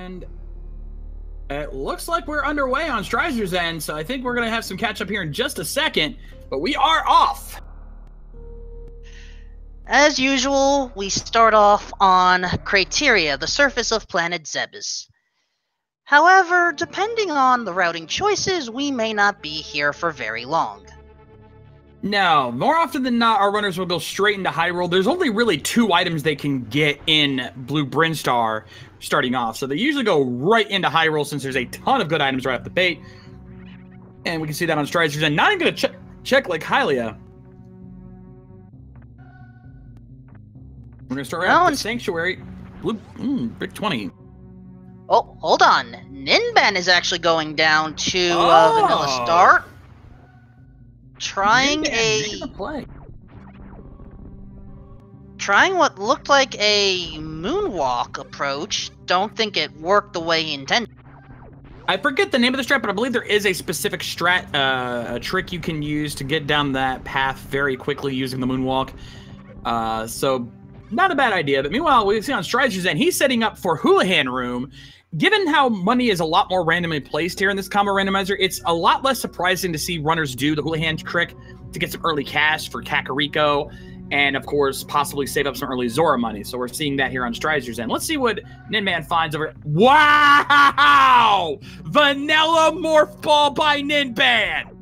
And it looks like we're underway on Strizer's end, so I think we're going to have some catch-up here in just a second, but we are off! As usual, we start off on Criteria, the surface of planet Zebes. However, depending on the routing choices, we may not be here for very long. No, more often than not, our runners will go straight into Hyrule. There's only really 2 items they can get in Blue Brinstar starting off, so they usually go right into Hyrule since there's a ton of good items right off the bat. And we can see that on Strizer's end. Not even going to check like Hylia. We're going to start right with Sanctuary. Blue, big 20. Oh, hold on. Ninban is actually going down to Vanilla Start. Trying what looked like a moonwalk approach. Don't think it worked the way he intended. I forget the name of the strat, but I believe there is a specific strat, a trick you can use to get down that path very quickly using the moonwalk. So, not a bad idea. But meanwhile, we see on Strizer's end, he's setting up for Houlihan Room. Given how money is a lot more randomly placed here in this combo randomizer, it's a lot less surprising to see runners do the Houlihan trick to get some early cash for Kakariko, and of course, possibly save up some early Zora money. So we're seeing that here on Strizer's end. Let's see what Ninban finds over. Wow! Vanilla Morph Ball by Ninban!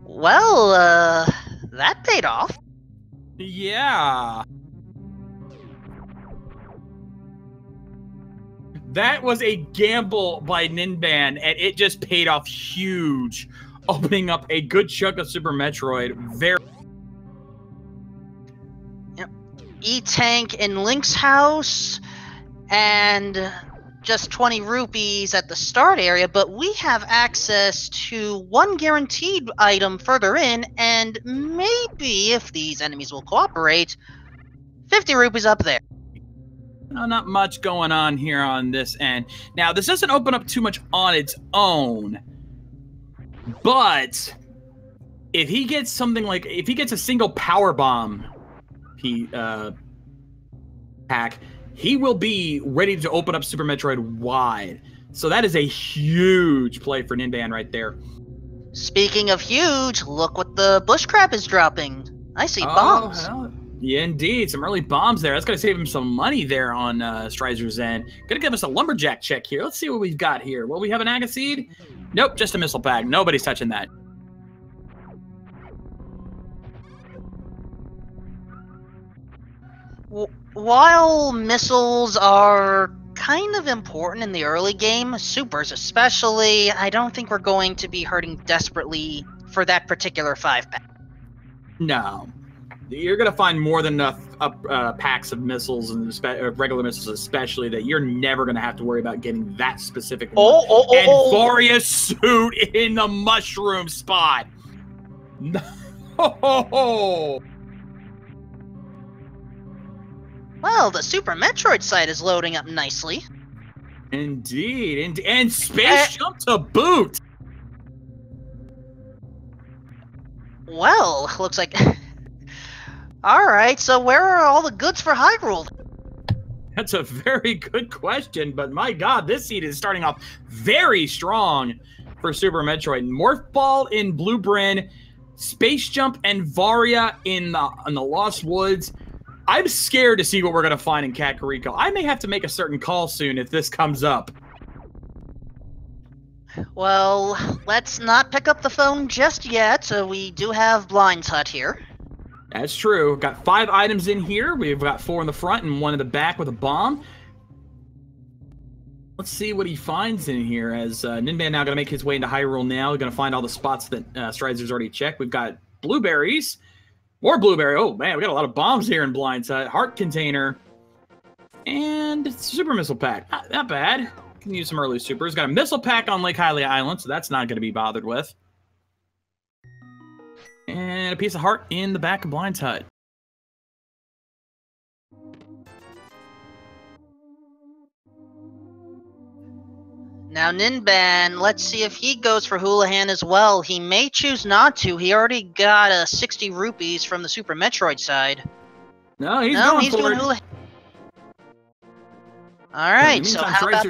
Well, that paid off. Yeah. That was a gamble by Ninban, and it just paid off huge, opening up a good chunk of Super Metroid. Yep. E-Tank in Link's house, and just 20 rupees at the start area, but we have access to 1 guaranteed item further in, and maybe, if these enemies will cooperate, 50 rupees up there. Not much going on here on this end. Now, this doesn't open up too much on its own, but if he gets something like, if he gets a single power bomb pack, he will be ready to open up Super Metroid wide. So that is a huge play for Ninban right there. Speaking of huge, look what the bush crab is dropping. I see bombs. Hell. Yeah, indeed. Some early bombs there. That's going to save him some money there on Strizer's end. Going to give us a lumberjack check here. Let's see what we've got here. Will we have an Agaseed? Nope, just a missile pack. Nobody's touching that. While missiles are kind of important in the early game, supers especially, I don't think we're going to be hurting desperately for that particular 5-pack. No. You're going to find more than enough packs of missiles and regular missiles especially that you're never going to have to worry about getting that specific one. And Varia's suit in the mushroom spot. No. Well, the Super Metroid site is loading up nicely. Indeed. And Space Jump to boot. Well, looks like... Alright, so where are all the goods for Hyrule? That's a very good question, but my god, this seed is starting off very strong for Super Metroid. Morph Ball in Blue Brin, Space Jump and Varia in the Lost Woods. I'm scared to see what we're going to find in Kakariko. I may have to make a certain call soon if this comes up. Well, let's not pick up the phone just yet. We do have Blind's Hut here. That's true. Got 5 items in here. We've got 4 in the front and 1 in the back with a bomb. Let's see what he finds in here as Ninban now going to make his way into Hyrule now. We're going to find all the spots that Strizer's already checked. We've got blueberries. More blueberry. Oh, man, we got a lot of bombs here in Blind's Hut. Heart container. And super missile pack. Not bad. Can use some early supers. Got a missile pack on Lake Hylia Island, so that's not going to be bothered with. And a piece of heart in the back of Blind's Hut. Now Ninban, let's see if he goes for Houlihan as well. He may choose not to. He already got 60 rupees from the Super Metroid side. No, he's going for doing it. Houlihan. All right, so how about...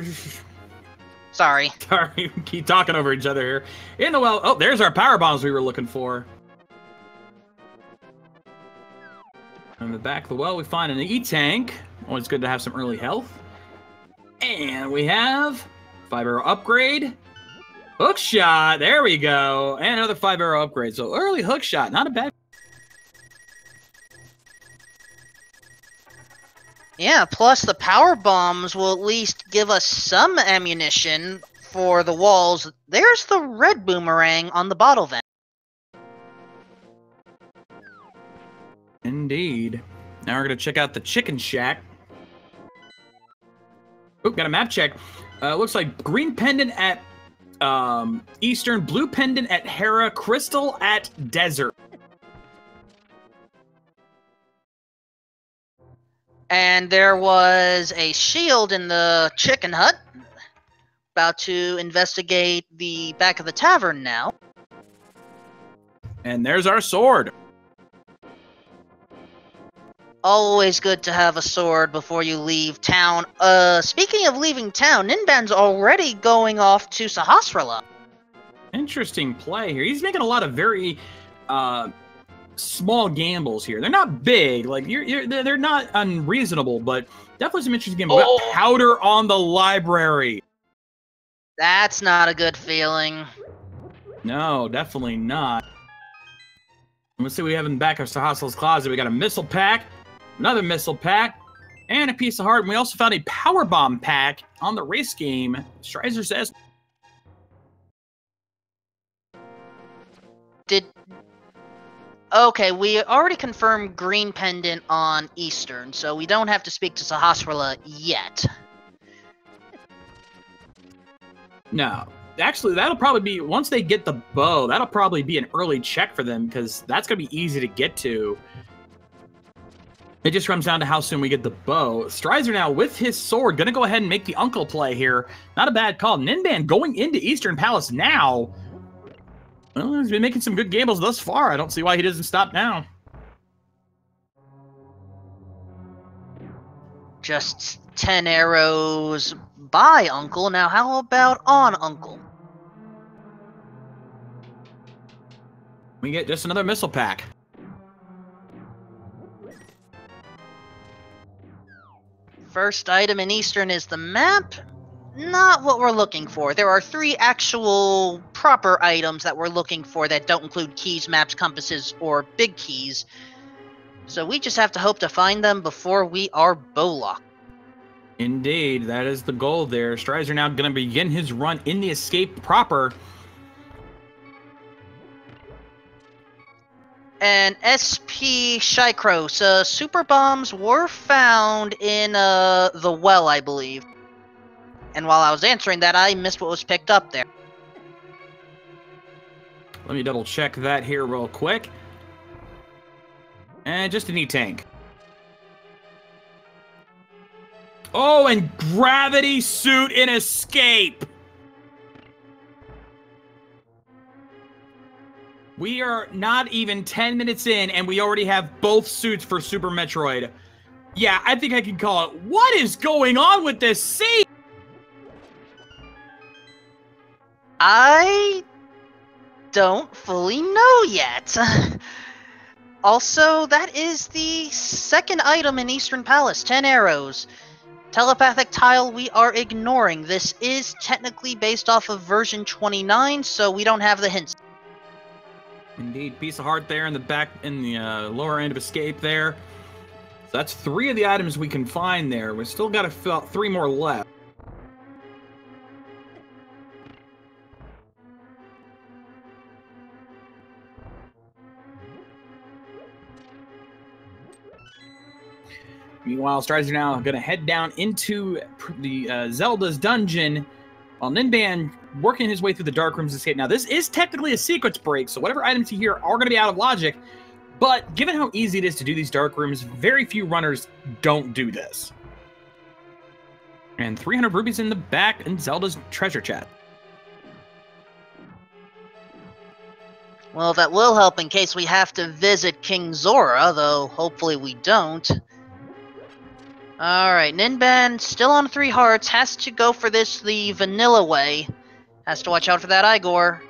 Sorry. Sorry, we keep talking over each other here. In the well, oh, there's our power bombs we were looking for. In the back of the well, we find an E-Tank. Always good to have some early health. And we have 5-arrow upgrade. Hookshot, there we go. And another 5-arrow upgrade. So early hookshot, not a bad... Yeah, plus the power bombs will at least give us some ammunition for the walls. There's the red boomerang on the bottle vent. Indeed. Now we're going to check out the chicken shack. Oh, got a map check. Looks like green pendant at Eastern, blue pendant at Hera, crystal at Desert. And there was a shield in the chicken hut. About to investigate the back of the tavern now. And there's our sword. Always good to have a sword before you leave town. Speaking of leaving town, Ninban's already going off to Sahasrara. Interesting play here. He's making a lot of very small gambles here. They're not big, like they're not unreasonable, but definitely some interesting gambles. We got powder on the library. That's not a good feeling. No, definitely not. Let's see what we have in the back of Sahasrara's closet. We got a missile pack, another missile pack, and a piece of heart. And we also found a power bomb pack on the race game. Strizer says. Okay, we already confirmed green pendant on Eastern, so we don't have to speak to Sahasrara yet. No. Actually, that'll probably be, once they get the bow, that'll probably be an early check for them, because that's going to be easy to get to. It just comes down to how soon we get the bow. Strizer now, with his sword, going to go ahead and make the uncle play here. Not a bad call. Ninban going into Eastern Palace now. Well, he's been making some good gambles thus far. I don't see why he doesn't stop now. Just 10 arrows by Uncle. Now, how about on Uncle? We get just another missile pack. First item in Eastern is the map. Not what we're looking for. There are 3 actual proper items that we're looking for that don't include keys, maps, compasses, or big keys. So we just have to hope to find them before we are bowlocked. Indeed, that is the goal there. Strizer now going to begin his run in the escape proper. And SP Shykros, super bombs were found in the well, I believe. And while I was answering that, I missed what was picked up there. Let me double check that here real quick. And just an E-Tank. Oh, and gravity suit in escape. We are not even 10 minutes in, and we already have both suits for Super Metroid. Yeah, I think I can call it. What is going on with this scene? I don't fully know yet. Also, that is the second item in Eastern Palace, 10 arrows. Telepathic tile we are ignoring. This is technically based off of version 29, so we don't have the hints. Indeed, piece of heart there in the back, in the lower end of escape there. So that's 3 of the items we can find there. We still got to fill out 3 more left. Meanwhile, Strider now going to head down into the Zelda's dungeon, while Ninban working his way through the dark rooms to escape. Now, this is technically a sequence break, so whatever items you hear are going to be out of logic. But given how easy it is to do these dark rooms, very few runners don't do this. And 300 rupees in the back in Zelda's treasure chest. Well, that will help in case we have to visit King Zora, though hopefully we don't. Alright, Ninban, still on 3 hearts, has to go for this the vanilla way. Has to watch out for that Igor.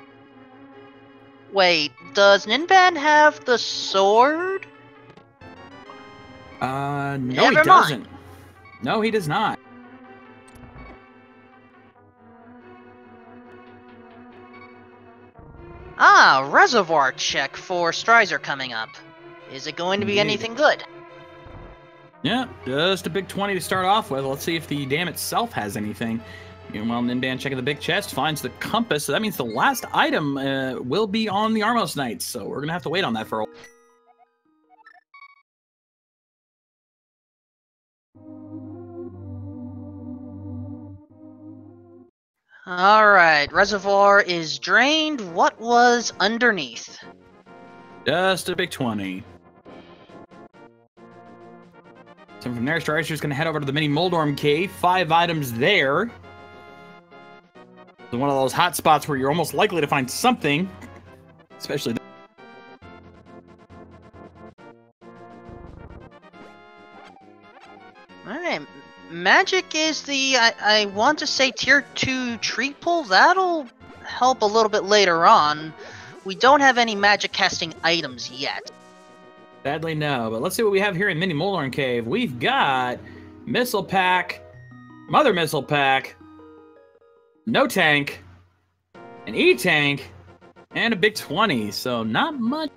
Wait, does Ninban have the sword? No, Never he mind. doesn't. No, he does not. Ah, reservoir check for Strizer coming up. Is it going to be Indeed. anything good? Yeah, just a big 20 to start off with. Let's see if the dam itself has anything. Meanwhile, Ninban checking the big chest, finds the compass, so that means the last item will be on the Armos Knights, so we're going to have to wait on that for a while. Alright, reservoir is drained. What was underneath? Just a big 20. So from there, Strizer's going to head over to the mini Moldorm Cave. 5 items there. It's one of those hot spots where you're almost likely to find something. Especially... Alright, magic is the, I want to say tier 2 treat pull. That'll help a little bit later on. We don't have any magic casting items yet. Sadly, no. But let's see what we have here in Mini Moldorm Cave. We've got Missile Pack, Mother Missile Pack, No Tank, an E-Tank, and a big 20. So not much.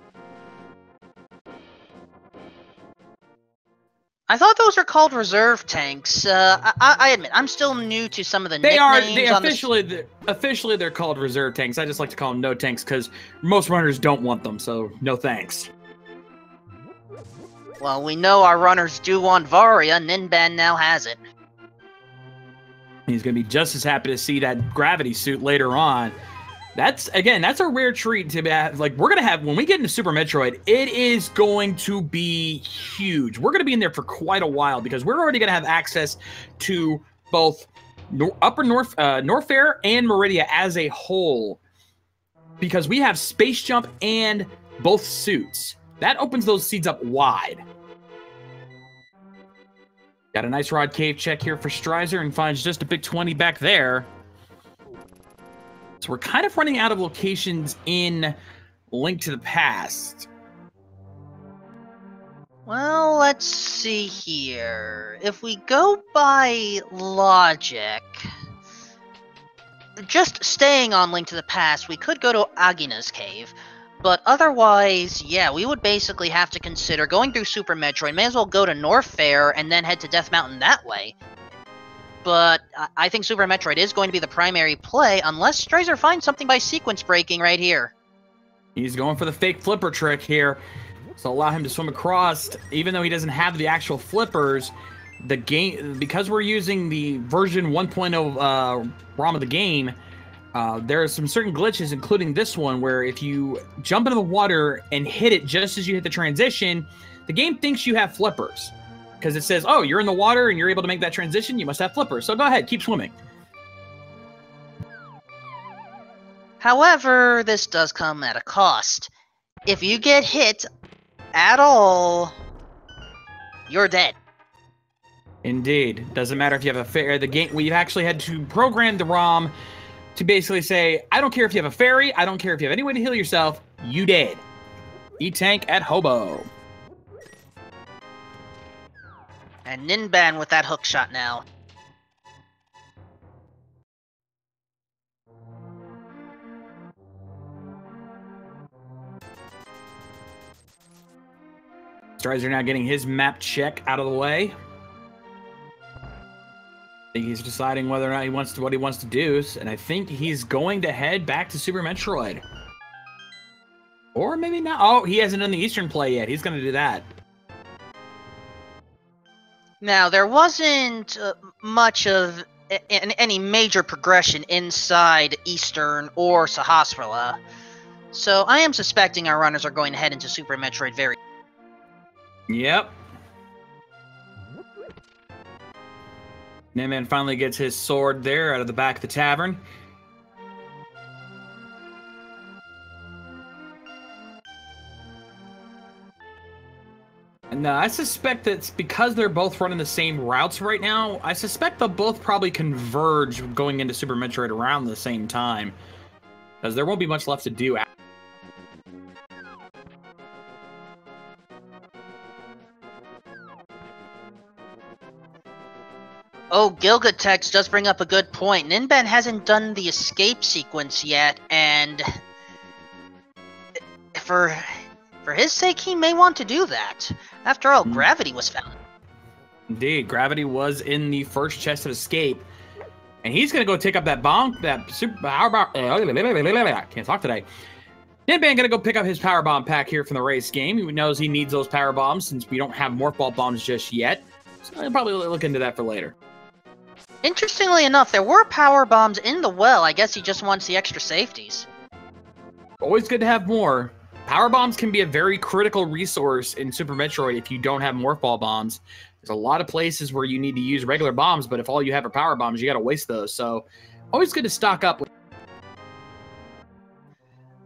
I thought those are called reserve tanks. I admit, I'm still new to some of the nicknames on officially they're called reserve tanks. I just like to call them no tanks because most runners don't want them, so no thanks. Well, we know our runners do want Varia. Ninban now has it. He's going to be just as happy to see that gravity suit later on. That's a rare treat to have. Like, we're going to have, when we get into Super Metroid, it is going to be huge. We're going to be in there for quite a while because we're already going to have access to both Norfair and Meridia as a whole because we have Space Jump and both suits. That opens those seeds up wide. Got a nice rod cave check here for Strizer and finds just a big 20 back there. So we're kind of running out of locations in Link to the Past. Well, let's see here. If we go by logic, just staying on Link to the Past, we could go to Agina's cave. But otherwise, yeah, we would basically have to consider going through Super Metroid. May as well go to Norfair and then head to Death Mountain that way. But I think Super Metroid is going to be the primary play, unless Strizer finds something by sequence breaking right here. He's going for the fake flipper trick here. So allow him to swim across, even though he doesn't have the actual flippers. The game, because we're using the version 1.0 ROM of the game, there are some certain glitches, including this one, where if you jump into the water and hit it just as you hit the transition, the game thinks you have flippers. Because it says, oh, you're in the water and you're able to make that transition, you must have flippers. So go ahead, keep swimming. However, this does come at a cost. If you get hit at all, you're dead. Indeed. Doesn't matter if you have a fairy. The game, we've actually had to program the ROM to basically say, I don't care if you have a fairy, I don't care if you have any way to heal yourself, you dead. E-Tank at Hobo. And Ninban with that hook shot now. Strizer now getting his map check out of the way. I think he's deciding whether or not he wants to what he wants to do, and I think he's going to head back to Super Metroid. Or maybe not. Oh, he hasn't done the Eastern play yet. He's going to do that. Now, there wasn't much of any major progression inside Eastern or Sahasrara, so I am suspecting our runners are going to head into Super Metroid very... Yep. Ninban finally gets his sword there out of the back of the tavern. And No, I suspect that it's because they're both running the same routes right now. I suspect they'll both probably converge going into Super Metroid around the same time, because there won't be much left to do. Oh, Gilgatex does bring up a good point. Ninban hasn't done the escape sequence yet, and for his sake, he may want to do that. After all, gravity was found. Indeed, gravity was in the first chest of escape, and he's gonna go take up that bomb, that super power bomb. Can't talk today. Ninban gonna go pick up his power bomb pack here from the race game. He knows he needs those power bombs since we don't have morph ball bombs just yet, so I'll probably look into that for later. Interestingly enough, there were power bombs in the well. I guess he just wants the extra safeties. Always good to have more. Power bombs can be a very critical resource in Super Metroid if you don't have morph ball bombs. There's a lot of places where you need to use regular bombs, but if all you have are power bombs, you gotta waste those. So, always good to stock up.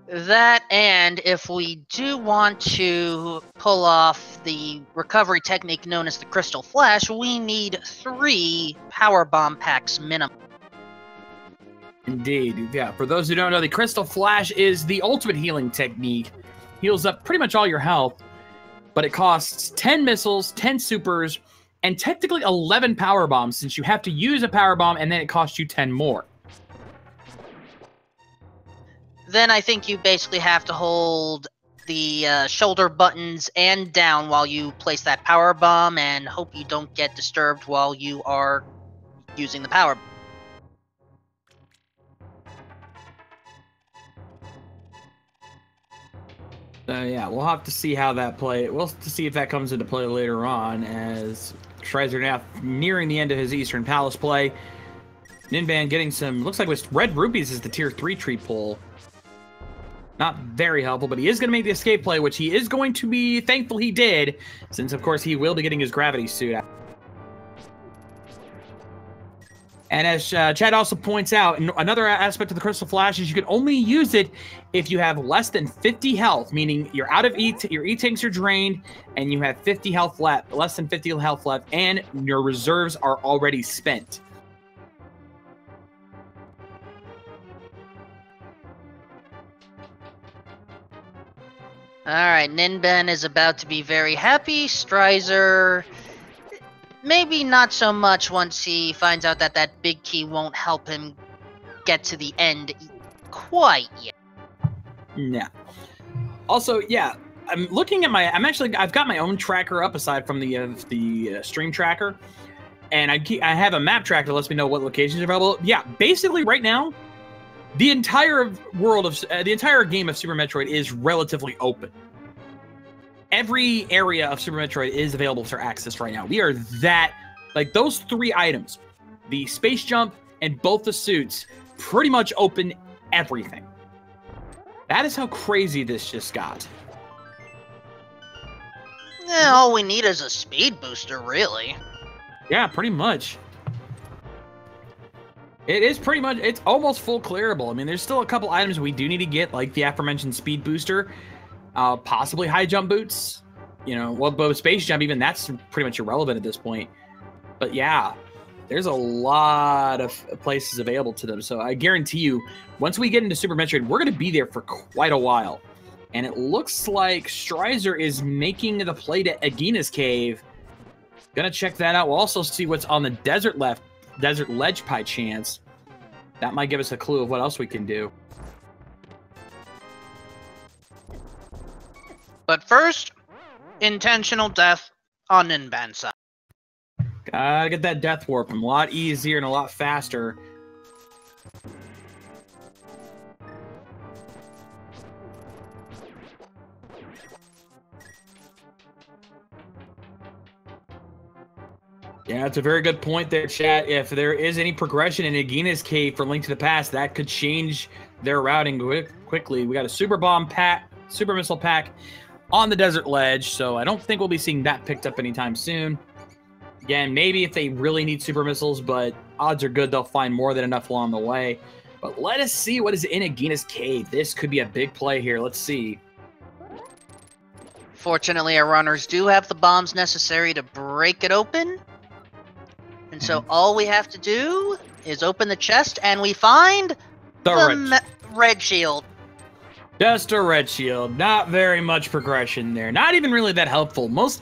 That, and if we do want to pull off the recovery technique known as the Crystal Flash, we need 3 power bomb packs minimum. Indeed, yeah. For those who don't know, the Crystal Flash is the ultimate healing technique. Heals up pretty much all your health, but it costs 10 missiles, 10 supers, and technically 11 power bombs, since you have to use a power bomb and then it costs you 10 more. Then I think you basically have to hold the shoulder buttons and down while you place that power bomb and hope you don't get disturbed while you are using the power bomb. Yeah, we'll have to see how that play. We'll have to see if that comes into play later on, as Strizer now nearing the end of his Eastern Palace play. Ninban getting some, looks like with red rupees is the tier 3 tree pull. Not very helpful, but he is going to make the escape play, which he is going to be thankful he did, since of course he will be getting his gravity suit out. And as Chad also points out, another aspect of the Crystal Flash is you can only use it if you have less than 50 health, meaning you're out of your E-tanks are drained, and you have 50 health left, less than 50 health left, and your reserves are already spent. Alright, Ninban is about to be very happy. Strizer, maybe not so much once he finds out that that big key won't help him get to the end quite yet. Yeah. Also, yeah, I'm looking at I've got my own tracker up aside from the stream tracker, and I have a map tracker that lets me know what locations are available. Yeah, basically right now, the entire the entire game of Super Metroid is relatively open. Every area of Super Metroid is available for access right now. We are like those 3 items, the space jump and both the suits, pretty much open everything. That is how crazy this just got. Yeah, all we need is a speed booster, really. Yeah, pretty much. It is pretty much, it's almost full clearable. I mean, there's still a couple items we do need to get, like the aforementioned speed booster, possibly high jump boots. You know, well, but space jump, even that's pretty much irrelevant at this point. But yeah, there's a lot of places available to them. So I guarantee you, once we get into Super Metroid, we're going to be there for quite a while. And it looks like Strizer is making the play to Agina's Cave. Gonna check that out. We'll also see what's on the desert ledge by chance. That might give us a clue of what else we can do. But first, intentional death on Ninban's side. Gotta get that death warp a lot easier and a lot faster. Yeah, that's a very good point there, chat. If there is any progression in Agina's Cave for Link to the Past, that could change their routing quickly. We got a super missile pack on the desert ledge, so I don't think we'll be seeing that picked up anytime soon. Again, maybe if they really need super missiles, but odds are good they'll find more than enough along the way. But let us see what is in Agina's Cave. This could be a big play here. Let's see. Fortunately, our runners do have the bombs necessary to break it open. And so all we have to do is open the chest, and we find the red shield. Just a red shield. Not very much progression there. Not even really that helpful. Most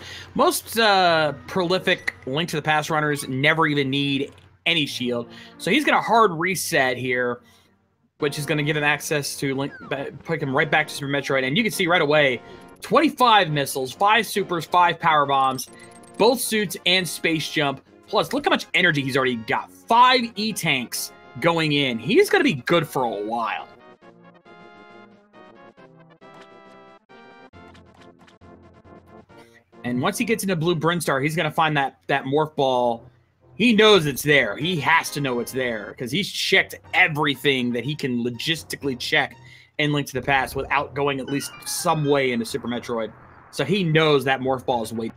prolific Link to the Past runners never even need any shield. So he's going to hard reset here, which is going to give him access to Link, put him right back to Super Metroid. And you can see right away, 25 missiles, 5 supers, 5 power bombs, both suits and space jump. Plus, look how much energy he's already got. 5 E-tanks going in. He's going to be good for a while. And once he gets into Blue Brinstar, he's going to find that Morph Ball. He knows it's there. He has to know it's there because he's checked everything that he can logistically check in Link to the Past without going at least some way into Super Metroid. So he knows that Morph Ball is waiting.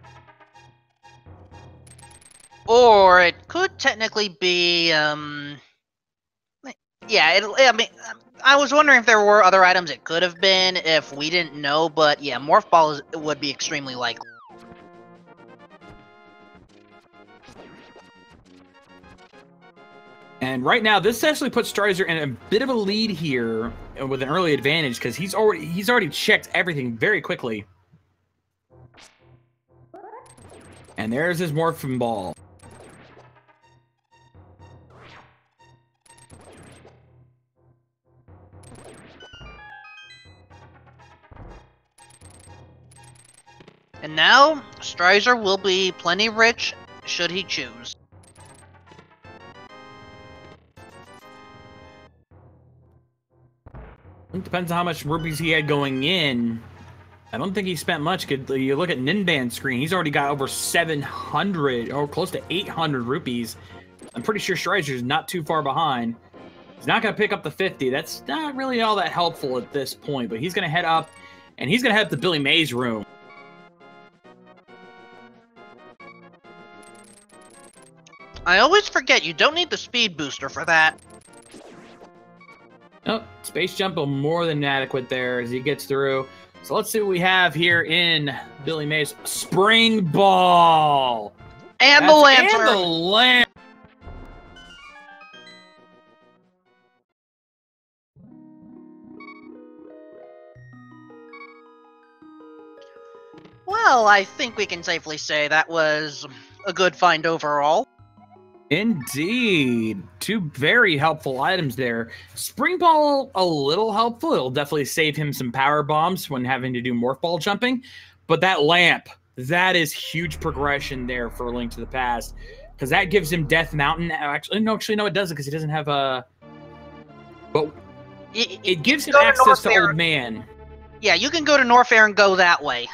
Or it could technically be, yeah, I mean, I was wondering if there were other items it could have been if we didn't know, but yeah, Morph Ball would be extremely likely. And right now, this actually puts Strizer in a bit of a lead here with an early advantage because he's already checked everything very quickly. And there's his Morphin Ball. And now, Strizer will be plenty rich should he choose. It depends on how much rupees he had going in. I don't think he spent much. You look at Ninban's screen, he's already got over 700 or close to 800 rupees. I'm pretty sure Strizer's not too far behind. He's not going to pick up the 50. That's not really all that helpful at this point, but he's going to head up, and he's going to head up to Billy May's room. I always forget, you don't need the speed booster for that. Oh, space jump will more than adequate there as he gets through. So let's see what we have here in Billy May's Spring Ball. And the lantern. And the lantern. Well, I think we can safely say that was a good find overall. Indeed. 2 very helpful items there. Spring Ball, a little helpful. It'll definitely save him some power bombs when having to do Morph Ball jumping. But that lamp, that is huge progression there for Link to the Past. Because that gives him Death Mountain. Actually, no, it doesn't because he doesn't have a... But it gives him access to Old Man. Yeah, you can go to Norfair and go that way.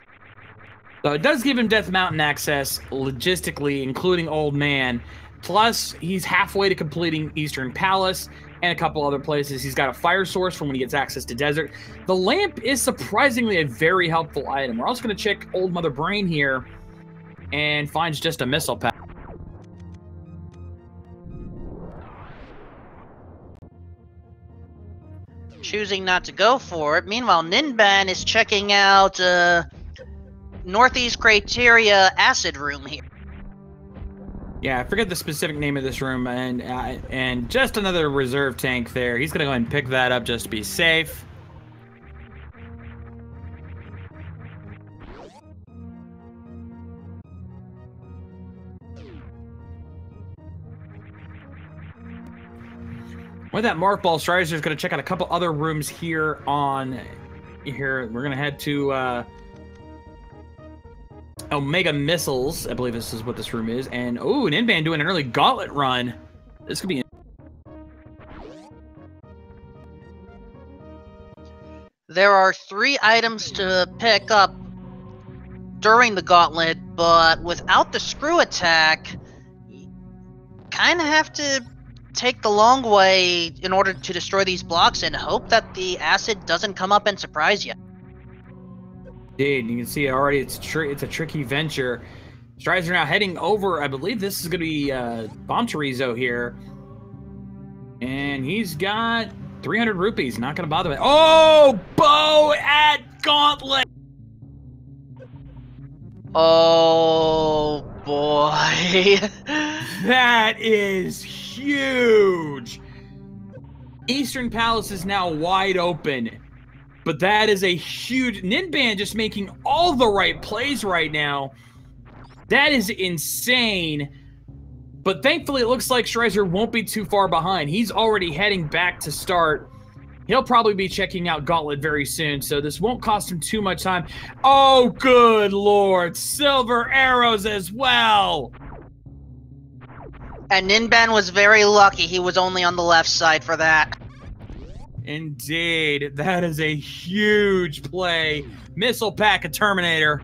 So it does give him Death Mountain access logistically, including Old Man. Plus, he's halfway to completing Eastern Palace and a couple other places. He's got a fire source from when he gets access to Desert. The lamp is surprisingly a very helpful item. We're also going to check Old Mother Brain here and finds just a missile pack. Choosing not to go for it. Meanwhile, Ninban is checking out Northeast Criteria Acid Room here. Yeah, I forget the specific name of this room, and just another reserve tank there. He's going to go ahead and pick that up just to be safe. With that Morph Ball, Strizer is going to check out a couple other rooms here on... We're going to head to... Omega Missiles, I believe this is what this room is, and oh, Ninban doing an early Gauntlet run. This could be. There are 3 items to pick up during the Gauntlet, but without the screw attack, you kind of have to take the long way in order to destroy these blocks and hope that the acid doesn't come up and surprise you. Dude, you can see already it's a tricky venture. Strider now heading over. I believe this is going to be Bomb Chorizo here. And he's got 300 rupees. Not going to bother with. Oh, bow at Gauntlet. Oh boy. That is huge. Eastern Palace is now wide open. But that is a huge... Ninban just making all the right plays right now. That is insane. But thankfully, it looks like Strizer won't be too far behind. He's already heading back to start. He'll probably be checking out Gauntlet very soon, so this won't cost him too much time. Oh, good lord. Silver arrows as well. And Ninban was very lucky he was only on the left side for that. Indeed. That is a huge play. Missile pack a Terminator.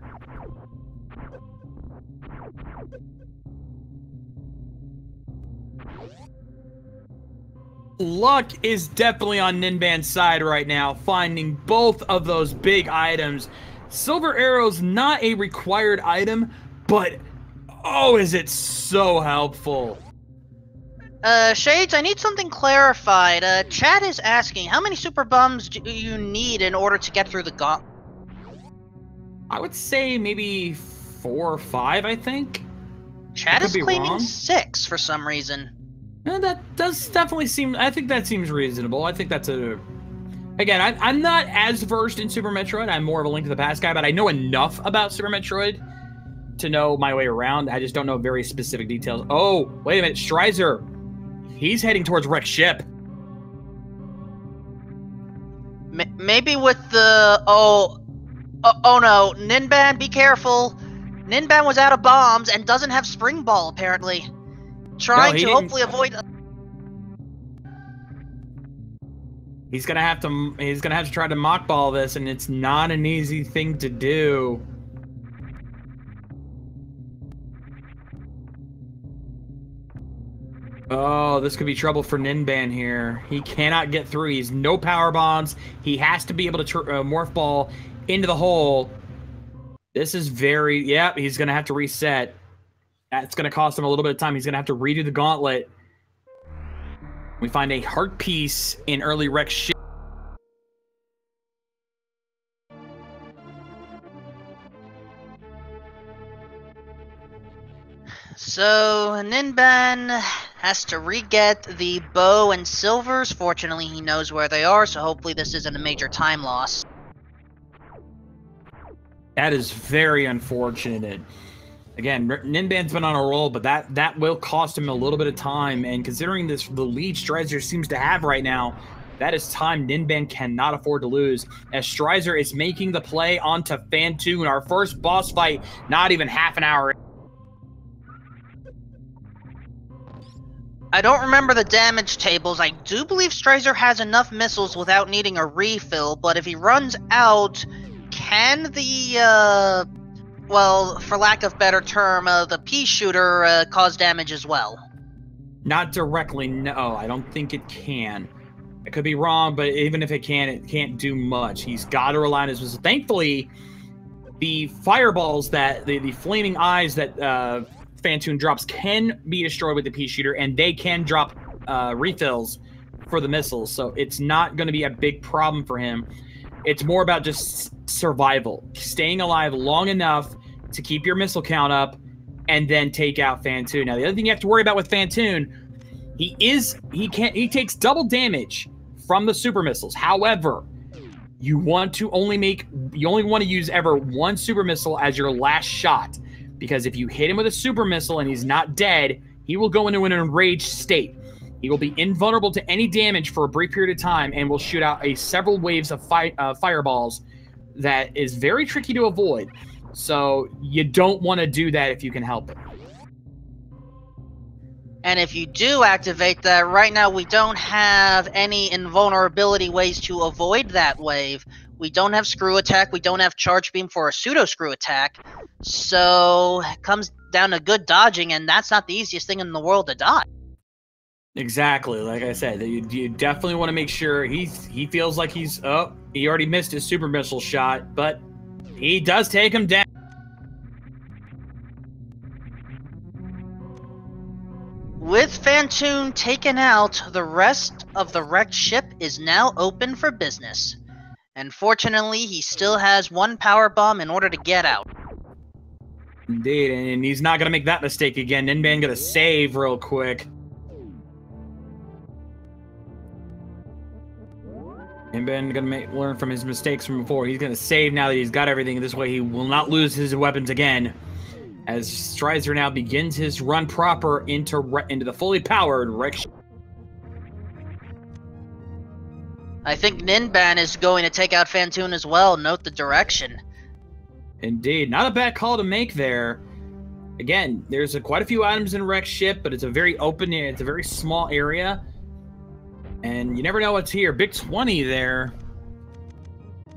Luck is definitely on Ninban's side right now, finding both of those big items. Silver Arrow's not a required item, but oh, is it so helpful. Shades, I need something clarified. Chad is asking, how many super bums do you need in order to get through the gauntlet? I would say maybe 4 or 5, I think. Chad is claiming 6 for some reason. That does definitely seem... I think that seems reasonable. I think that's a... Again, I'm not as versed in Super Metroid. I'm more of a Link to the Past guy, but I know enough about Super Metroid to know my way around. I just don't know very specific details. Oh, wait a minute. Strizer. He's heading towards wrecked ship. Maybe with the... Oh no. Ninban, be careful. Ninban was out of bombs and doesn't have Spring Ball, apparently. Trying to hopefully avoid... He's gonna have to try to mock ball this, and it's not an easy thing to do. Oh, this could be trouble for Ninban here. He cannot get through. He's no power bombs. He has to be able to morph ball into the hole. This is very... Yep, he's going to have to reset. That's going to cost him a little bit of time. He's going to have to redo the gauntlet. We find a heart piece in early wreck ship. So, Ninban has to re-get the bow and silvers. Fortunately, he knows where they are, so hopefully this isn't a major time loss. That is very unfortunate. Again, Ninban's been on a roll, but that will cost him a little bit of time, and considering the lead Strizer seems to have right now, that is time Ninban cannot afford to lose, as Strizer is making the play onto Phantoon, our first boss fight, not even half an hour. I don't remember the damage tables. I do believe Strizer has enough missiles without needing a refill, but if he runs out, can the, well, for lack of better term, the pea shooter cause damage as well? Not directly, no. I don't think it can. I could be wrong, but even if it can't do much. He's got to rely on his missiles. Thankfully, the fireballs that, the flaming eyes that Phantoon drops can be destroyed with the pea shooter, and they can drop refills for the missiles, so it's not going to be a big problem for him. It's more about just survival, staying alive long enough to keep your missile count up, and then take out Phantoon. Now, the other thing you have to worry about with Phantoon, he takes double damage from the super missiles. However, you only want to use ever one super missile as your last shot, because if you hit him with a super missile and he's not dead, he will go into an enraged state. He will be invulnerable to any damage for a brief period of time and will shoot out several waves of fireballs that is very tricky to avoid. So you don't want to do that if you can help it. And if you do activate that, right now we don't have any invulnerability ways to avoid that wave. We don't have screw attack, we don't have charge beam for a pseudo screw attack. So it comes down to good dodging, and that's not the easiest thing in the world to dodge. Exactly, like I said, you definitely want to make sure he feels like he already missed his super missile shot, but he does take him down. With Phantoon taken out, the rest of the wrecked ship is now open for business. And fortunately, he still has one power bomb in order to get out. Indeed, and he's not going to make that mistake again. Ninban going to save real quick. Ninban going to learn from his mistakes from before. He's going to save now that he's got everything. This way he will not lose his weapons again. As Strizer now begins his run proper into the fully powered Rex. I think Ninban is going to take out Phantoon as well. Note the direction. Indeed. Not a bad call to make there. Again, there's quite a few items in Rex ship, but it's a very open area. It's a very small area. And you never know what's here. Big 20 there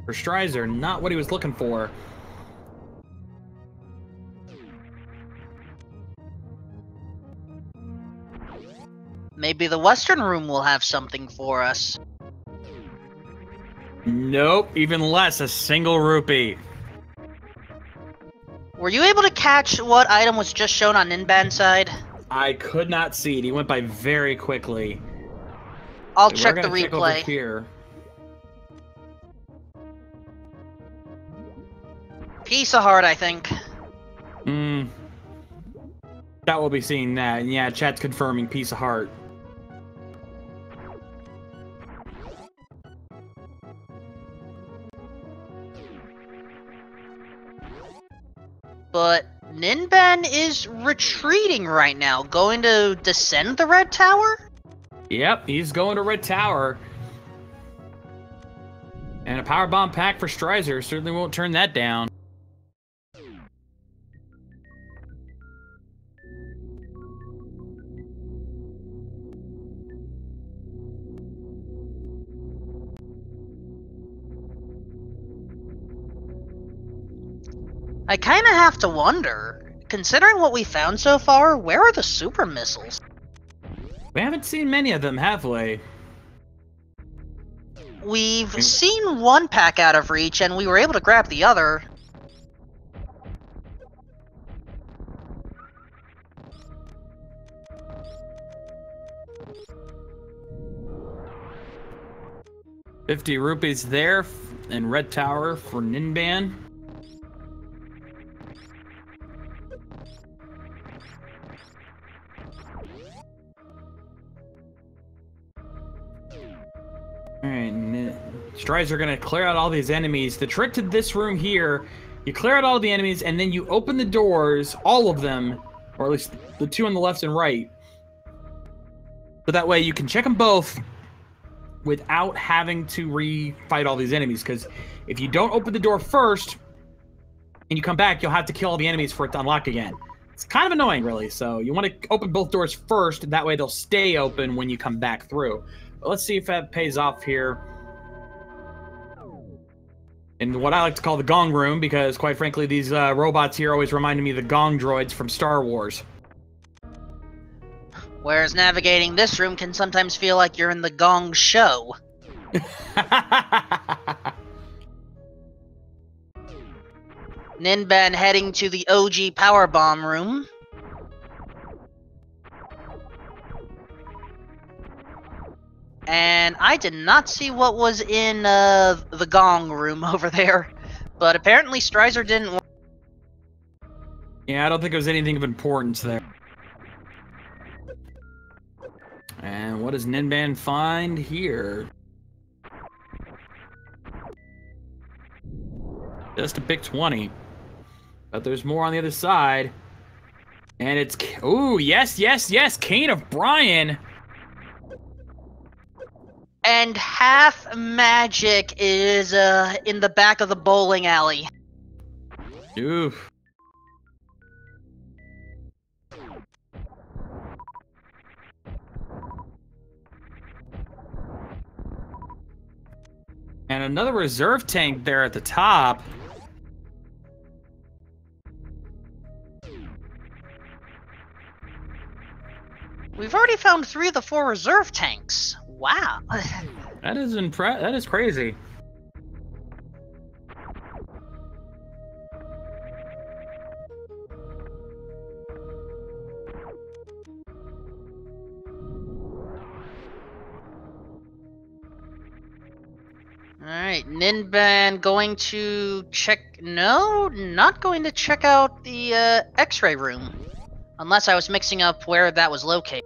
for Strizer. Not what he was looking for. Maybe the Western Room will have something for us. Nope. Even less. A single rupee. Were you able to catch what item was just shown on Ninban's side? I could not see it. He went by very quickly. I'll check the replay. Check over here. Piece of heart, I think. That will be seeing that. And yeah, chat's confirming piece of heart. But Ninban is retreating right now. Going to descend the Red Tower? Yep, he's going to Red Tower. And a power bomb pack for Strizer. Certainly won't turn that down. I kind of have to wonder, considering what we found so far, where are the super missiles? We haven't seen many of them, have we? We've seen one pack out of reach, and we were able to grab the other. ₹50 there in Red Tower for Ninban. Alright, Strider gonna clear out all these enemies. The trick to this room here, you clear out all the enemies and then you open the doors, all of them, or at least the two on the left and right. So that way you can check them both without having to re-fight all these enemies. Because if you don't open the door first and you come back, you'll have to kill all the enemies for it to unlock again. It's kind of annoying, really. So you want to open both doors first, that way they'll stay open when you come back through. But let's see if that pays off here. In what I like to call the Gong Room, because quite frankly, these robots here always reminded me of the Gong droids from Star Wars. Whereas navigating this room can sometimes feel like you're in the Gong Show. Ninban heading to the OG Power Bomb Room. And I did not see what was in the Gong Room over there. But apparently Strizer didn't. Yeah, I don't think there was anything of importance there. And what does Ninban find here? Just a big 20. But there's more on the other side. And it's... Ooh, yes, yes, yes! Cane of Brian! And half magic is in the back of the bowling alley. Oof. And another reserve tank there at the top. We've already found 3 of the 4 reserve tanks. Wow. That is that is crazy. Alright, Ninban going to check No, not going to check out the X-ray room. Unless I was mixing up where that was located.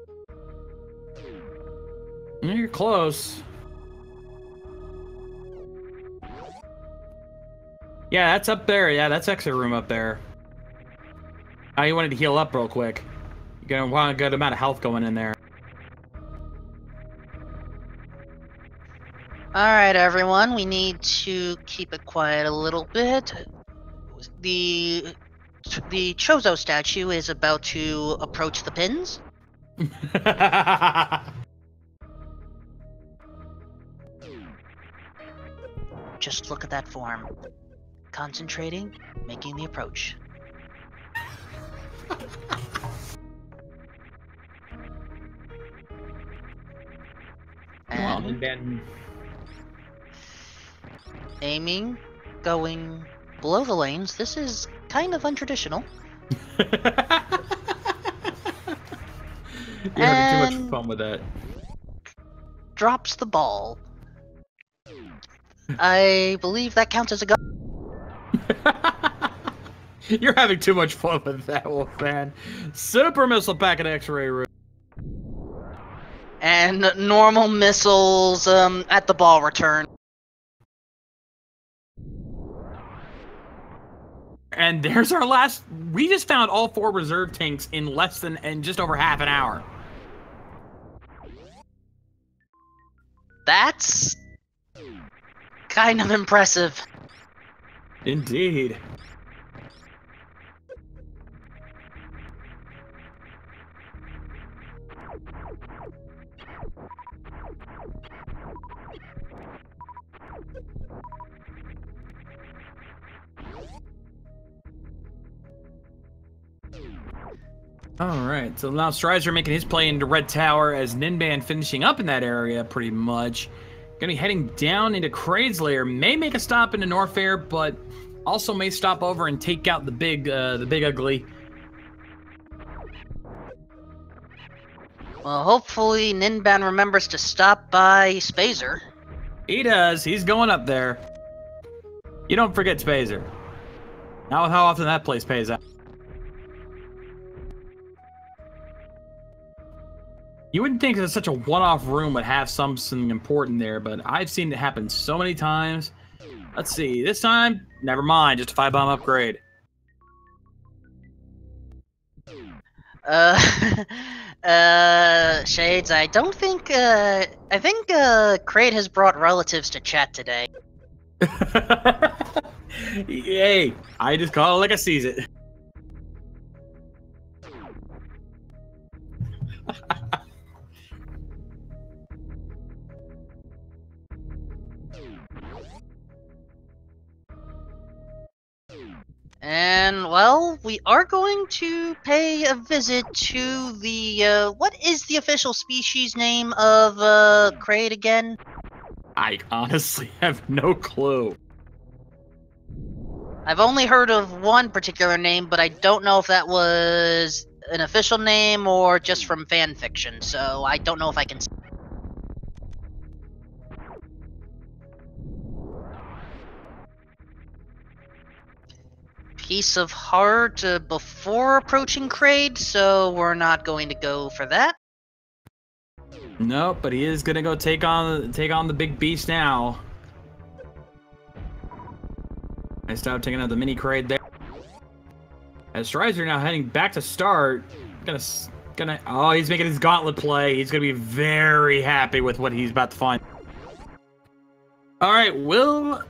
You're close. Yeah, that's up there. Yeah, that's X-ray room up there. Oh, you wanted to heal up real quick. You're gonna want a good amount of health going in there. Alright, everyone, we need to keep it quiet a little bit. The Chozo statue is about to approach the pins. Just look at that form. Concentrating, making the approach. And then aiming, going below the lanes. This is kind of untraditional. You're having too much fun with that. Drops the ball. I believe that counts as a gun. You're having too much fun with that, Wolfman. Super missile pack at X-ray room. And normal missiles at the ball return. And there's our last. We just found all 4 reserve tanks in just over half an hour. That's kind of impressive. Indeed. Alright, so now Strizer making his play into Red Tower as Ninban finishing up in that area pretty much. Gonna be heading down into Kraid's lair. May make a stop into Norfair, but also may stop over and take out the big ugly. Well, hopefully Ninban remembers to stop by Spazer. He does. He's going up there. You don't forget Spazer. Not with how often that place pays out. You wouldn't think that such a one-off room would have something important there, but I've seen it happen so many times. Let's see. This time, never mind. Just a 5-bomb upgrade. Shades, I don't think, I think, Kraid has brought relatives to chat today. Hey, I just call it like I sees it. And, well, we are going to pay a visit to the, what is the official species name of, Kraid again? I honestly have no clue. I've only heard of one particular name, but I don't know if that was an official name or just from fan fiction, so I don't know if I can... Piece of heart before approaching Kraid, so we're not going to go for that. Nope, but he is gonna go take on the big beast now. I stopped taking out the mini Kraid there. As Strizer now heading back to start, oh, he's making his gauntlet play. He's gonna be very happy with what he's about to find. All right, will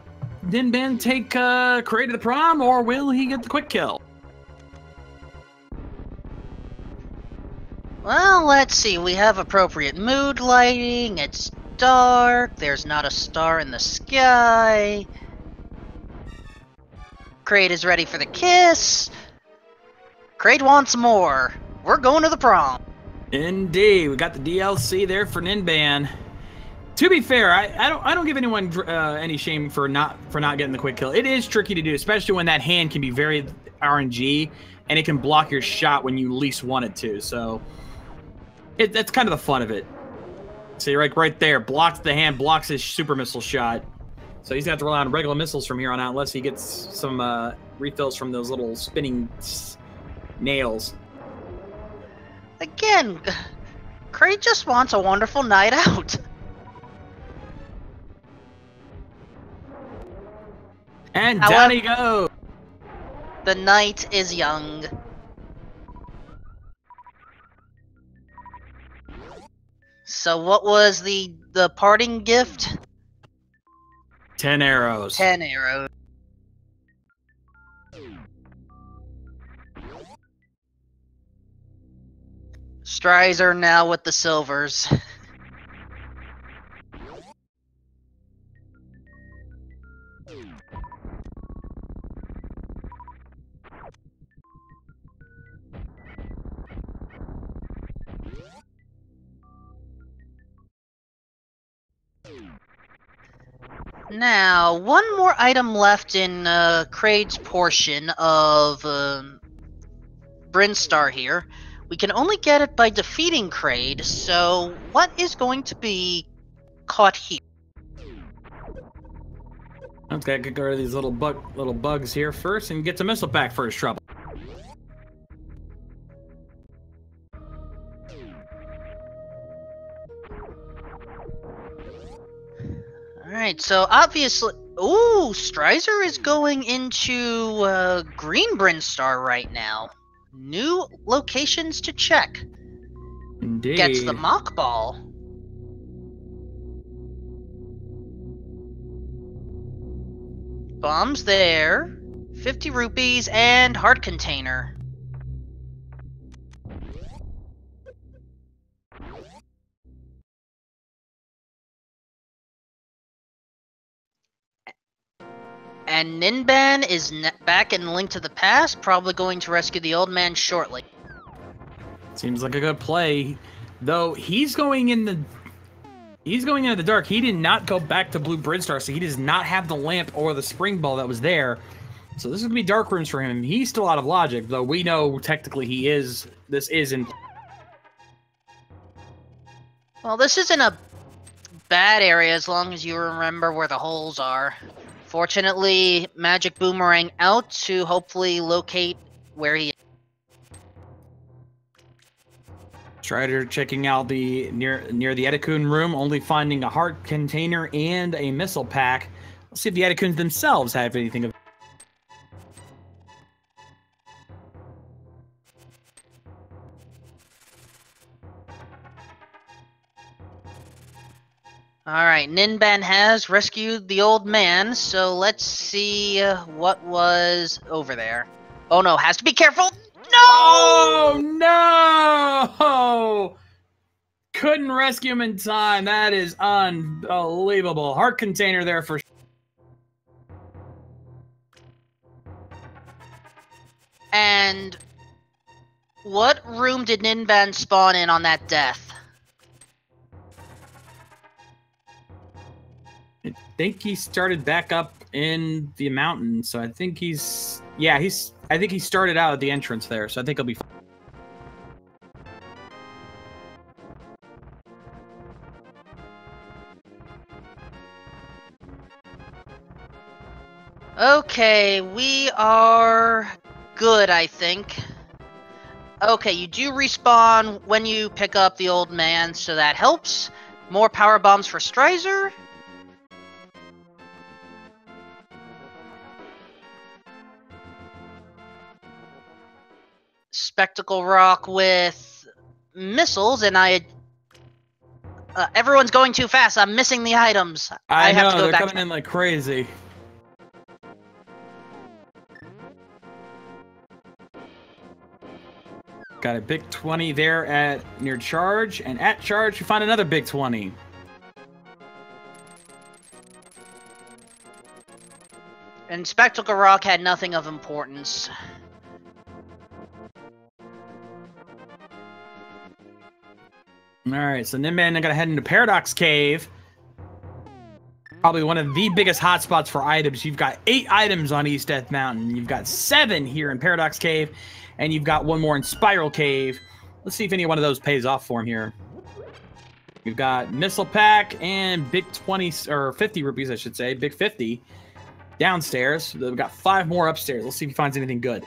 Ninban take Kraid to the prom, or will he get the quick kill? Well, let's see. We have appropriate mood lighting. It's dark. There's not a star in the sky. Kraid is ready for the kiss. Kraid wants more. We're going to the prom. Indeed, we got the DLC there for Ninban. To be fair, I don't give anyone any shame for not getting the quick kill. It is tricky to do, especially when that hand can be very RNG and it can block your shot when you least want it to. So that's kind of the fun of it. See, right there, blocks the hand, blocks his super missile shot. So he's going to have to rely on regular missiles from here on out unless he gets some refills from those little spinning nails. Again, Kraid just wants a wonderful night out. And down he goes. The night is young. So what was the parting gift? 10 arrows. 10 arrows. Strizer now with the silvers. Now, one more item left in Kraid's portion of Brinstar here. We can only get it by defeating Kraid, so what is going to be caught here? Okay, I could go to these little bugs here first and get the missile pack for his trouble. Alright, so obviously... Ooh, Strizer is going into Green Brinstar right now. New locations to check. Indeed. Gets the Mock Ball. Bombs there. 50 rupees and Heart Container. And Ninban is back in Link to the Past, probably going to rescue the old man shortly. Seems like a good play, though. He's going into the dark. He did not go back to Blue Brinstar, so he does not have the lamp or the spring ball that was there. So this is gonna be dark rooms for him. He's still out of logic, though we know technically he is. This is in. Well, this isn't a bad area as long as you remember where the holes are. Fortunately, Magic Boomerang out to hopefully locate where he is. Strider checking out the near the Etikun room, only finding a heart container and a missile pack. Let's see if the Etikuns themselves have anything of. Alright, Ninban has rescued the old man, so let's see what was over there. Oh no, has to be careful! No! Oh no! Couldn't rescue him in time. That is unbelievable. Heart container there for sure. And what room did Ninban spawn in on that death? I think he started back up in the mountain, so I think he's... Yeah, I think he started out at the entrance there, so I think he'll be fine. Okay, we are good, I think. Okay, you do respawn when you pick up the old man, so that helps. More power bombs for Strizer. Spectacle Rock with missiles, and everyone's going too fast. I'm missing the items. I have know, to go they're back. coming in like crazy. Got a big 20 there at near charge, and at charge you find another big 20. And Spectacle Rock had nothing of importance. Alright, so Ninban are gonna head into Paradox Cave. Probably one of the biggest hotspots for items. You've got 8 items on East Death Mountain. You've got 7 here in Paradox Cave, and you've got 1 more in Spiral Cave. Let's see if any one of those pays off for him here. We've got Missile Pack and Big 20, or 50 rupees, I should say. Big 50 downstairs. We've got 5 more upstairs. Let's see if he finds anything good.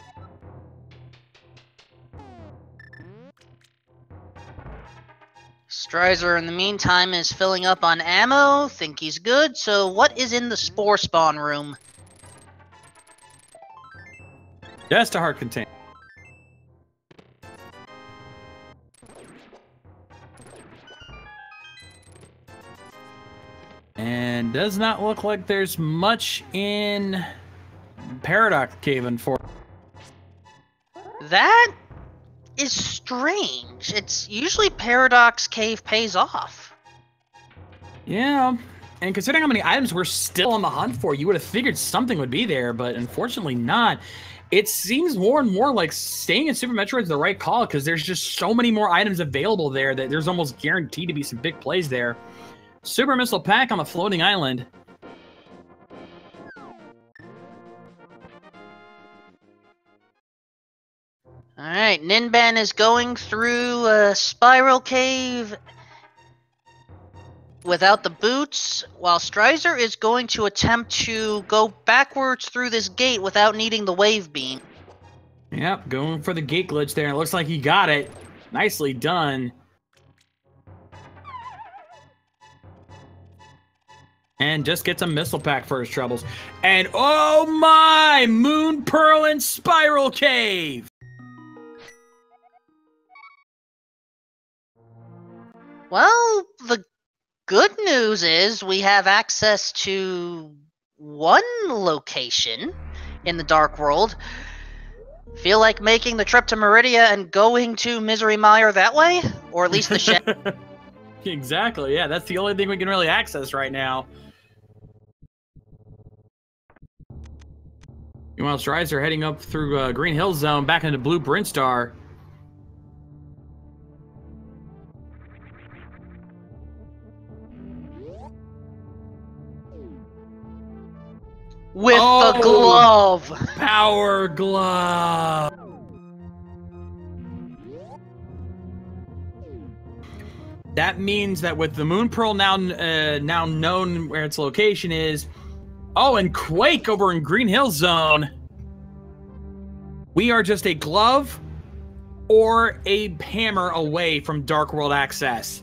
Strizer, in the meantime, is filling up on ammo. Think he's good. So what is in the Spore Spawn room? Just a heart container. And does not look like there's much in Paradox Cave, unfortunately. That is strange. It's usually Paradox Cave pays off. Yeah, and considering how many items we're still on the hunt for, you would have figured something would be there, but unfortunately not. It seems more and more like staying in Super Metroid is the right call, because there's just so many more items available there that there's almost guaranteed to be some big plays there. Super Missile Pack on the floating island. Alright, Ninban is going through a spiral cave without the boots, while Strizer is going to attempt to go backwards through this gate without needing the wave beam. Yep, going for the gate glitch there. It looks like he got it. Nicely done. And just gets a Missile Pack for his troubles. And oh my! Moon Pearl and Spiral Cave! Well, the good news is we have access to one location in the Dark World. Feel like making the trip to Meridia and going to Misery Mire that way? Or at least the shed? Exactly, yeah. That's the only thing we can really access right now. Meanwhile, Strider heading up through Green Hill Zone back into Blue Brinstar. With the glove! Power glove! That means that with the Moon Pearl now known where its location is, oh, and Quake over in Green Hill Zone, we are just a glove or a hammer away from Dark World access.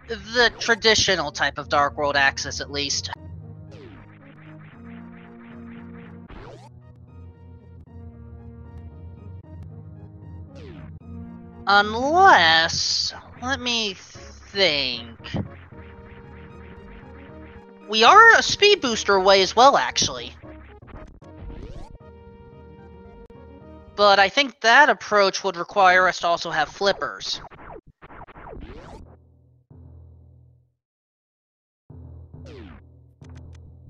The traditional type of Dark World access, at least. Unless, let me think. We are a speed booster away as well, actually. But I think that approach would require us to also have flippers.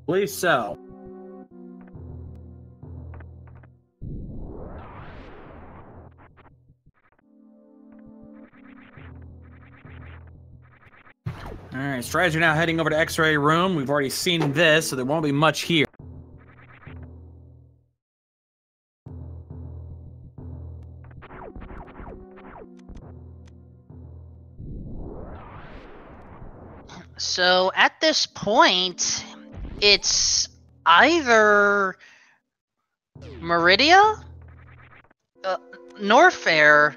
Believe so. Alright, Strider now heading over to X-Ray Room. We've already seen this, so there won't be much here. So, at this point, it's either Meridia, Norfair.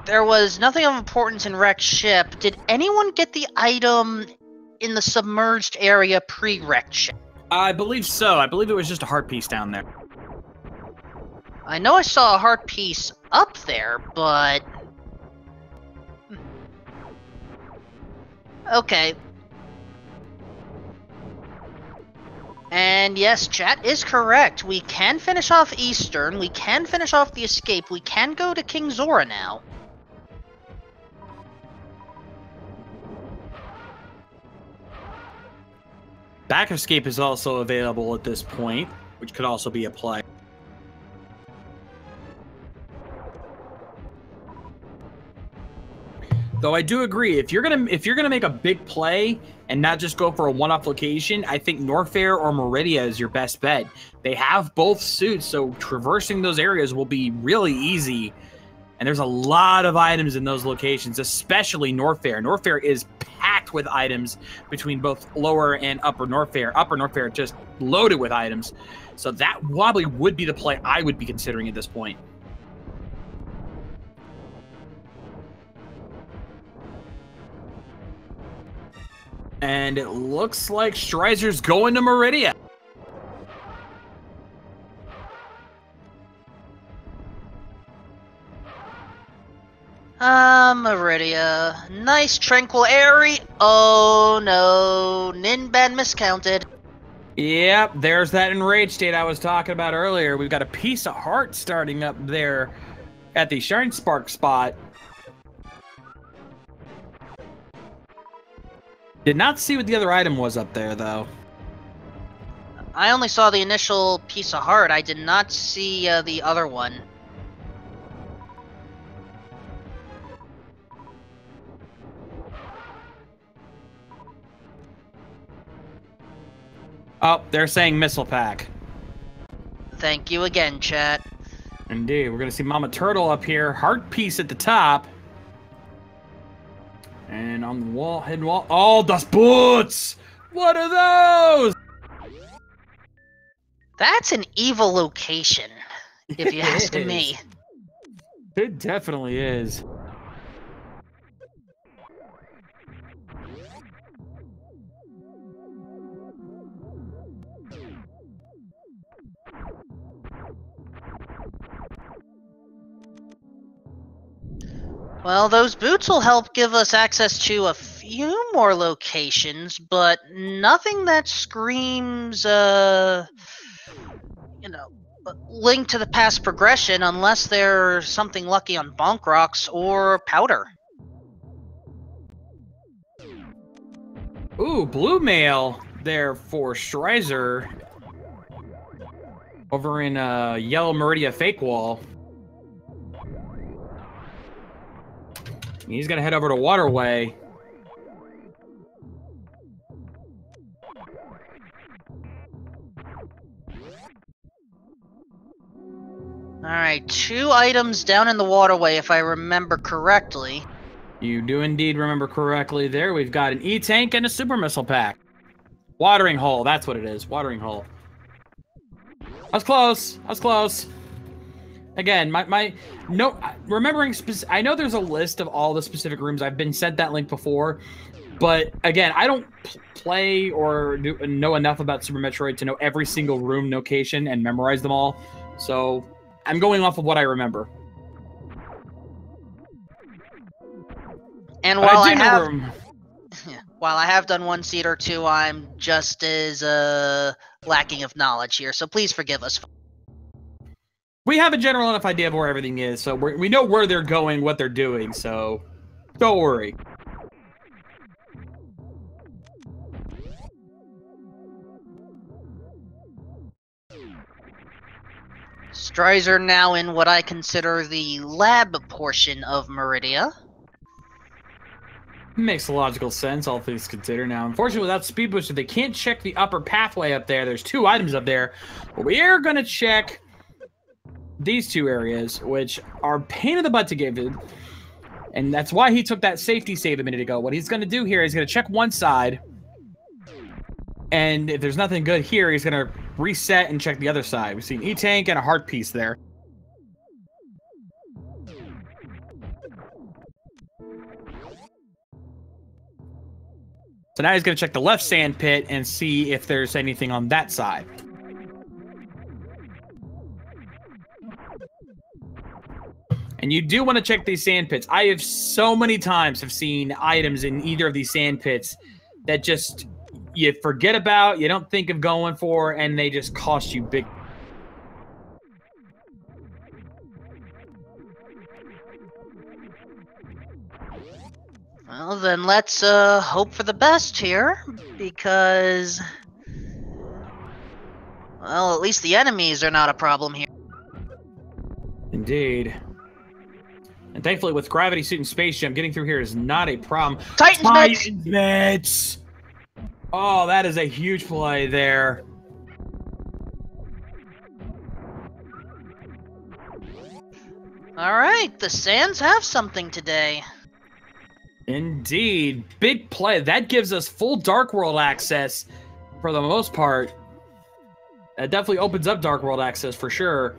There was nothing of importance in wrecked ship. Did anyone get the item in the submerged area pre-wrecked ship? I believe so. I believe it was just a heart piece down there. I know I saw a heart piece up there, but... Okay. And yes, chat is correct. We can finish off Eastern. We can finish off the escape. We can go to King Zora now. Back escape is also available at this point, which could also be a play. Though I do agree, if you're gonna make a big play and not just go for a one-off location, I think Norfair or Meridia is your best bet. They have both suits, so traversing those areas will be really easy. And there's a lot of items in those locations, especially Norfair. Norfair is packed with items between both lower and upper Norfair. Upper Norfair just loaded with items. So that probably would be the play I would be considering at this point. And it looks like Strizer's going to Meridia. Meridia. Nice, tranquil area. Oh, no. Ninban miscounted. Yep, there's that enraged state I was talking about earlier. We've got a piece of heart starting up there at the Shine Spark spot. Did not see what the other item was up there, though. I only saw the initial piece of heart. I did not see the other one. Oh, they're saying missile pack. Thank you again, chat. Indeed, we're gonna see Mama Turtle up here, heart piece at the top. And on the wall, hidden wall. Oh, das Boots! What are those? That's an evil location, if you ask me. It definitely is. Well, those boots will help give us access to a few more locations, but nothing that screams, link to the past progression unless there's something lucky on Bonk Rocks or Powder. Ooh, blue mail there for Strizer over in Yellow Meridia Fake Wall. He's gonna head over to Waterway. Alright, 2 items down in the Waterway, if I remember correctly. You do indeed remember correctly there. We've got an E-Tank and a Super Missile Pack. Watering Hole, that's what it is. Watering Hole. I was close. I was close. Again, remembering I know there's a list of all the specific rooms. I've been sent that link before, but again, I don't play or know enough about Super Metroid to know every single room location and memorize them all. So I'm going off of what I remember. And while I have done one seed or two, I'm just as lacking of knowledge here. So please forgive us. We have a general enough idea of where everything is, so we know where they're going, what they're doing, so don't worry. Strizer now in what I consider the lab portion of Meridia. Makes logical sense, all things considered. Now, unfortunately, without Speed Booster, they can't check the upper pathway up there. There's 2 items up there, but we are going to check these 2 areas, which are pain in the butt to give it. And that's why he took that safety save a minute ago. What he's going to do here is going to check one side. And if there's nothing good here, he's going to reset and check the other side. We've seen E-Tank and a heart piece there. So now he's going to check the left sand pit and see if there's anything on that side. And you do want to check these sand pits. I have so many times have seen items in either of these sand pits that just you forget about, you don't think of going for, and they just cost you big. Well, then let's hope for the best here, because, well, at least the enemies are not a problem here. Indeed. And thankfully, with Gravity Suit and Space Jump, getting through here is not a problem. Titans Mitts! Oh, that is a huge play there. Alright, the Sands have something today. Indeed. Big play. That gives us full Dark World access for the most part. It definitely opens up Dark World access for sure.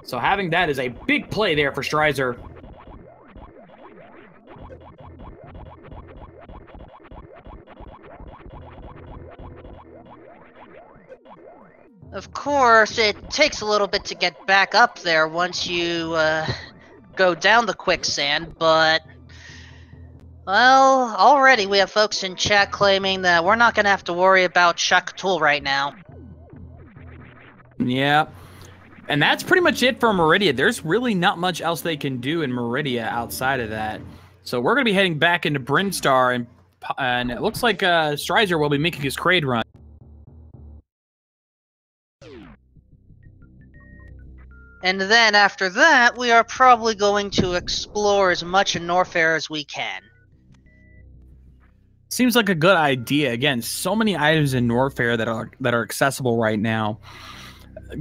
So having that is a big play there for Strizer. Of course, it takes a little bit to get back up there once you go down the quicksand, but... Well, already we have folks in chat claiming that we're not going to have to worry about Shakatul right now. Yeah. And that's pretty much it for Meridia. There's really not much else they can do in Meridia outside of that. So we're going to be heading back into Brinstar, and it looks like Strizer will be making his Kraid run. And then after that, we are probably going to explore as much in Norfair as we can. Seems like a good idea. Again, so many items in Norfair that are accessible right now.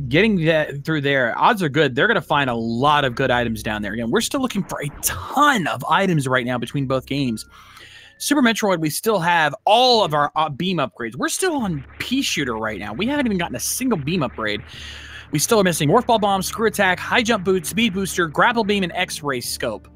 Getting that through there, odds are good. They're going to find a lot of good items down there. Again, we're still looking for a ton of items right now between both games. Super Metroid, we still have all of our beam upgrades. We're still on Pea Shooter right now. We haven't even gotten a single beam upgrade. We still are missing Morph Ball Bomb, Screw Attack, High Jump Boot, Speed Booster, Grapple Beam, and X-Ray Scope.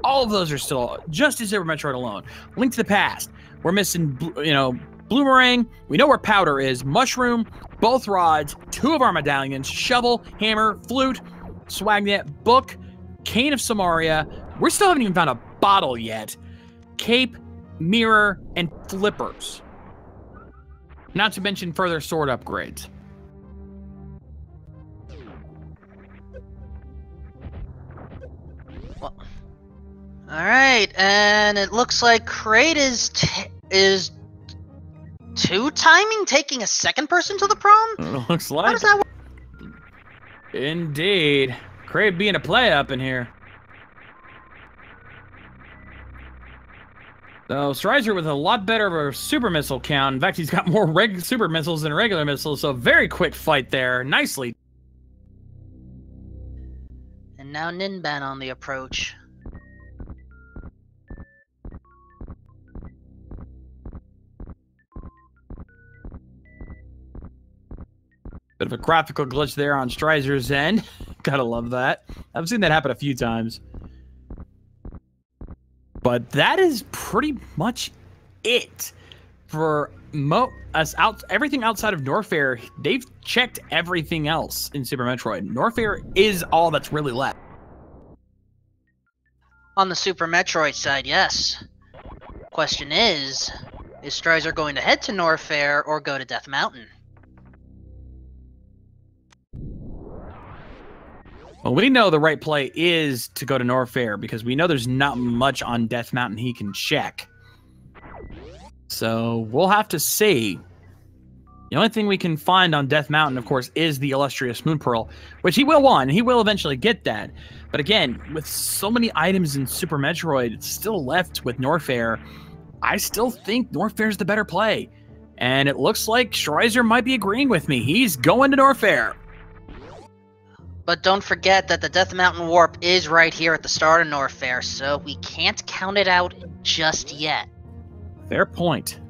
All of those are still just in Super Metroid alone. Link to the Past. We're missing, Bloomerang. We know where Powder is. Mushroom, both rods, 2 of our medallions, Shovel, Hammer, Flute, Swagnet, Book, Cane of Samaria. We still haven't even found a bottle yet. Cape, Mirror, and Flippers. Not to mention further sword upgrades. Alright, and it looks like Kraid is two-timing, taking a second person to the prom? It looks like. How does that work? Indeed. Kraid being a play up in here. So, Strizer with a lot better of a super missile count. In fact, he's got more super missiles than regular missiles, so very quick fight there. Nicely. And now Ninban on the approach. Bit of a graphical glitch there on Strizer's end. Gotta love that. I've seen that happen a few times. But that is pretty much it for everything outside of Norfair. They've checked everything else in Super Metroid. Norfair is all that's really left. On the Super Metroid side, yes. Question is Strizer going to head to Norfair or go to Death Mountain? Well, we know the right play is to go to Norfair because we know there's not much on Death Mountain he can check. So we'll have to see. The only thing we can find on Death Mountain, of course, is the illustrious Moon Pearl, which he will want. He will eventually get that. But again, with so many items in Super Metroid, it's still left with Norfair. I still think Norfair's the better play. And it looks like Strizer might be agreeing with me. He's going to Norfair. But don't forget that the Death Mountain Warp is right here at the start of Norfair, so we can't count it out just yet. Fair point.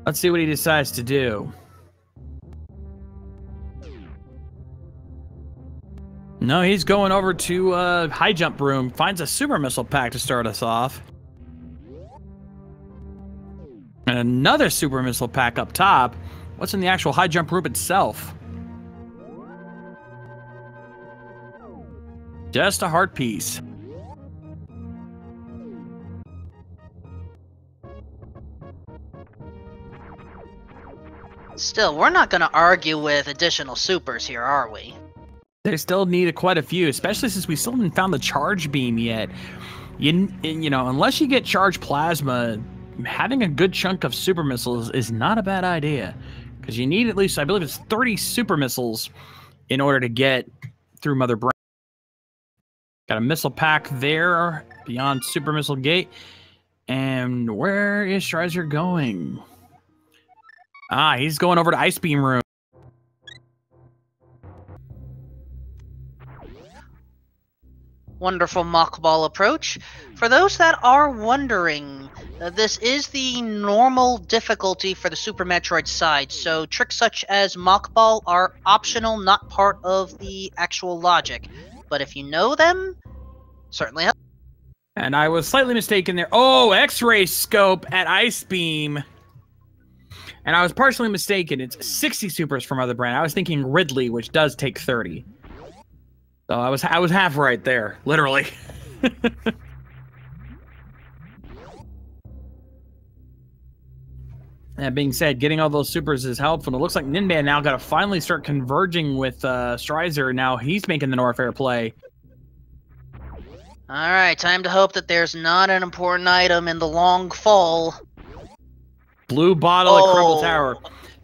Let's see what he decides to do. No, he's going over to High Jump Room, finds a Super Missile Pack to start us off. And another Super Missile Pack up top. What's in the actual High Jump Room itself? Just a heart piece. Still, we're not going to argue with additional supers here, are we? They still need quite a few, especially since we still haven't found the charge beam yet. You know, unless you get charge plasma, having a good chunk of super missiles is not a bad idea. Because you need at least, I believe it's 30 super missiles in order to get through Mother Brain. Got a missile pack there beyond Super Missile Gate. And where is Strizer going? Ah, he's going over to Ice Beam Room. wonderful mock ball approach. For those that are wondering, this is the normal difficulty for the Super Metroid side, so tricks such as mock ball are optional, not part of the actual logic. But if you know them, certainly help. And I was slightly mistaken there. Oh, X-ray scope at Ice Beam. And I was partially mistaken. It's 60 supers from other brand. I was thinking Ridley, which does take 30. So I was half right there, literally. That being said, getting all those supers is helpful. It looks like Ninban now got to finally start converging with Strizer. Now he's making the Norfair play. Alright, time to hope that there's not an important item in the long fall. Blue bottle at Crumble Tower.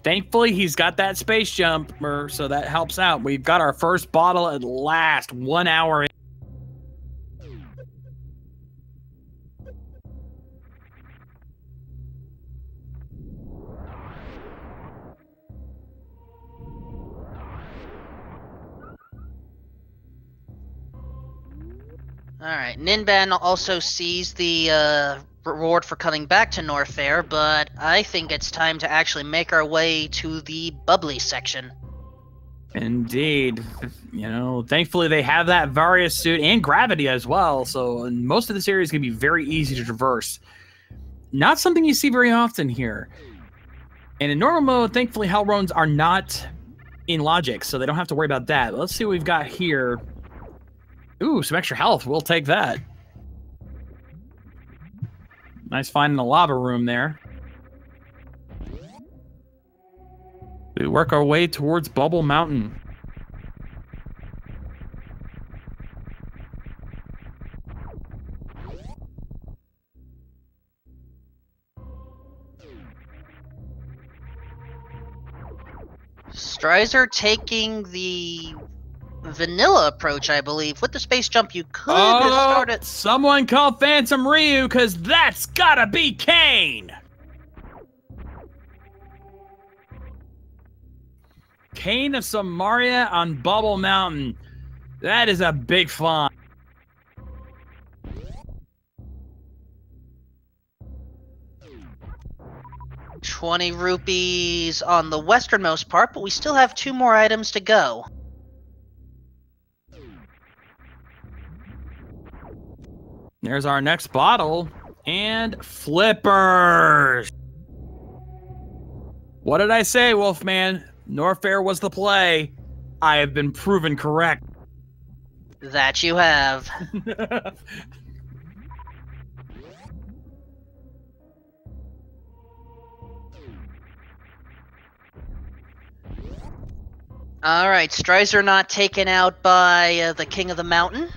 Thankfully, he's got that space jumper, so that helps out. We've got our first bottle at last, 1 hour in. Alright, Ninban also sees the reward for coming back to Norfair, but I think it's time to actually make our way to the bubbly section. Indeed. You know, thankfully they have that Various suit and gravity as well, so most of this area is going to be very easy to traverse. Not something you see very often here. And in normal mode, thankfully Hellrones are not in logic, so they don't have to worry about that. Let's see what we've got here. Ooh, some extra health. We'll take that. Nice find in the lava room there. We work our way towards Bubble Mountain. Strizer taking the vanilla approach, I believe. With the space jump, you could start it. Someone call Phantom Ryu, because that's gotta be Kane! Kane of Samaria on Bubble Mountain. That is a big find. $20 rupees on the westernmost part, but we still have 2 more items to go. There's our next bottle. And flippers. What did I say, Wolfman? Norfair was the play. I have been proven correct. That you have. Alright, Strizer not taken out by the King of the Mountain.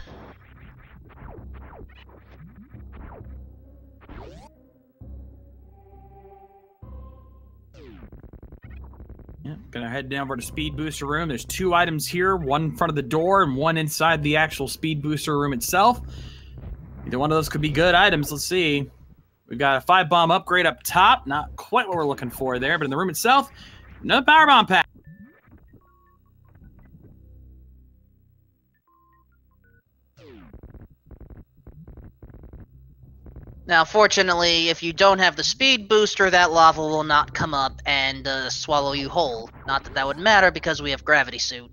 Yeah, gonna head down over to Speed Booster Room. There's 2 items here, one in front of the door and one inside the actual Speed Booster Room itself. Either one of those could be good items. Let's see. We've got a 5-bomb upgrade up top. Not quite what we're looking for there, but in the room itself, another power bomb pack. Now, fortunately, if you don't have the speed booster, that lava will not come up and swallow you whole. Not that that would matter because we have gravity suit.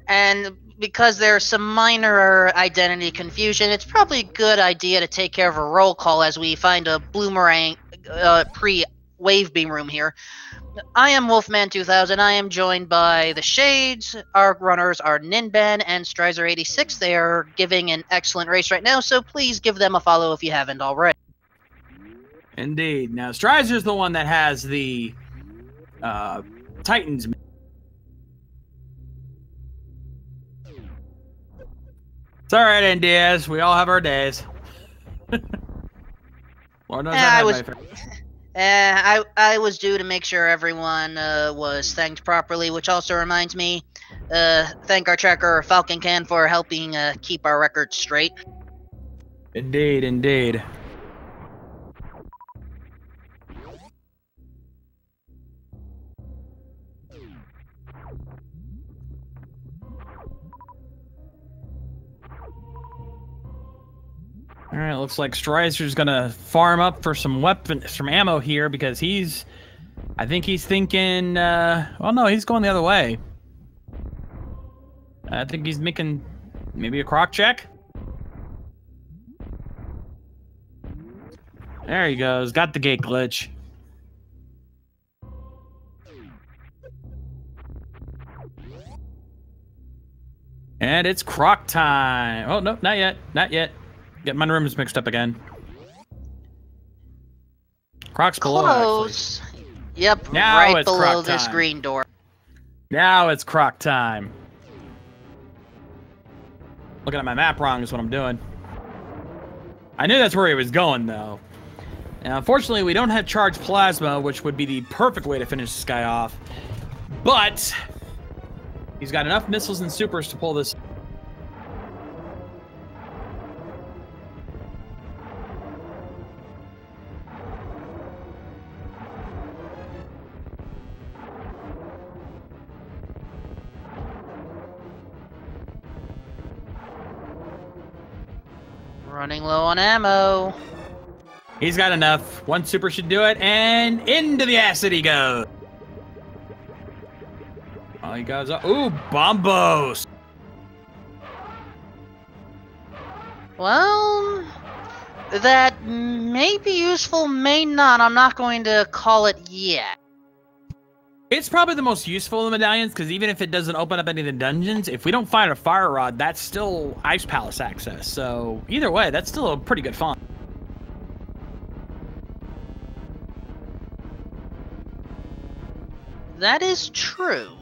And because there's some minor identity confusion, it's probably a good idea to take care of a roll call as we find a Bloomerang pre-wave beam room here. I am Wolfman2000. I am joined by the Shades. Our runners are Ninban and strizer86. They are giving an excellent race right now, so please give them a follow if you haven't already. Indeed. Now, Strizer's the one that has the Titans. It's all right, Diaz. We all have our days. Lord knows I was due to make sure everyone was thanked properly, which also reminds me, thank our tracker Falcon Can for helping keep our records straight. Indeed, indeed. All right, looks like Strizer's gonna farm up for some ammo here because I think he's thinking, well, no, he's going the other way. I think he's making maybe a croc check. There he goes, got the gate glitch. And it's croc time. Oh, no, not yet, not yet. Get my rooms mixed up again. Croc's below. Close. Yep, now right below this green door. Now it's croc time. Looking at my map wrong is what I'm doing. I knew that's where he was going, though. Now, unfortunately, we don't have charged plasma, which would be the perfect way to finish this guy off. But he's got enough missiles and supers to pull this. Running low on ammo. He's got enough. One super should do it, and into the acid he goes. Oh, he goes up. Ooh, bombos. Well, that may be useful, may not. I'm not going to call it yet. It's probably the most useful of the medallions, because even if it doesn't open up any of the dungeons, if we don't find a fire rod, that's still Ice Palace access. So either way, that's still a pretty good find. That is true.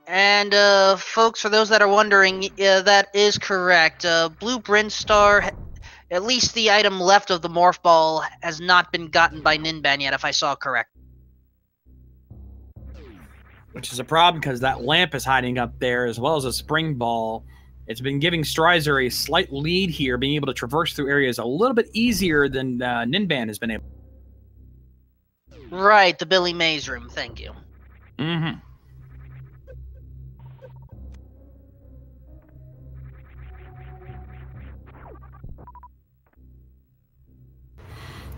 And, folks, for those that are wondering, that is correct. Blue Brinstar, at least the item left of the Morph Ball, has not been gotten by Ninban yet, if I saw correct. Which is a problem, because that lamp is hiding up there, as well as a spring ball. It's been giving Strizer a slight lead here, being able to traverse through areas a little bit easier than Ninban has been able. Right, the Billy Mays room, thank you. Mm-hmm.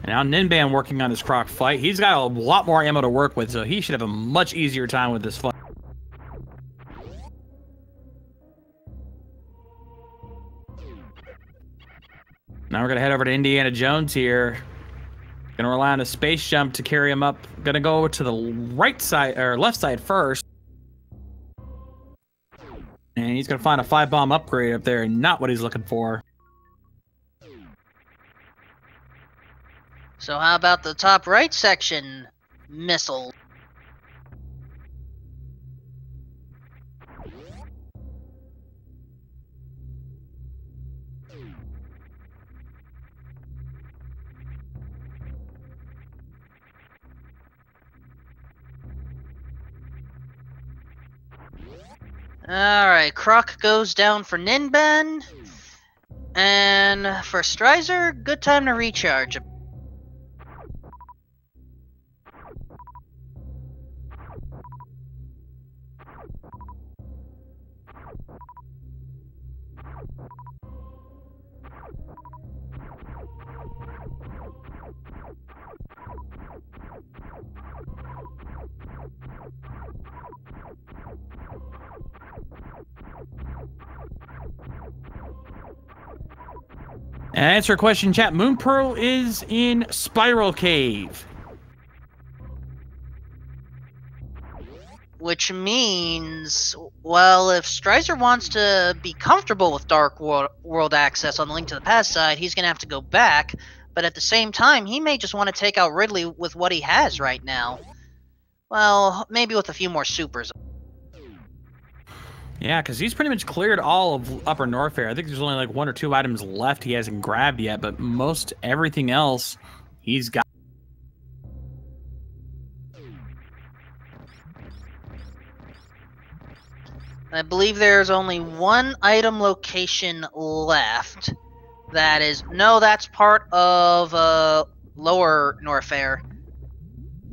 And now Ninban working on his croc fight. He's got a lot more ammo to work with, so he should have a much easier time with this fight. Now we're going to head over to Indiana Jones here. Gonna rely on a space jump to carry him up. Gonna go to the right side, or left side first. And he's gonna find a 5-bomb upgrade up there, and not what he's looking for. So how about the top right section missile? Alright, Croc goes down for Ninban. And for Strizer, good time to recharge. And answer a question, chat. Moon Pearl is in Spiral Cave. Which means, well, if Strizer wants to be comfortable with Dark World access on the Link to the Past side, he's going to have to go back. But at the same time, he may just want to take out Ridley with what he has right now. Well, maybe with a few more supers. Yeah, because he's pretty much cleared all of Upper Norfair. I think there's only like 1 or 2 items left he hasn't grabbed yet, but most everything else he's got. I believe there's only 1 item location left. That is... No, that's part of Lower Norfair.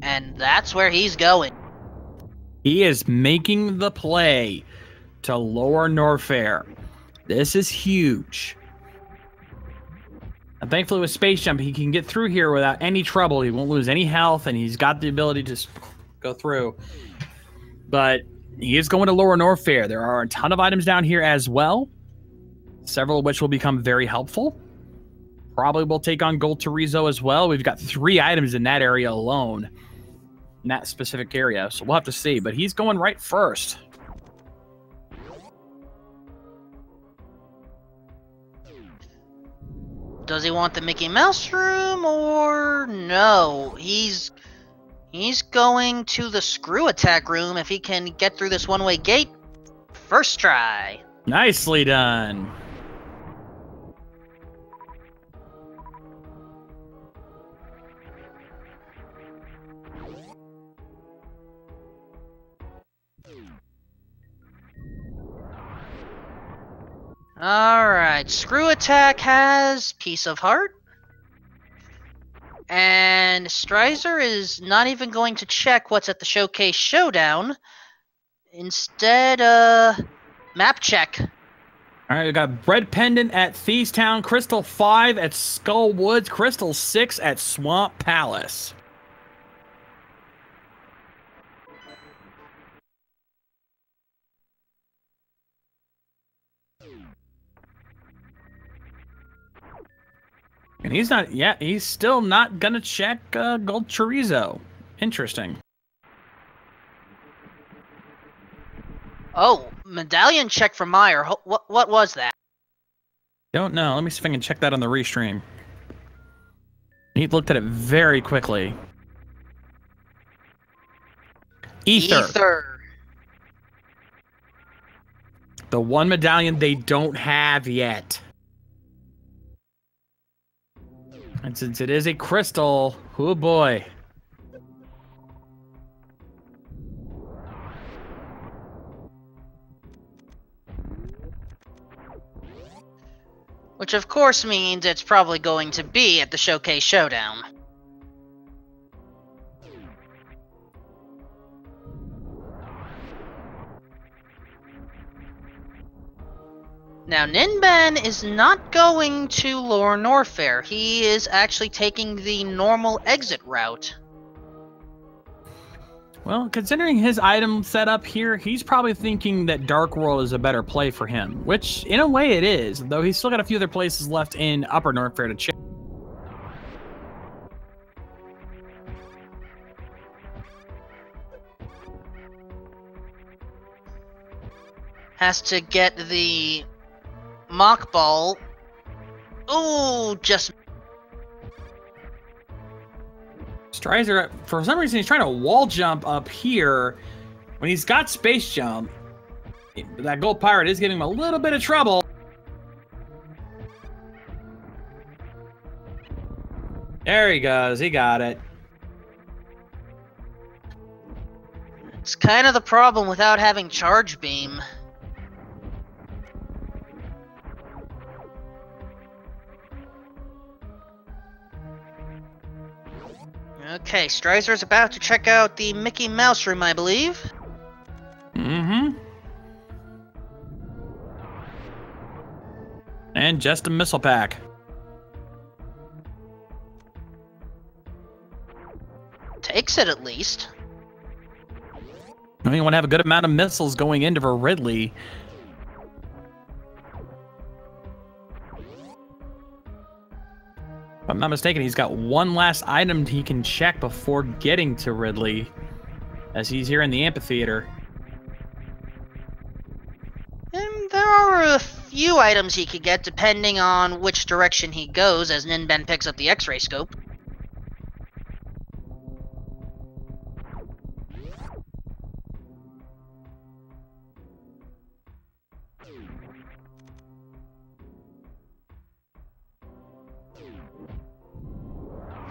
And that's where he's going. He is making the play to Lower Norfair. This is huge. And thankfully with Space Jump, he can get through here without any trouble. He won't lose any health, and he's got the ability to go through. But he is going to Lower Norfair. There are a ton of items down here as well, several of which will become very helpful. Probably will take on Gold Chorizo as well. We've got 3 items in that area alone, in that specific area, so we'll have to see. But he's going right first. Does he want the Mickey Mouse room or no? He's going to the screw attack room if he can get through this one-way gate. First try. Nicely done. Alright, Screw Attack has Piece of Heart. And Strizer is not even going to check what's at the Showcase Showdown. Instead, map check. Alright, we got Bread Pendant at Thieves Town, Crystal 5 at Skull Woods, Crystal 6 at Swamp Palace. And he's not, yeah, he's still not gonna check Gold Chorizo. Interesting. Oh, medallion check for Mire. What was that? Don't know. Let me see if I can check that on the restream. He looked at it very quickly. Ether. The one medallion they don't have yet. And since it is a crystal, oh boy. Which of course means it's probably going to be at the Showcase Showdown. Now, Ninban is not going to Lower Norfair. He is actually taking the normal exit route. Well, considering his item setup here, he's probably thinking that Dark World is a better play for him, which in a way it is, though he's still got a few other places left in Upper Norfair to check. Has to get the Mock Ball. Ooh, just... Strizer, for some reason, he's trying to wall jump up here when he's got space jump. That gold pirate is giving him a little bit of trouble. There he goes. He got it. It's kind of the problem without having Charge Beam. Okay, Strizer's about to check out the Mickey Mouse room, I believe. Mm-hmm. And just a missile pack. Takes it, at least. You want to have a good amount of missiles going into for Ridley. If I'm not mistaken, he's got one last item he can check before getting to Ridley, as he's here in the amphitheater. And there are a few items he could get depending on which direction he goes as Ninban picks up the X-ray scope.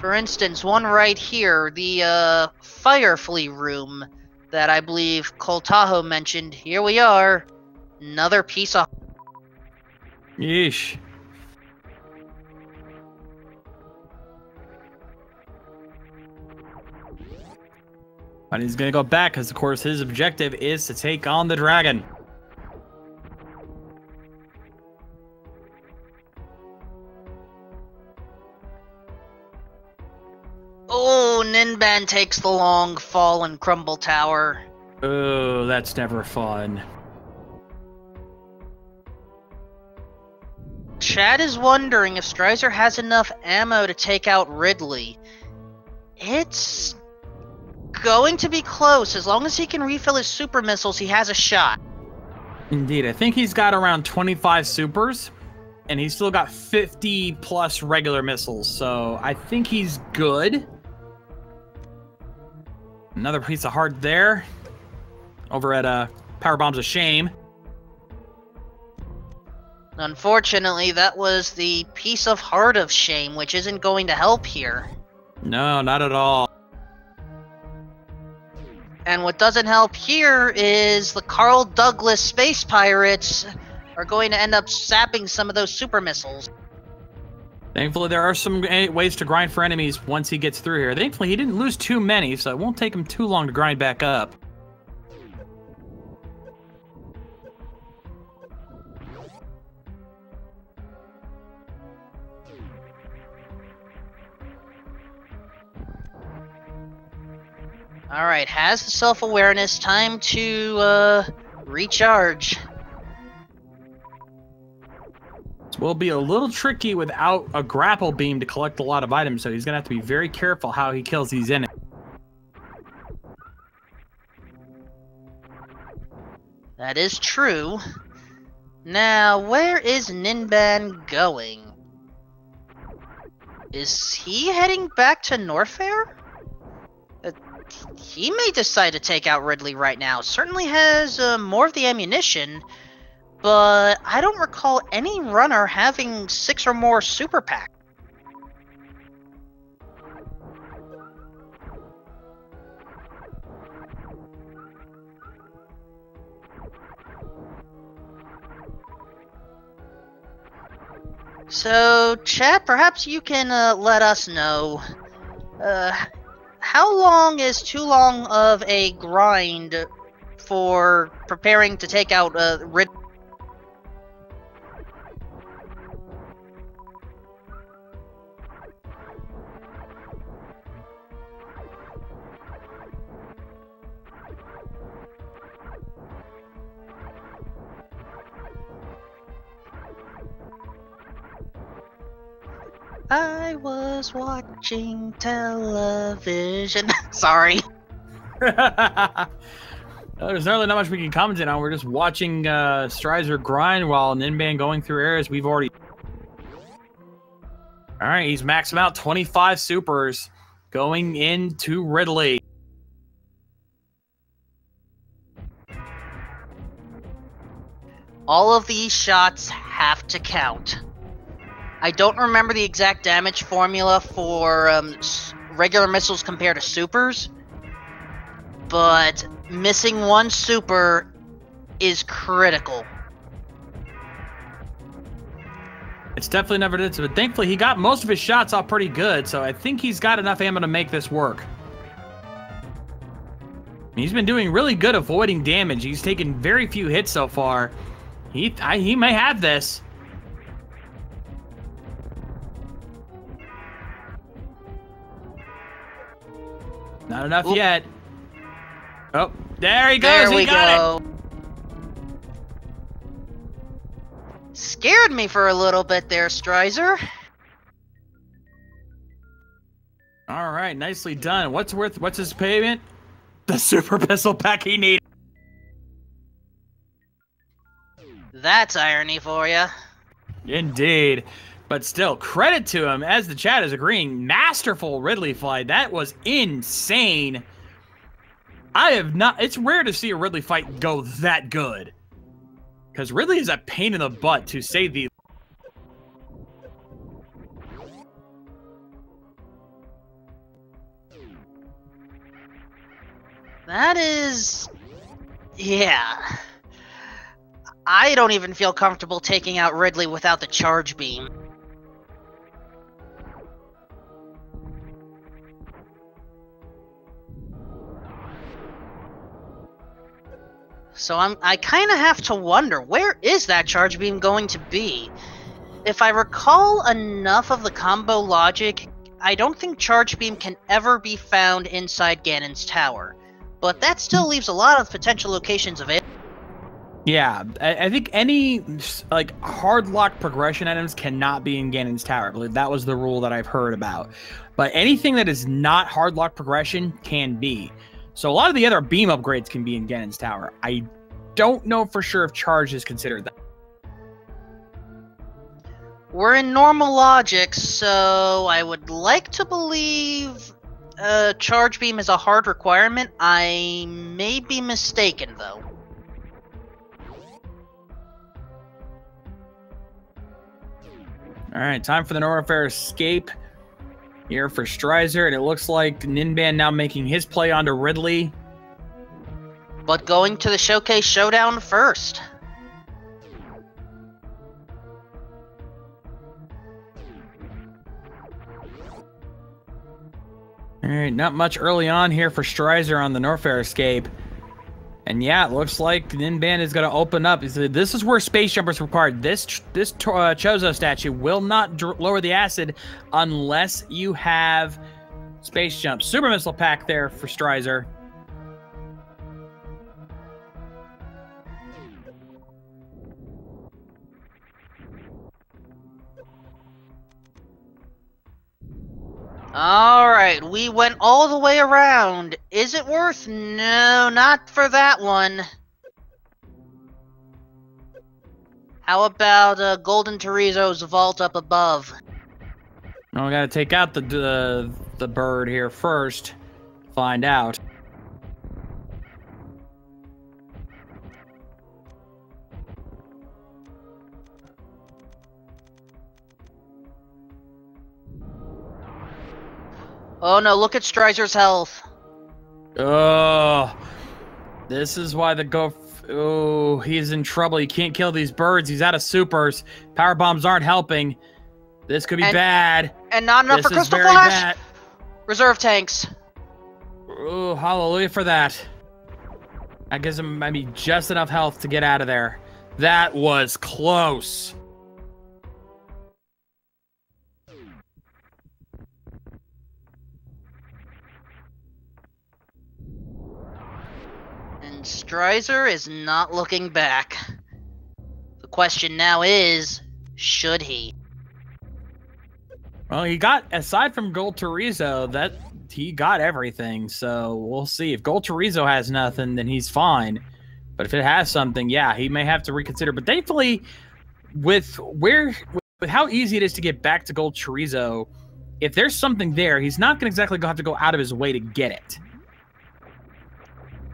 For instance, one right here, the Fire Flea room that I believe Coltaho mentioned. Here we are. Another piece of... Yeesh. But he's gonna go back because, of course, his objective is to take on the dragon. Oh, Ninban takes the long fall and crumble tower. Oh, that's never fun. Chad is wondering if Strizer has enough ammo to take out Ridley. It's going to be close. As long as he can refill his super missiles, he has a shot. Indeed, I think he's got around 25 supers, and he's still got 50 plus regular missiles, so I think he's good. Another piece of heart there. Over at Power Bombs of Shame. Unfortunately, that was the piece of heart of shame, which isn't going to help here. No, not at all. And what doesn't help here is the Carl Douglas Space Pirates are going to end up sapping some of those super missiles. Thankfully, there are some ways to grind for enemies once he gets through here. Thankfully, he didn't lose too many, so it won't take him too long to grind back up. Alright, has the self-awareness, time to recharge. This will be a little tricky without a grapple beam to collect a lot of items, so he's going to have to be very careful how he kills these enemies. That is true. Now, where is Ninban going? Is he heading back to Norfair? He may decide to take out Ridley right now. Certainly has more of the ammunition, but I don't recall any runner having 6 or more super packs. So, chat, perhaps you can let us know how long is too long of a grind for preparing to take out Ridley? I was watching television. Sorry. There's really not much we can comment on. We're just watching Strizer grind while Ninban going through areas we've already... Alright, he's maxing out 25 supers going into Ridley. All of these shots have to count. I don't remember the exact damage formula for regular missiles compared to supers, but missing one super is critical. It's definitely never did, but thankfully he got most of his shots off pretty good, so I think he's got enough ammo to make this work. He's been doing really good avoiding damage. He's taken very few hits so far. He may have this. Not enough yet. Oh, there he goes. He got it. Scared me for a little bit there, Strizer. All right, nicely done. What's his payment? The super pistol pack he needed. That's irony for you. Indeed. But still, credit to him, as the chat is agreeing, masterful Ridley fight. That was insane. It's rare to see a Ridley fight go that good. Because Ridley is a pain in the butt, to say the... That is... yeah. I don't even feel comfortable taking out Ridley without the charge beam. So I kind of have to wonder, where is that charge beam going to be? If I recall enough of the combo logic, I don't think charge beam can ever be found inside Ganon's tower. But that still leaves a lot of potential locations available. Yeah, I think any, like, hard lock progression items cannot be in Ganon's tower. I believe that was the rule that I've heard about. But anything that is not hard lock progression can be. So a lot of the other beam upgrades can be in Ganon's tower. I don't know for sure if charge is considered that. We're in normal logic, so I would like to believe charge beam is a hard requirement. I may be mistaken, though. Alright, time for the Norfair escape here for Strizer, and it looks like Ninban now making his play onto Ridley. But going to the Showcase Showdown first. Alright, not much early on here for Strizer on the Norfair escape. And yeah, it looks like Ninban is going to open up. This is where Space Jumper is required. This Chozo statue will not lower the acid unless you have Space Jump. Super Missile Pack there for Strizer. Alright, we went all the way around. Is it worth? No, not for that one. How about Golden Torizo's vault up above? Well, we gotta take out the bird here first. Find out. Oh no, look at Strizer's health. Oh, this is why the oh, he's in trouble. He can't kill these birds. He's out of supers. Power bombs aren't helping. This could be bad. And not enough this for Crystal very Flash. Bad. Reserve tanks. Oh, hallelujah for that. That gives him maybe just enough health to get out of there. That was close. And Strizer is not looking back. The question now is, should he? Well, he got, aside from Gold Torizo, that he got everything, so we'll see. If Gold Torizo has nothing, then he's fine. But if it has something, yeah, he may have to reconsider. But thankfully, with how easy it is to get back to Gold Torizo, if there's something there, he's not going to exactly have to go out of his way to get it.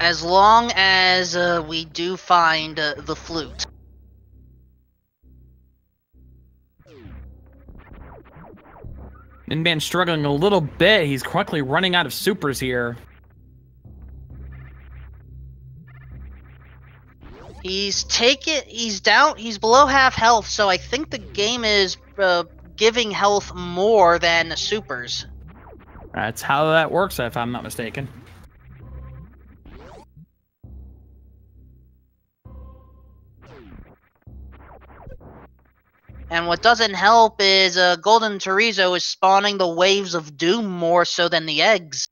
As long as we do find the flute. Ninban's struggling a little bit. He's quickly running out of supers here. He's down, he's below half health, so I think the game is giving health more than supers. That's how that works, if I'm not mistaken. And what doesn't help is Golden Torizo is spawning the waves of doom more so than the eggs.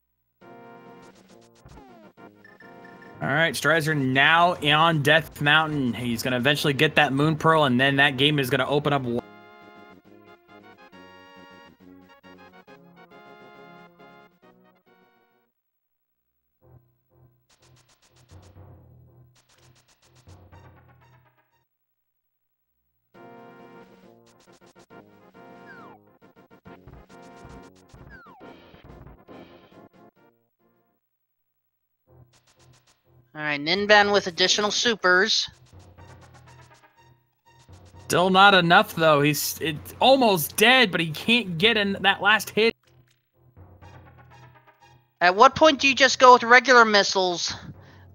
Alright, Strizer now on Death Mountain. He's going to eventually get that Moon Pearl, and then that game is going to open up. Alright, Ninban with additional supers. Still not enough, though. It's almost dead, but he can't get in that last hit. At what point do you just go with regular missiles?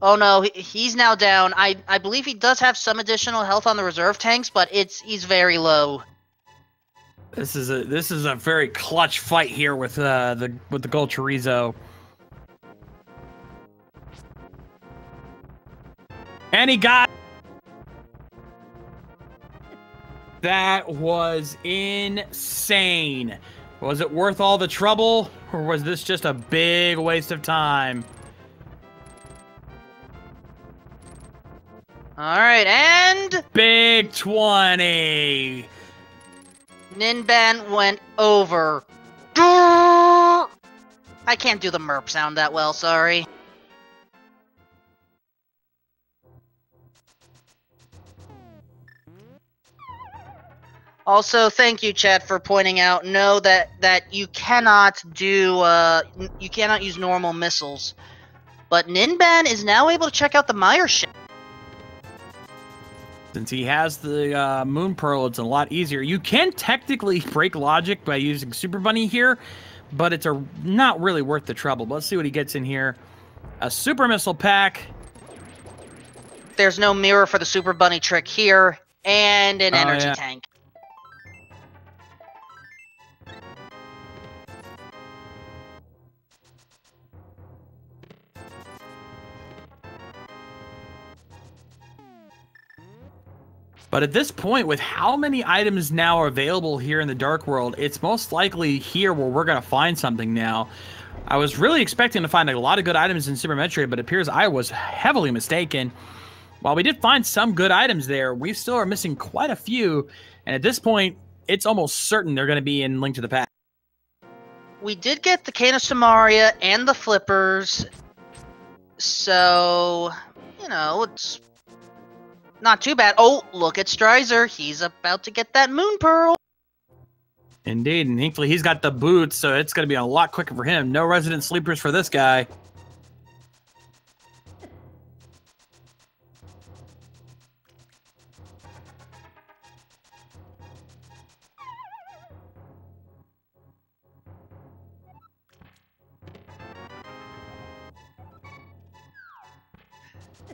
Oh no, he's now down. I believe he does have some additional health on the reserve tanks, but he's very low. This is a very clutch fight here with the gold chorizo. And he got... That was insane. Was it worth all the trouble, or was this just a big waste of time? Alright, and... Big 20! Ninban went over. I can't do the merp sound that well, sorry. Also, thank you, chat, for pointing out. Know that you cannot do you cannot use normal missiles. But Ninban is now able to check out the Mire ship. Since he has the Moon Pearl, it's a lot easier. You can technically break logic by using Super Bunny here, but it's not really worth the trouble. But let's see what he gets in here. A Super Missile Pack. There's no mirror for the Super Bunny trick here, and an energy tank. But at this point, with how many items now are available here in the Dark World, it's most likely here where we're going to find something now. I was really expecting to find a lot of good items in Super Metroid, but it appears I was heavily mistaken. While we did find some good items there, we still are missing quite a few. And at this point, it's almost certain they're going to be in Link to the Past. We did get the Cane of Samaria and the Flippers. So, you know, it's... not too bad. Oh, look at Strizer. He's about to get that Moon Pearl. Indeed, and thankfully he's got the boots, so it's going to be a lot quicker for him. No resident sleepers for this guy.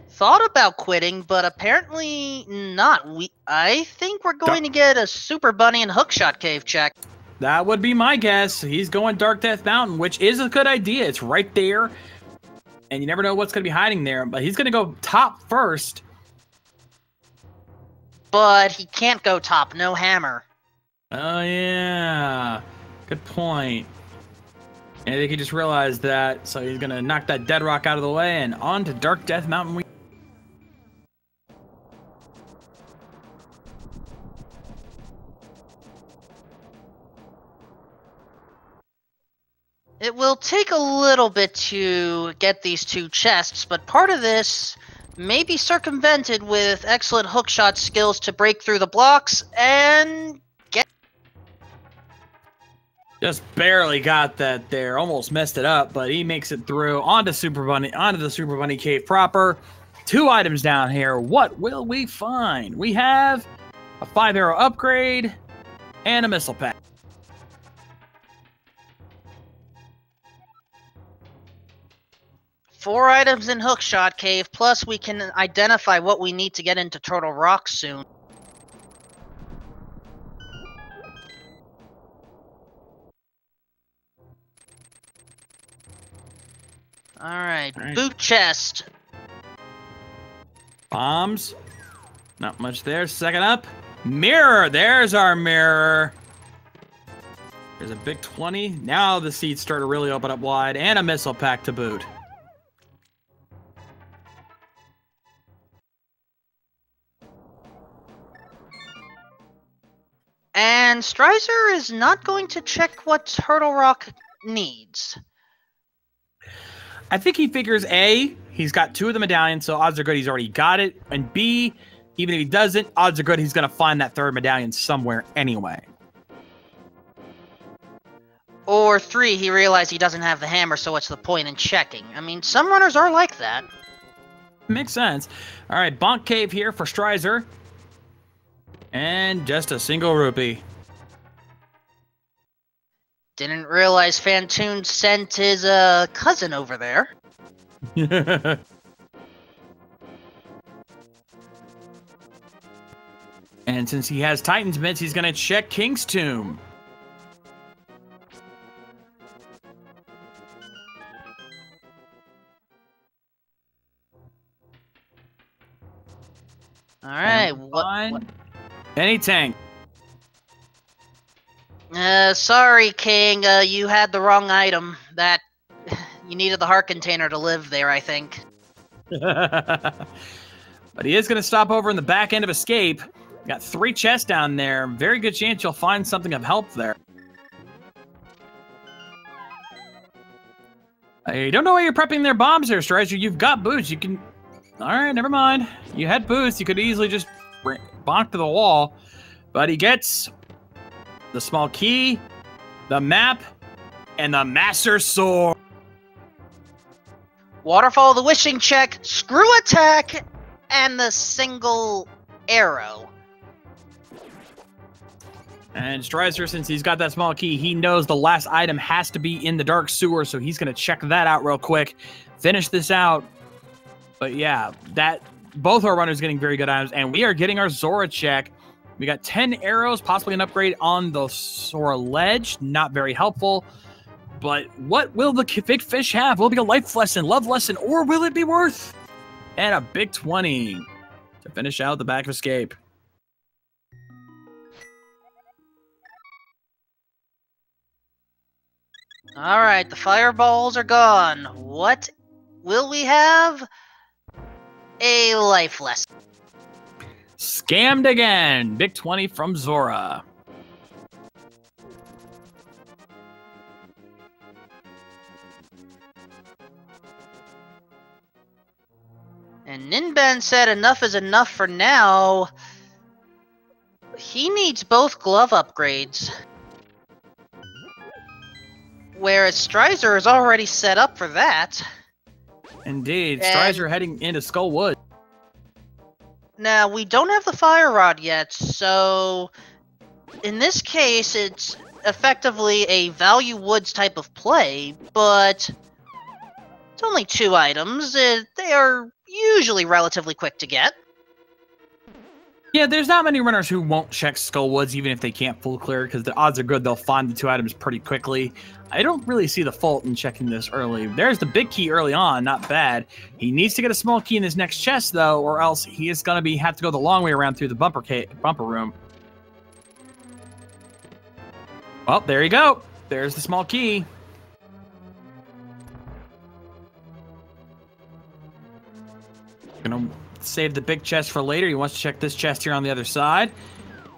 Thought about quitting, but apparently not. I think we're going to get a Super Bunny and Hookshot Cave check. That would be my guess. He's going Dark Death Mountain, which is a good idea. It's right there, and you never know what's going to be hiding there. But he's going to go top first. But he can't go top. No hammer. Oh, yeah. Good point. And I think he just realized that, so he's going to knock that dead rock out of the way, and on to Dark Death Mountain. It will take a little bit to get these two chests, but part of this may be circumvented with excellent hookshot skills to break through the blocks and get... Just barely got that there. Almost messed it up, but he makes it through onto the Super Bunny Cave proper. 2 items down here. What will we find? We have a 5-arrow upgrade and a missile pack. Four items in Hookshot Cave, plus we can identify what we need to get into Turtle Rock soon. Alright, boot chest. Bombs. Not much there. Second up. Mirror. There's our mirror. There's a big 20. Now the seats start to really open up wide. And a missile pack to boot. And Strizer is not going to check what Turtle Rock needs. I think he figures A, he's got 2 of the medallions, so odds are good he's already got it. And B, even if he doesn't, odds are good he's going to find that 3rd medallion somewhere anyway. Or 3, he realized he doesn't have the hammer, so what's the point in checking? I mean, some runners are like that. Makes sense. All right, Bonk Cave here for Strizer. And just a single rupee. Didn't realize Phantoon sent his cousin over there. And since he has Titan's Mitts, he's going to check King's Tomb. Alright, what? Any tank. Sorry, King, you had the wrong item. You needed the heart container to live there, I think. But he is going to stop over in the back end of Escape. Got 3 chests down there. Very good chance you'll find something of help there. You don't know why you're prepping their bombs there, Strizer. You've got boots. You can... Alright, never mind. You had boots. You could easily just bonk to the wall. But he gets the small key, the map, and the Master Sword. Waterfall, the wishing check, screw attack, and the single arrow. And Strizer, since he's got that small key, he knows the last item has to be in the dark sewer, so he's going to check that out real quick, finish this out. But yeah, both our runners getting very good items, and we are getting our Zora check. We got 10 arrows, possibly an upgrade on the Zora ledge. Not very helpful. But what will the big fish have? Will it be a life lesson, love lesson, or will it be worth? And a big 20 to finish out the back of Escape. Alright, the fireballs are gone. What will we have? A life lesson. Scammed again. Big 20 from Zora. And Ninban said enough is enough for now. He needs both glove upgrades. Whereas Strizer is already set up for that. Indeed. Strizer heading into Skull Wood. Now, we don't have the Fire Rod yet, so in this case, it's effectively a Value Woods type of play, but it's only 2 items. They are usually relatively quick to get. Yeah, there's not many runners who won't check Skull Woods even if they can't full clear, because the odds are good they'll find the 2 items pretty quickly. I don't really see the fault in checking this early. There's the big key early on, not bad. He needs to get a small key in his next chest, though, or else he is going to have to go the long way around through the bumper room. Well, there you go. There's the small key. Gonna save the big chest for later. He wants to check this chest here on the other side.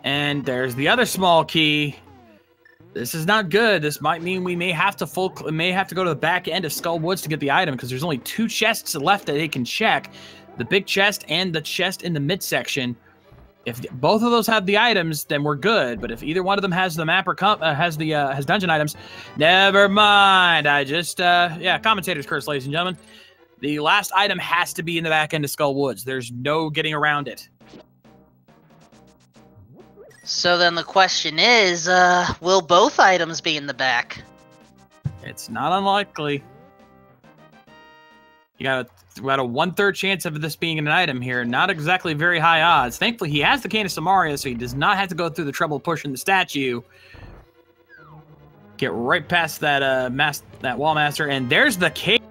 And there's the other small key. This is not good. This might mean we may have to go to the back end of Skull Woods to get the item, because there's only 2 chests left that they can check. The big chest and the chest in the midsection. If both of those have the items, then we're good. But if either one of them has the map or has dungeon items, never mind. Commentator's curse, ladies and gentlemen. The last item has to be in the back end of Skull Woods. There's no getting around it. So then the question is, will both items be in the back? It's not unlikely. You got a 1/3 chance of this being an item here. Not exactly very high odds. Thankfully, he has the Cane of Samaria, so he does not have to go through the trouble of pushing the statue. Get right past that that wall master, and there's the cave.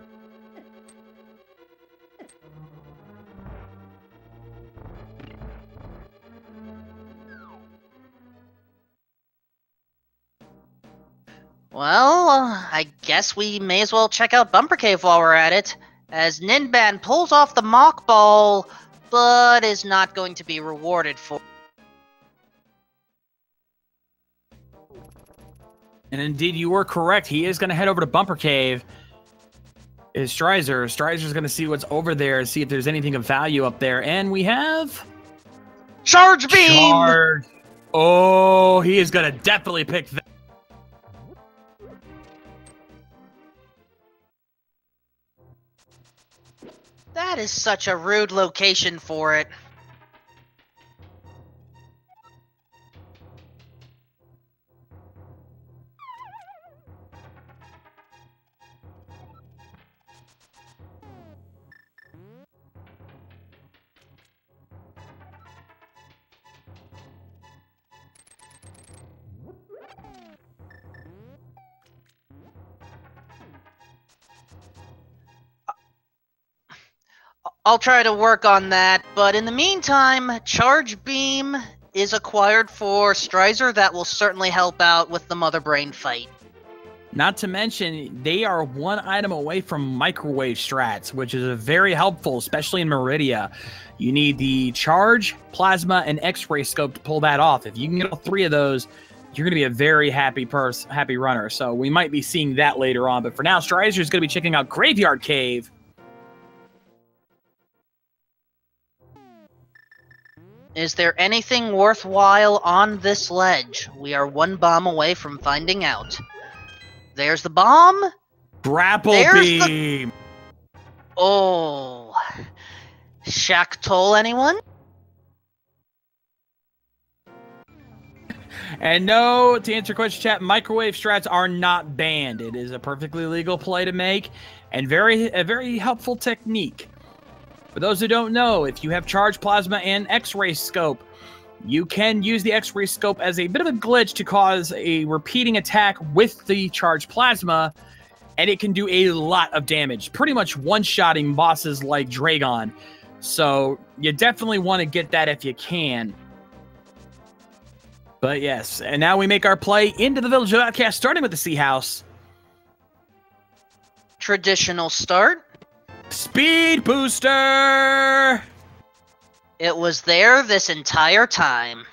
Well, I guess we may as well check out Bumper Cave while we're at it, as Ninban pulls off the mock ball, but is not going to be rewarded for. And indeed, you were correct. He is going to head over to Bumper Cave. Is Strizer. Strizer's going to see what's over there, see if there's anything of value up there. And we have... Charge Beam! Charge! Oh, he is going to definitely pick that. That is such a rude location for it. I'll try to work on that, but in the meantime, Charge Beam is acquired for Strizer. That will certainly help out with the Mother Brain fight. Not to mention, they are one item away from microwave strats, which is very helpful, especially in Meridia. You need the charge, plasma, and X-ray scope to pull that off. If you can get all three of those, you're going to be a very happy runner. So we might be seeing that later on. But for now, Strizer is going to be checking out Graveyard Cave. Is there anything worthwhile on this ledge? We are one bomb away from finding out. There's the bomb. Grapple beam. Oh. Shack Toll, anyone? And no, to answer your question, chat, microwave strats are not banned. It is a perfectly legal play to make and a very helpful technique. For those who don't know, if you have charge, plasma, and X-ray scope, you can use the X-ray scope as a bit of a glitch to cause a repeating attack with the charged plasma, and it can do a lot of damage, pretty much one-shotting bosses like Dragon. So you definitely want to get that if you can. But yes, and now we make our play into the Village of Outcasts, starting with the Sea House. Traditional start. Speed booster! It was there this entire time.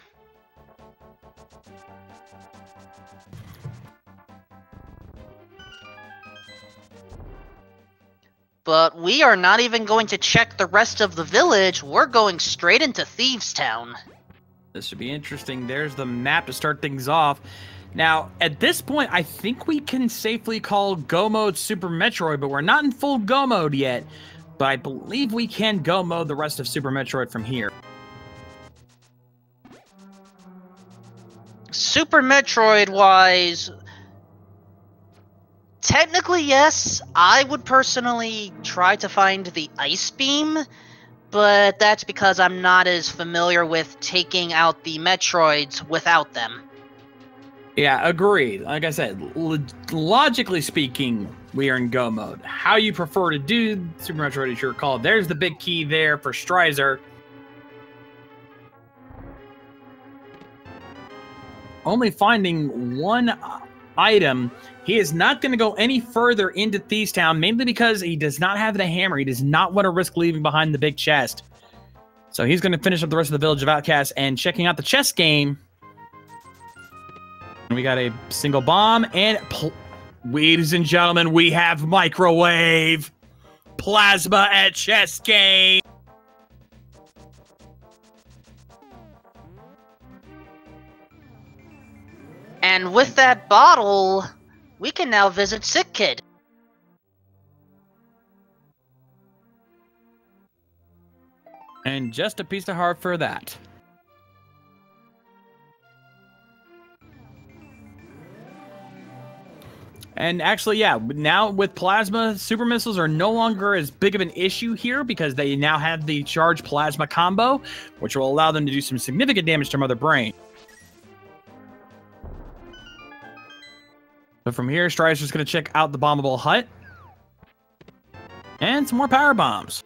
But we are not even going to check the rest of the village. We're going straight into Thieves Town. This should be interesting. There's the map to start things off. Now, at this point, I think we can safely call Go Mode Super Metroid, but we're not in full Go Mode yet. But I believe we can Go Mode the rest of Super Metroid from here. Super Metroid-wise, technically yes, I would personally try to find the Ice Beam, but that's because I'm not as familiar with taking out the Metroids without them. Yeah, agreed. Like I said, logically speaking, we are in Go Mode. How you prefer to do Super Metroid is your call. There's the big key there for Strizer. Only finding one item. He is not going to go any further into Thieves Town, mainly because he does not have the hammer. He does not want to risk leaving behind the big chest. So he's going to finish up the rest of the Village of Outcasts and checking out the chess game. We got a single bomb, and ladies and gentlemen, we have microwave plasma at chess game. And with that bottle, we can now visit Sick Kid. And just a piece of heart for that. And actually, yeah, now with plasma, super missiles are no longer as big of an issue here because they now have the charge plasma combo, which will allow them to do some significant damage to Mother Brain. So from here, Strizer's going to check out the bombable hut. And some more power bombs.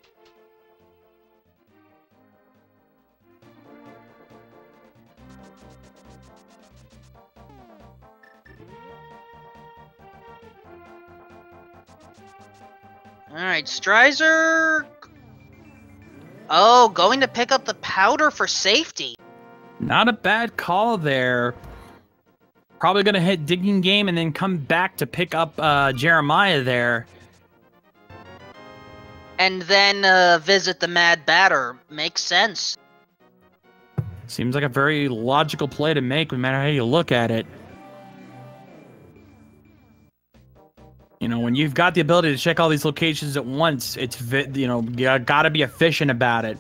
Alright, Strizer... Oh, going to pick up the powder for safety. Not a bad call there. Probably going to hit Digging Game and then come back to pick up Jeremiah there. And then visit the Mad Batter. Makes sense. Seems like a very logical play to make, no matter how you look at it. You know, when you've got the ability to check all these locations at once, it's, you know, you gotta be efficient about it.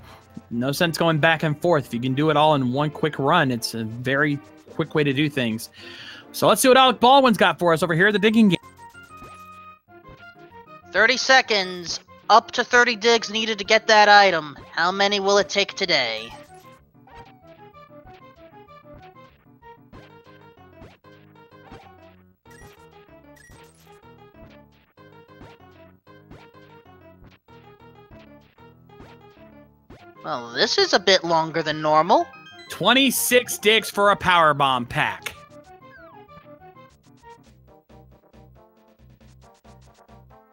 No sense going back and forth. If you can do it all in one quick run, it's a very quick way to do things. So let's see what Alec Baldwin's got for us over here at the Digging Game. 30 seconds. Up to 30 digs needed to get that item. How many will it take today? Well, this is a bit longer than normal. 26 dicks for a power bomb pack.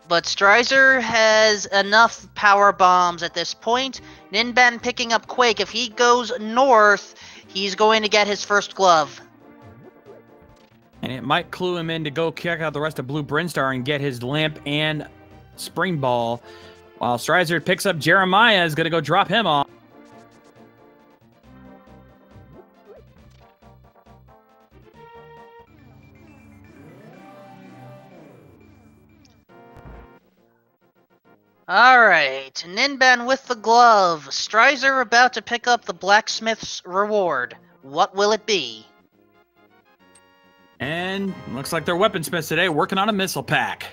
But Strizer has enough power bombs at this point. Ninban picking up Quake. If he goes north, he's going to get his first glove. And it might clue him in to go kick out the rest of Blue Brinstar and get his lamp and spring ball. While Strizer picks up Jeremiah, is going to go drop him off. Alright, Ninban with the glove. Strizer about to pick up the Blacksmith's reward. What will it be? And looks like they're weaponsmiths today, working on a missile pack.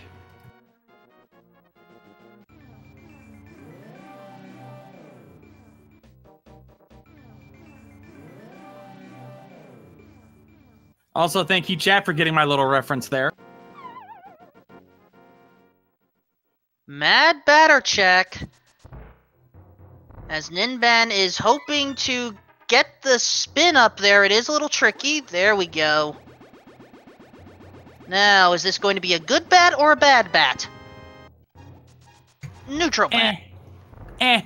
Also, thank you, chat, for getting my little reference there. Mad batter check. As Ninban is hoping to get the spin up there. It is a little tricky. There we go. Now, is this going to be a good bat or a bad bat? Neutral bat. Eh.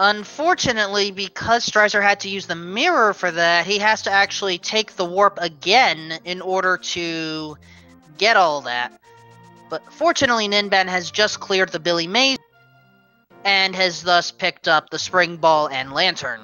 Unfortunately, because Strizer had to use the mirror for that, he has to actually take the warp again in order to get all that. But fortunately, Ninban has just cleared the Billy Maze and has thus picked up the Spring Ball and Lantern.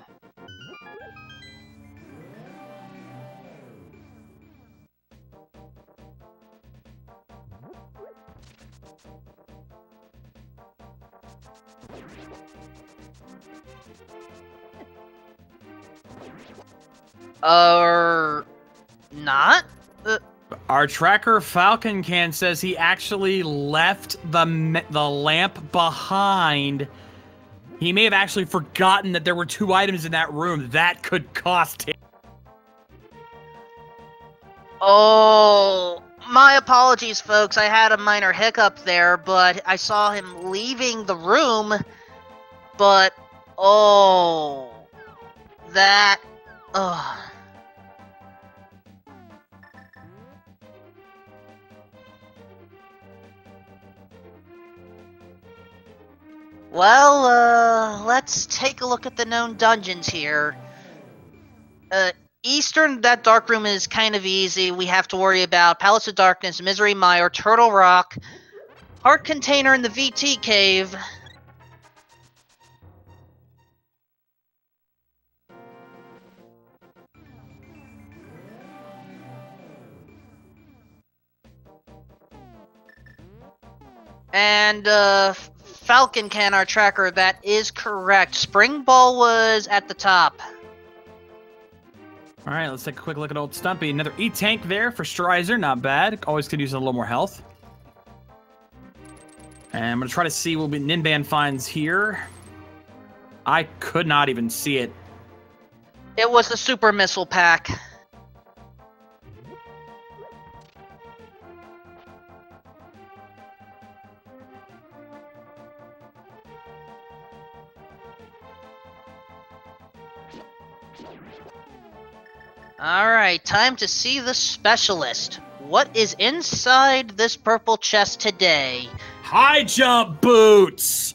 Not? Our tracker Falcon Can says he actually left the lamp behind. He may have actually forgotten that there were 2 items in that room. That could cost him. Oh, my apologies, folks. I had a minor hiccup there, but I saw him leaving the room. But, oh, that, ugh. Well, let's take a look at the known dungeons here. Eastern, that dark room is kind of easy. We have to worry about Palace of Darkness, Misery Mire, Turtle Rock, Heart Container in the VT Cave. And, Falcon Can, our tracker, that is correct. Spring Ball was at the top. Alright, let's take a quick look at old Stumpy. Another E-Tank there for Strizer, not bad. Always could use a little more health. And I'm going to try to see what Ninban finds here. I could not even see it. It was the Super Missile Pack. Alright, time to see the specialist. What is inside this purple chest today? High jump boots!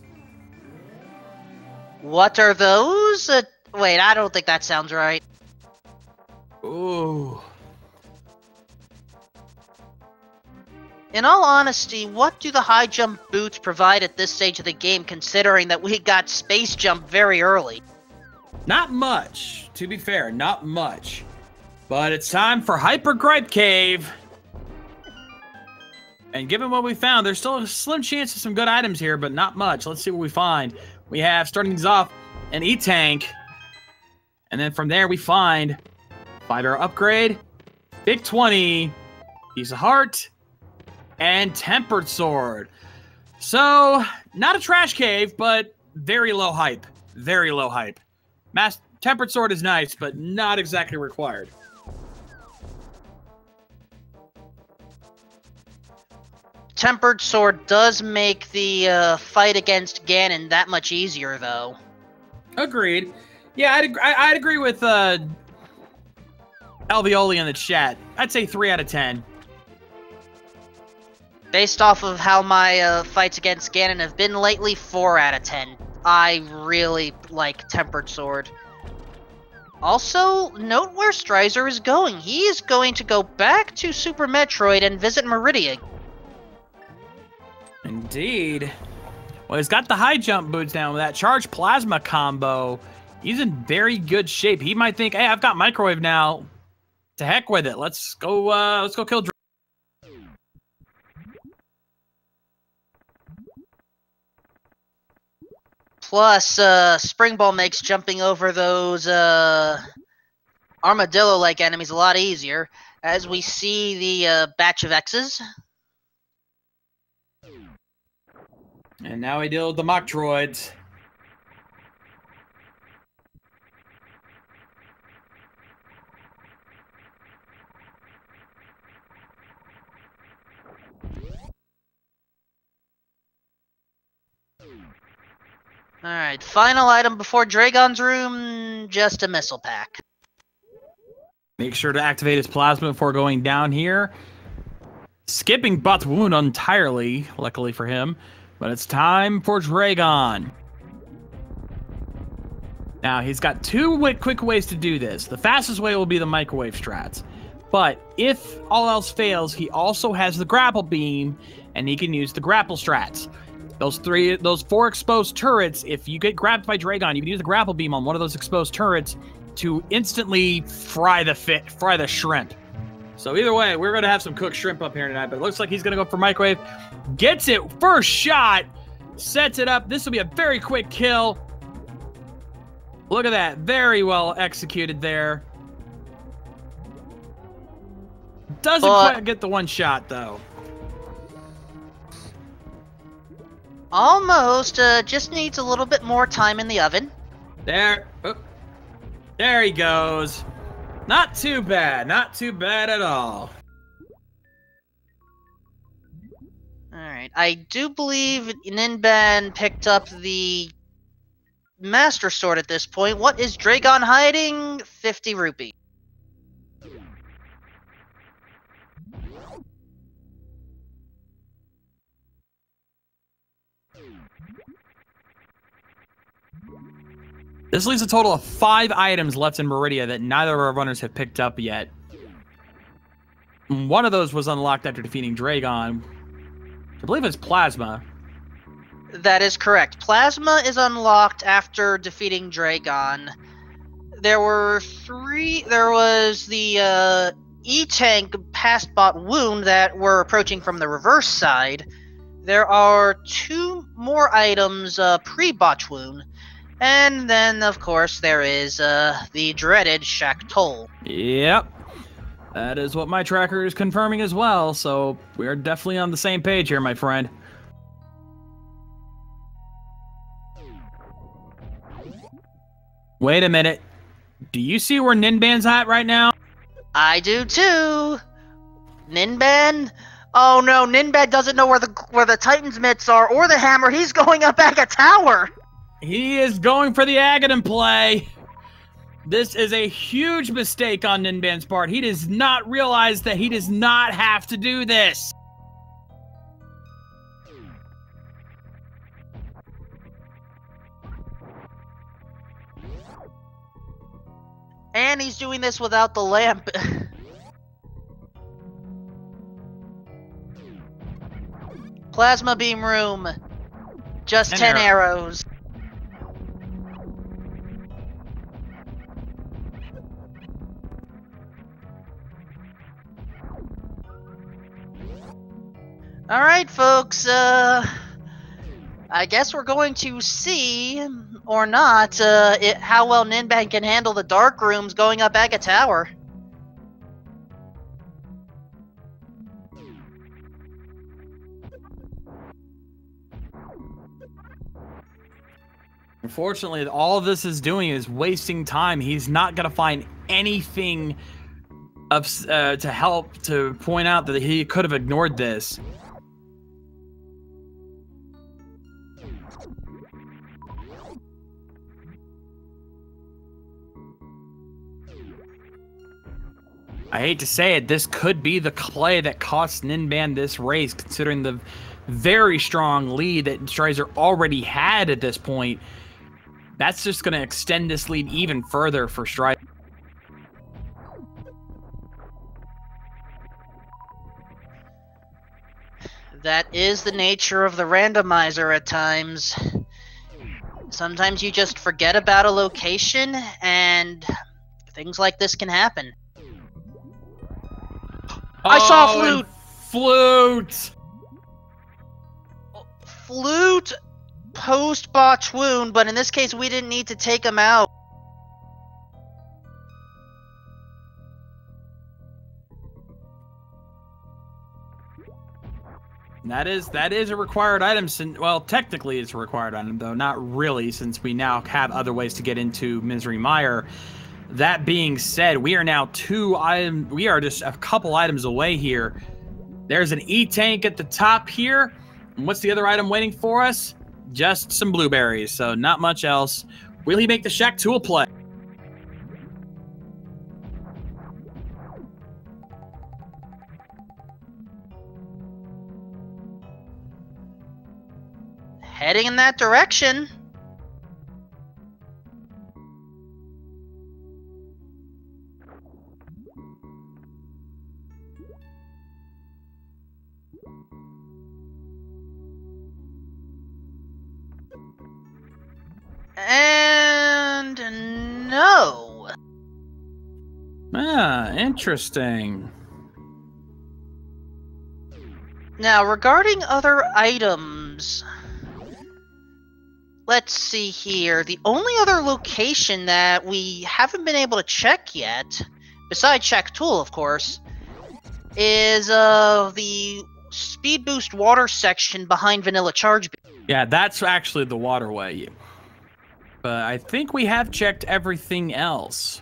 What are those? Wait, I don't think that sounds right. Ooh. In all honesty, what do the high jump boots provide at this stage of the game, considering that we got space jump very early? Not much, to be fair, not much. But it's time for Hyper Gripe Cave. And given what we found, there's still a slim chance of some good items here, but not much. Let's see what we find. We have, starting things off, an E-Tank. And then from there, we find 5-Arrow Upgrade, Big 20, Piece of Heart, and Tempered Sword. So, not a trash cave, but very low hype. Very low hype. Tempered Sword is nice, but not exactly required. Tempered Sword does make the fight against Ganon that much easier, though. Agreed. Yeah, I'd agree with Alveoli in the chat. I'd say 3 out of 10. Based off of how my fights against Ganon have been lately, 4 out of 10. I really like Tempered Sword. Also, note where Strizer is going. He is going to go back to Super Metroid and visit Meridia. Indeed. Well, he's got the high jump boots down with that charged plasma combo. He's in very good shape. He might think, hey, I've got microwave now. To heck with it. Let's go kill Dragon. Plus, Spring Ball makes jumping over those armadillo-like enemies a lot easier, as we see the batch of X's. And now we deal with the Metroids. Alright, final item before Dragon's room, just a missile pack. Make sure to activate his plasma before going down here. Skipping Butt's wound entirely, luckily for him. But it's time for Dragon. Now, he's got 2 quick ways to do this. The fastest way will be the microwave strats. But if all else fails, he also has the grapple beam, and he can use the grapple strats. Those 4 exposed turrets, if you get grabbed by Dragon, you can use the grapple beam on one of those exposed turrets to instantly fry the shrimp. So either way, we're going to have some cooked shrimp up here tonight, but it looks like he's going to go for microwave. Gets it first shot, sets it up. This will be a very quick kill. Look at that. Very well executed there. Doesn't quite get the one shot, though. Almost, just needs a little bit more time in the oven. There. Oh. There he goes. Not too bad. Not too bad at all. Alright, I do believe Ninban picked up the Master Sword at this point. What is Dragon hiding? 50 rupee. This leaves a total of 5 items left in Meridia that neither of our runners have picked up yet. One of those was unlocked after defeating Dragon. I believe it's Plasma. That is correct. Plasma is unlocked after defeating Dragon. There were 3... There was the E-Tank past bot wound that we're approaching from the reverse side. There are 2 more items pre-botch wound. And then, of course, there is the dreaded Shack Toll. Yep. That is what my tracker is confirming as well, so we're definitely on the same page here, my friend. Wait a minute. Do you see where Ninban's at right now? I do too. Ninban? Oh no, Ninban doesn't know where the Titan's mitts are or the hammer. He's going up back a tower. He is going for the Agaton play. This is a huge mistake on Ninban's part. He does not realize that he does not have to do this. And he's doing this without the lamp. Plasma beam room. Just 10 arrows. Alright, folks, I guess we're going to see, or not, how well Ninban can handle the dark rooms going up Aga Tower. Unfortunately, all this is doing is wasting time. He's not going to find anything of, to help to point out that he could have ignored this. I hate to say it, this could be the play that costs Ninban this race, considering the very strong lead that Strizer already had at this point. That's just going to extend this lead even further for Strizer. That is the nature of the randomizer at times. Sometimes you just forget about a location, and things like this can happen. I saw Flute! Flute! Flute post-botch wound, but in this case we didn't need to take him out. That is a required item. Well, technically it's a required item, though not really, since we now have other ways to get into Misery Mire. That being said, we are now we are just a couple items away here. There's an E-Tank at the top here. And what's the other item waiting for us? Just some blueberries, so not much else. Will he make the Shack Tool play? Heading in that direction. And no. Ah, interesting. Now, regarding other items, let's see here. The only other location that we haven't been able to check yet, besides Shack Tool, of course, is the speed boost water section behind Vanilla Charge Beam. Yeah, that's actually the Waterway. But I think we have checked everything else.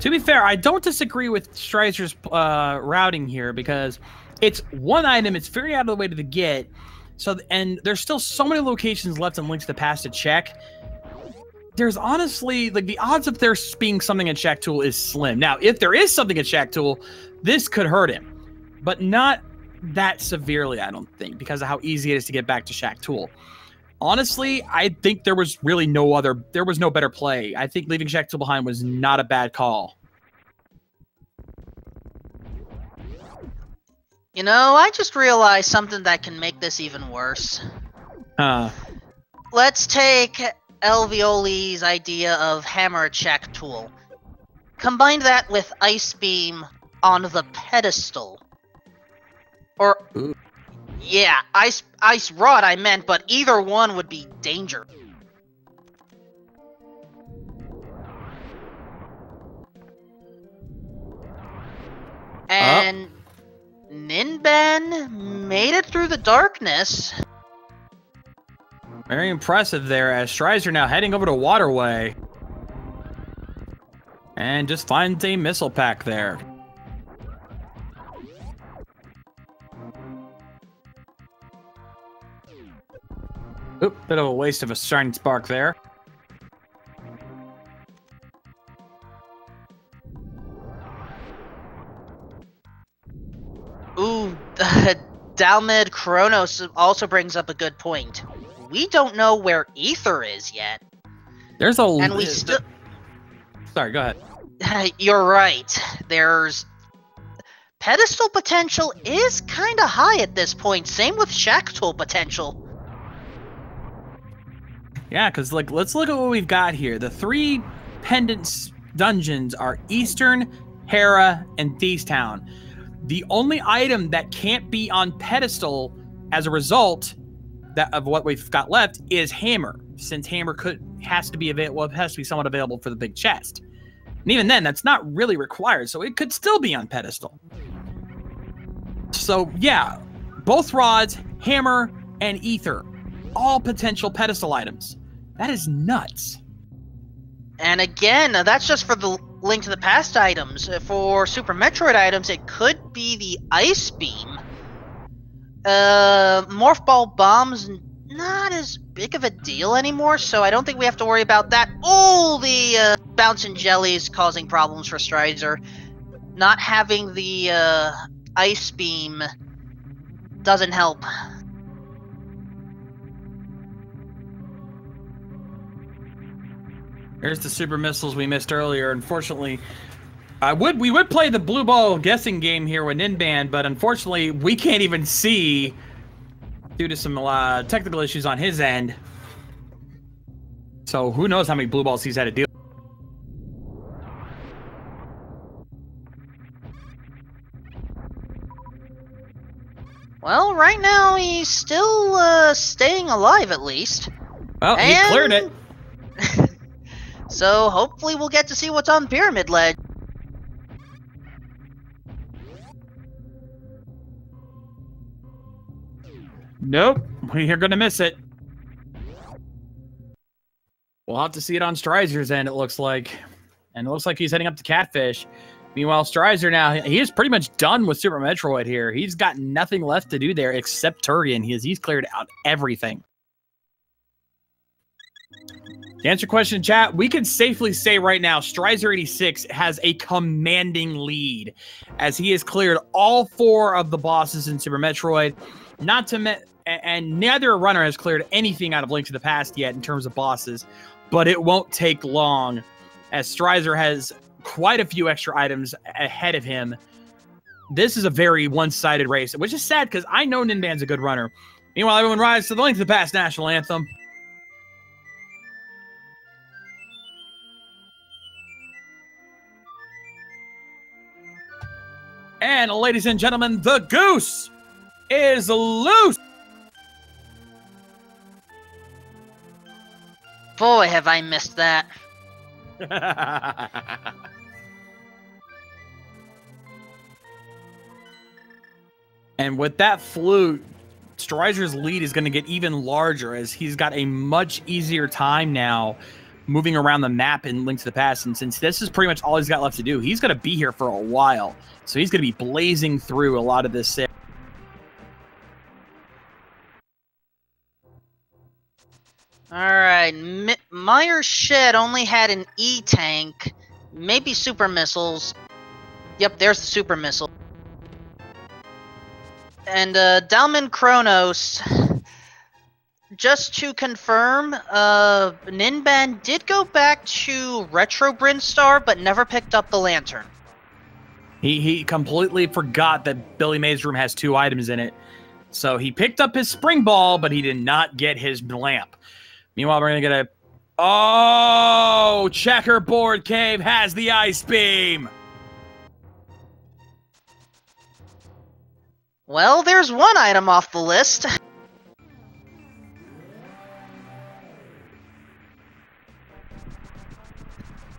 To be fair, I don't disagree with Strizer's routing here, because it's one item, it's very out of the way to get, so, and there's still so many locations left in Links to the Past to check. There's honestly, like, the odds of there being something at Shack Tool is slim. Now, if there is something at Shack Tool, this could hurt him, but not that severely, I don't think, because of how easy it is to get back to Shack Tool. Honestly, I think there was really no better play. I think leaving Shack Tool behind was not a bad call. You know, I just realized something that can make this even worse. Let's take Alveoli's idea of hammer at Shack Tool. Combine that with Ice Beam on the pedestal. Or... Ooh. Yeah, ice rod I meant, but either one would be danger. And Ninban made it through the darkness. Very impressive there, as Strizer now heading over to Waterway. And just finds a missile pack there. Oop, bit of a waste of a Shining Spark there. Ooh, Dalmid Kronos also brings up a good point. We don't know where Ether is yet. There's a... And we still... Sorry, go ahead. You're right. There's... Pedestal potential is kind of high at this point. Same with Shack Tool potential. Yeah, because, like, let's look at what we've got here. The three pendant dungeons are Eastern, Hera, and Thieves Town. The only item that can't be on pedestal as a result of what we've got left is Hammer, since Hammer has to be somewhat available for the big chest. And even then, that's not really required, so it could still be on pedestal. So, yeah, both rods, Hammer, and Ether, all potential pedestal items. That is nuts. And again, that's just for the Link to the Past items. For Super Metroid items, it could be the Ice Beam. Morph Ball Bomb's not as big of a deal anymore, so I don't think we have to worry about that. Oh, the bouncing jellies causing problems for Strizer. Not having the Ice Beam doesn't help. Here's the super missiles we missed earlier. Unfortunately, we would play the blue ball guessing game here with Ninban, but unfortunately, we can't even see due to some technical issues on his end. So who knows how many blue balls he's had to deal with. Well, right now he's still staying alive at least. Well, he cleared it. So hopefully we'll get to see what's on Pyramid Ledge. Nope, we're gonna miss it. We'll have to see it on Strizer's end, it looks like. And it looks like he's heading up to Catfish. Meanwhile, Strizer now, he is pretty much done with Super Metroid here. He's got nothing left to do there except Tourian. He's cleared out everything. To answer your question, chat, we can safely say right now Strizer86 has a commanding lead as he has cleared all 4 of the bosses in Super Metroid. And neither runner has cleared anything out of Link to the Past yet in terms of bosses, but it won't take long as Strizer has quite a few extra items ahead of him. This is a very one-sided race, which is sad because I know Ninban's a good runner. Meanwhile, everyone rides to the Link to the Past national anthem. And ladies and gentlemen, the goose is loose! Boy, have I missed that. And with that flute, Strizer's lead is going to get even larger as he's got a much easier time now moving around the map in Link to the Past. And since this is pretty much all he's got left to do, he's going to be here for a while. So he's going to be blazing through a lot of this. Alright, Mire's shed only had an E-tank, maybe super missiles. Yep, there's the super missile. And Dalman Kronos, just to confirm, Ninban did go back to Retro Brinstar, but never picked up the lantern. He completely forgot that Billy May's room has 2 items in it. So he picked up his spring ball, but he did not get his lamp. Meanwhile, we're going to get a... Oh! Checkerboard Cave has the Ice Beam! Well, there's one item off the list.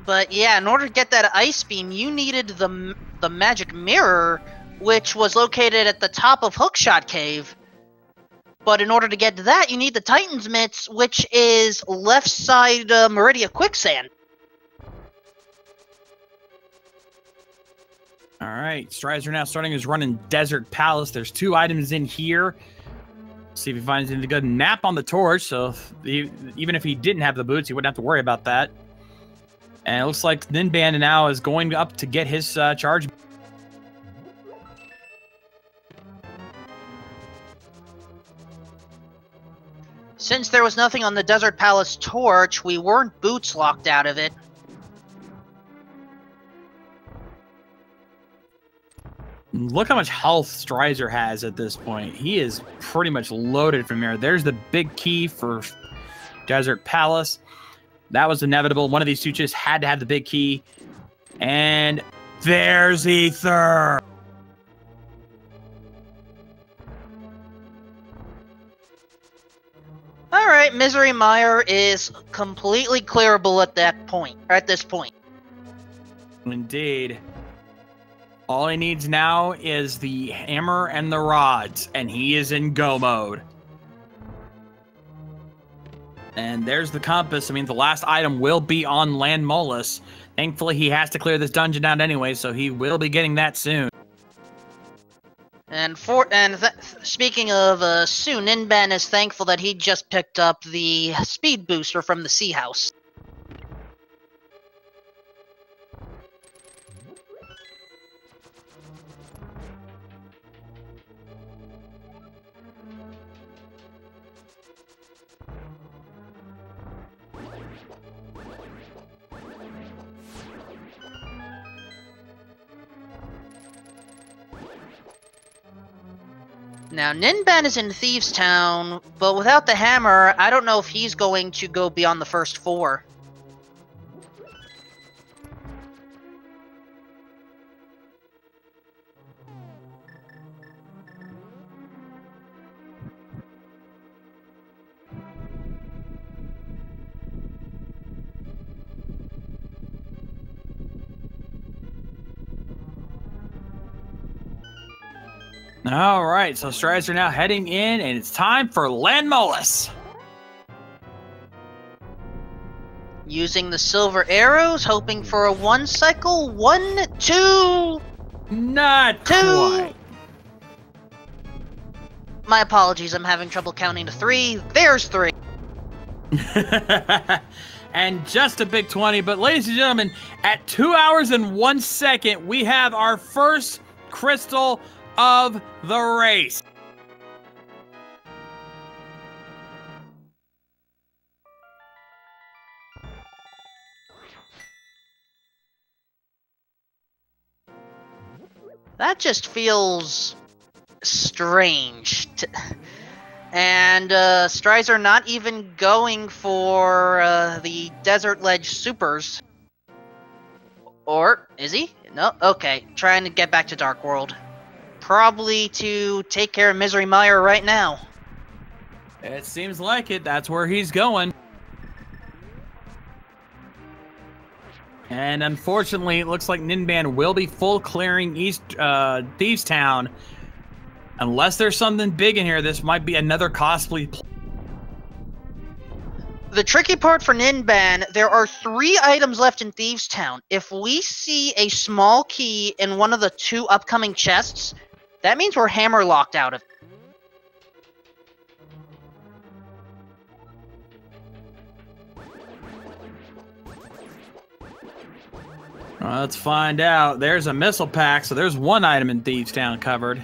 But yeah, in order to get that Ice Beam, you needed the magic mirror, which was located at the top of Hookshot Cave. But in order to get to that, you need the Titan's Mitts, which is left side Meridia Quicksand. Alright, Strizer now starting his run in Desert Palace. There's 2 items in here. See if he finds any good map on the torch, so even if he didn't have the boots, he wouldn't have to worry about that. And it looks like Ninban now is going up to get his charge. Since there was nothing on the Desert Palace torch, we weren't boots locked out of it. Look how much health Strizer has at this point. He is pretty much loaded from here. There's the big key for Desert Palace. That was inevitable. One of these 2 just had to have the big key. And there's Ether. Alright, Misery Mire is completely clearable at this point. Indeed. All he needs now is the hammer and the rods, and he is in go mode. And there's the compass. I mean, the last item will be on Land Molus. Thankfully, he has to clear this dungeon out anyway, so he will be getting that soon. And speaking of Sue, Ninban is thankful that he just picked up the speed booster from the Sea House. Now, Ninban is in Thieves Town, but without the hammer, I don't know if he's going to go beyond the first 4. All right, so strides are now heading in, and it's time for Land Molus. Using the silver arrows, hoping for a 1 cycle. 1, 2. Not 2. quite. My apologies, I'm having trouble counting to 3. There's 3. And just a big 20, but ladies and gentlemen, at 2 hours and 1 second, we have our first crystal of the race. That just feels strange. And Strides are not even going for the Desert Ledge Supers. Or is he? No? Okay, trying to get back to Dark World. Probably to take care of Misery Mire right now. It seems like it. That's where he's going. And unfortunately, it looks like Ninban will be full clearing Thieves Town. Unless there's something big in here, this might be another costly play. The tricky part for Ninban, there are 3 items left in Thieves Town. If we see a small key in one of the 2 upcoming chests, that means we're hammer locked out of it. Let's find out. There's a missile pack, so there's 1 item in Thieves Town covered.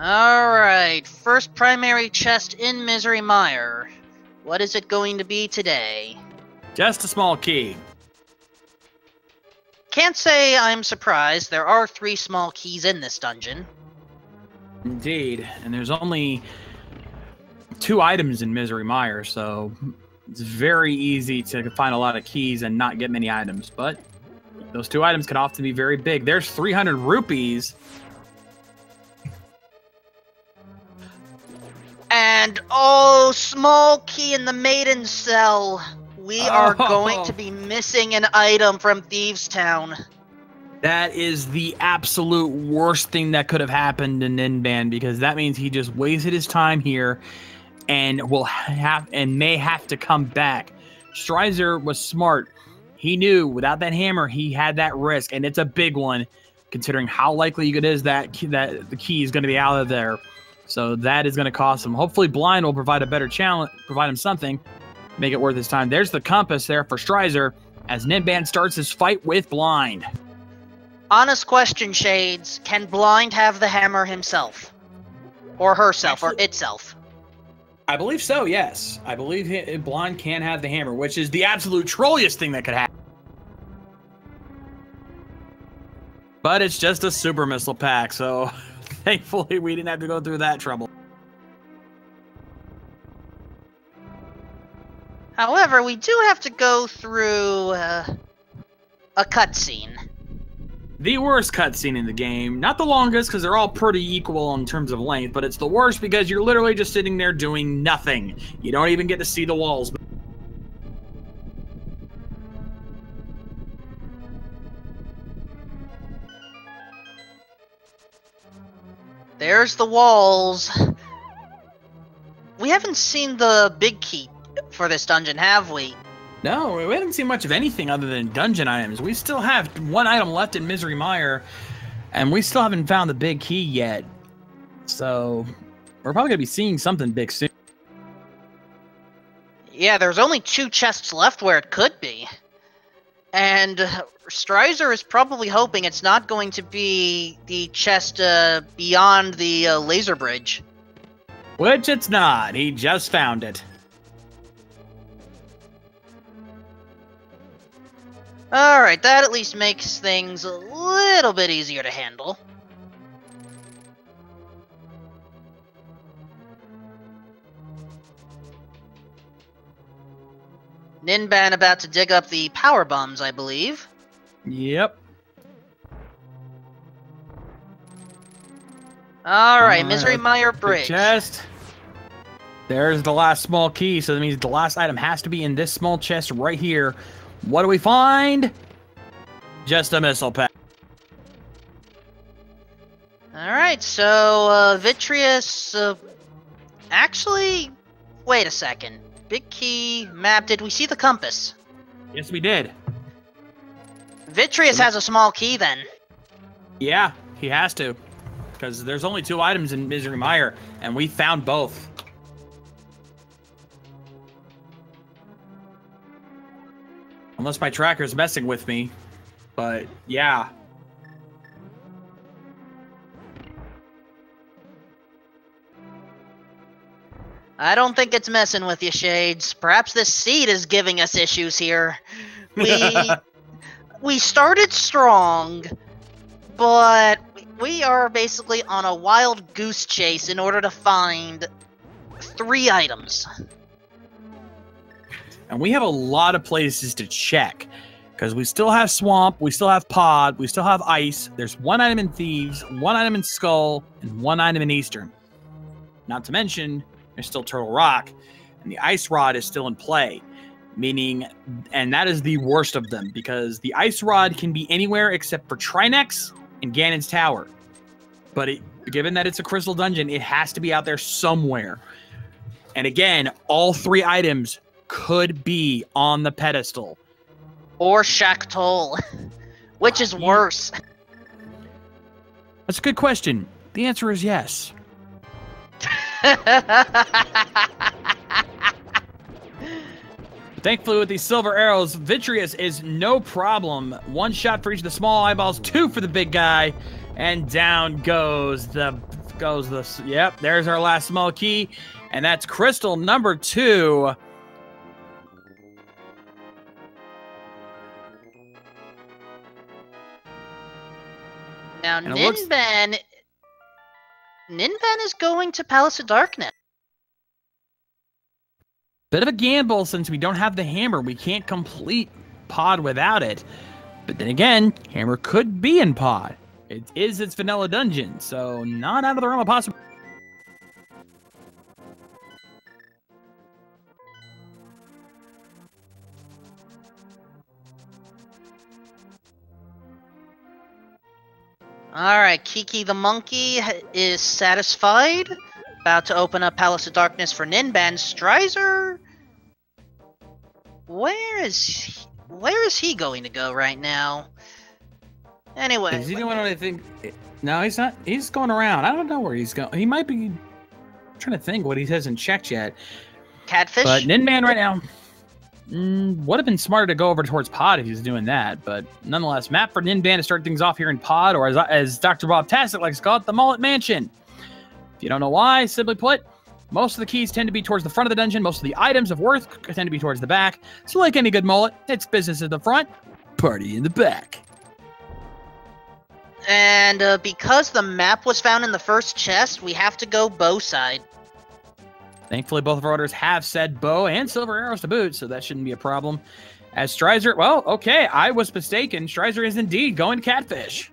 Alright, first primary chest in Misery Mire. What is it going to be today? Just a small key. Can't say I'm surprised. There are 3 small keys in this dungeon. Indeed, and there's only 2 items in Misery Mire, so it's very easy to find a lot of keys and not get many items, but those 2 items can often be very big. There's 300 rupees. And, oh, small key in the maiden cell. We are going to be missing an item from Thieves Town. That is the absolute worst thing that could have happened to Ninban, because that means he just wasted his time here and may have to come back. Strider was smart. He knew without that hammer he had that risk, and it's a big one considering how likely it is that the key is going to be out of there. So that is going to cost him. Hopefully Blind will provide a better challenge, provide him something, make it worth his time. There's the compass there for Strider as Ninban starts his fight with Blind. Honest question, Shades. Can Blind have the hammer himself? Or herself, or itself? I believe so, yes. I believe Blind can have the hammer, which is the absolute trolliest thing that could happen. But it's just a super missile pack, so thankfully we didn't have to go through that trouble. However, we do have to go through a cutscene. The worst cutscene in the game. Not the longest, because they're all pretty equal in terms of length, but it's the worst because you're literally just sitting there doing nothing. You don't even get to see the walls. There's the walls. We haven't seen the big key for this dungeon, have we? No, we haven't seen much of anything other than dungeon items. We still have one item left in Misery Mire, and we still haven't found the big key yet. So, we're probably going to be seeing something big soon. Yeah, there's only 2 chests left where it could be. And Strizer is probably hoping it's not going to be the chest beyond the laser bridge. Which it's not. He just found it. Alright, that at least makes things a little bit easier to handle. Ninban about to dig up the power bombs, I believe. Yep. Alright, Misery Mire Bridge. Chest. There's the last small key, so that means the last item has to be in this small chest right here. What do we find? Just a missile pack. Alright, so, Vitreous, actually, wait a second. Big key, map, did we see the compass? Yes, we did. Vitreous has a small key, then. Yeah, he has to. Because there's only 2 items in Misery Mire, and we found both. Unless my tracker's messing with me. But, yeah. I don't think it's messing with you, Shades. Perhaps this seed is giving us issues here. We started strong, but we are basically on a wild goose chase in order to find 3 items. And we have a lot of places to check. Because we still have Swamp, we still have Pod, we still have Ice. There's 1 item in Thieves, 1 item in Skull, and 1 item in Eastern. Not to mention, there's still Turtle Rock, and the Ice Rod is still in play. Meaning, and that is the worst of them, because the Ice Rod can be anywhere except for Trinexx and Ganon's Tower. But given that it's a crystal dungeon, it has to be out there somewhere. And again, all 3 items could be on the pedestal. Or Shaktol, which is worse. That's a good question. The answer is yes. Thankfully, with these silver arrows, Vitreous is no problem. 1 shot for each of the small eyeballs, 2 for the big guy, and down goes the yep, there's our last small key, and that's crystal number 2. Now, Ninban is going to Palace of Darkness. Bit of a gamble since we don't have the hammer. We can't complete Pod without it. But then again, hammer could be in Pod. It is its vanilla dungeon, so not out of the realm of possibility. Alright, Kiki the Monkey is satisfied. About to open up Palace of Darkness for Ninban. Strizer? Where is he going to go right now? Anyway. Is he doing anything? No, he's not. He's going around. I don't know where he's going. He might be I'm trying to think what he hasn't checked yet. Catfish? But Ninban right now would have been smarter to go over towards Pod if he was doing that. But nonetheless, map for Ninban to start things off here in Pod, or as Dr. Bob Tastic likes to call it, the Mullet Mansion. If you don't know why, simply put, most of the keys tend to be towards the front of the dungeon. Most of the items of worth tend to be towards the back. So like any good mullet, it's business at the front, party in the back. And because the map was found in the first chest, we have to go bow side. Thankfully, both of our orders have said bow and silver arrows to boot, so that shouldn't be a problem. As Strizer, well, okay, I was mistaken. Strizer is indeed going catfish.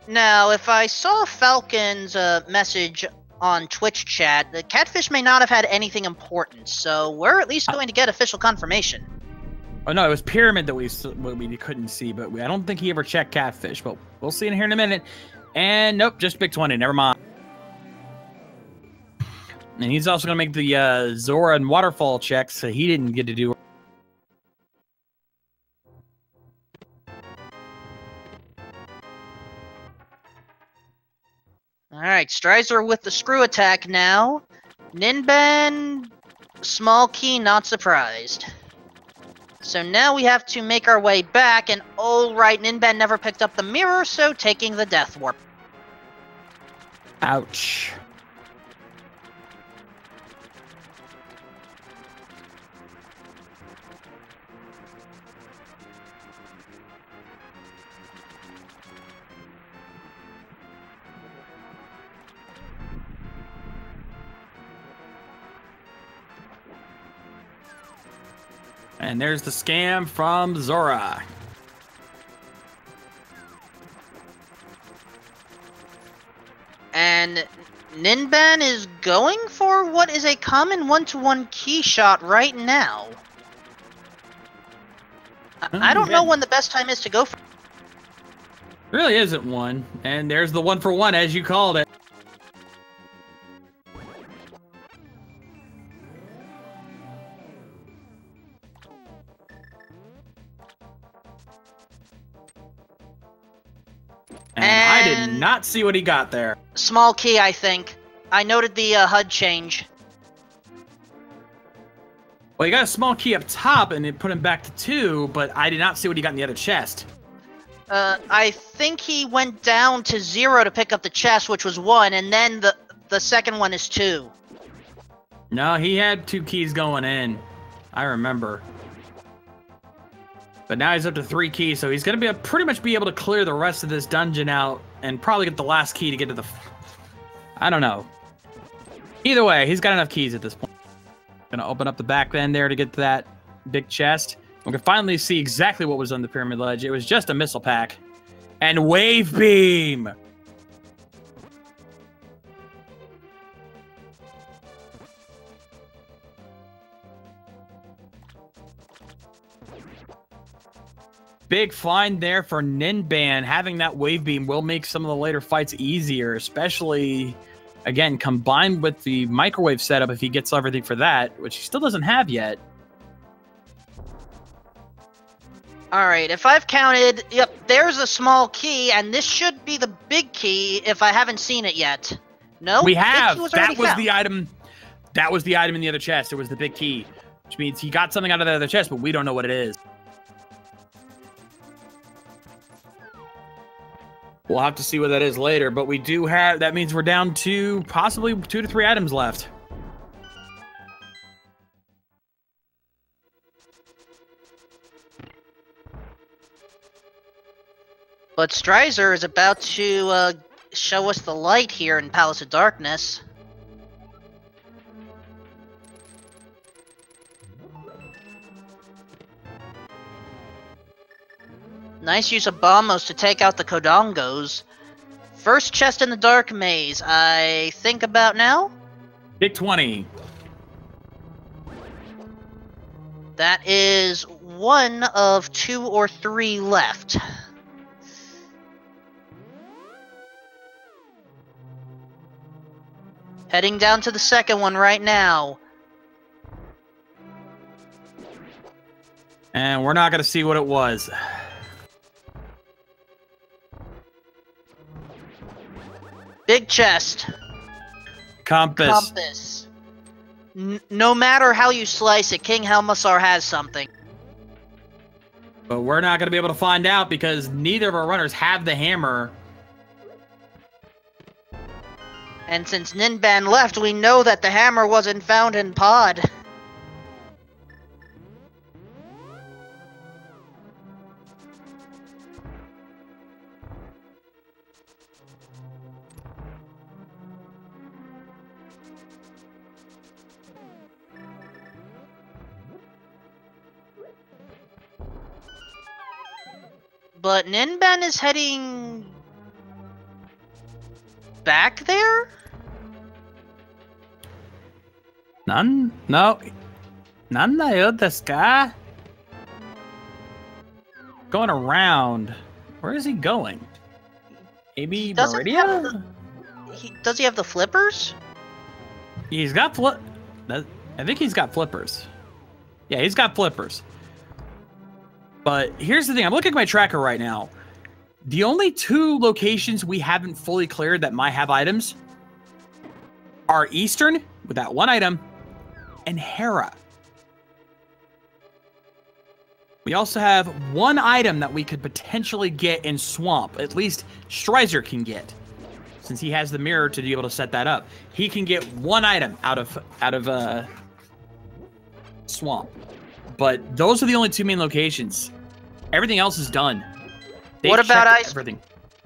Now, if I saw Falcon's message on Twitch chat, the catfish may not have had anything important, so we're at least going to get official confirmation. Oh no, it was Pyramid that we couldn't see, but I don't think he ever checked Catfish. But we'll see in here in a minute. And nope, just Big 20. Never mind. And he's also gonna make the Zora and Waterfall checks, so he didn't get to do. All right, Strizer with the screw attack now. Ninban, small key, not surprised. So now we have to make our way back, and oh right, Ninban never picked up the mirror, so taking the Death Warp. Ouch. And there's the scam from Zora. And Ninban is going for what is a common one-to-one key shot right now. I don't know when the best time is to go for. Really isn't one. And there's the one for one, as you called it. And I did not see what he got there. Small key, I think. I noted the HUD change. Well, he got a small key up top, and it put him back to 2, but I did not see what he got in the other chest. I think he went down to 0 to pick up the chest, which was 1, and then the second one is 2. No, he had 2 keys going in. I remember. But now he's up to 3 keys, so he's going to pretty much be able to clear the rest of this dungeon out and probably get the last key to get to the... I don't know. Either way, he's got enough keys at this point. Going to open up the back end there to get to that big chest. We can finally see exactly what was on the pyramid ledge. It was just a missile pack. And Wave Beam! Big find there for Ninban. Having that Wave Beam will make some of the later fights easier, especially, again, combined with the microwave setup if he gets everything for that, which he still doesn't have yet. Alright, if I've counted, yep, there's a small key, and this should be the big key if I haven't seen it yet. No? We have! That was the item. That was the item in the other chest. It was the big key. Which means he got something out of the other chest, but we don't know what it is. We'll have to see what that is later, but we do have... That means we're down to possibly 2 to 3 items left. But Strizer is about to show us the light here in Palace of Darkness. Nice use of bombos to take out the Kodongos. First chest in the Dark Maze, I think about now? Big 20. That is 1 of 2 or 3 left. Heading down to the second one right now. And we're not going to see what it was. Big chest. Compass. No matter how you slice it, King Helmasaur has something. But we're not going to be able to find out because neither of our runners have the hammer. And since Ninban left, we know that the hammer wasn't found in Pod. But Ninban is heading back there? No. Nan da yo desu ka? going around. Where is he going? Maybe Does Meridia? Does he have the flippers? He's got I think he's got flippers. Yeah, he's got flippers. But here's the thing. I'm looking at my tracker right now. The only 2 locations we haven't fully cleared that might have items are Eastern, with that 1 item, and Hera. We also have 1 item that we could potentially get in Swamp. At least Strizer can get, since he has the mirror to be able to set that up. He can get 1 item out of Swamp. But those are the only 2 main locations. Everything else is done. What about Ice? Everything.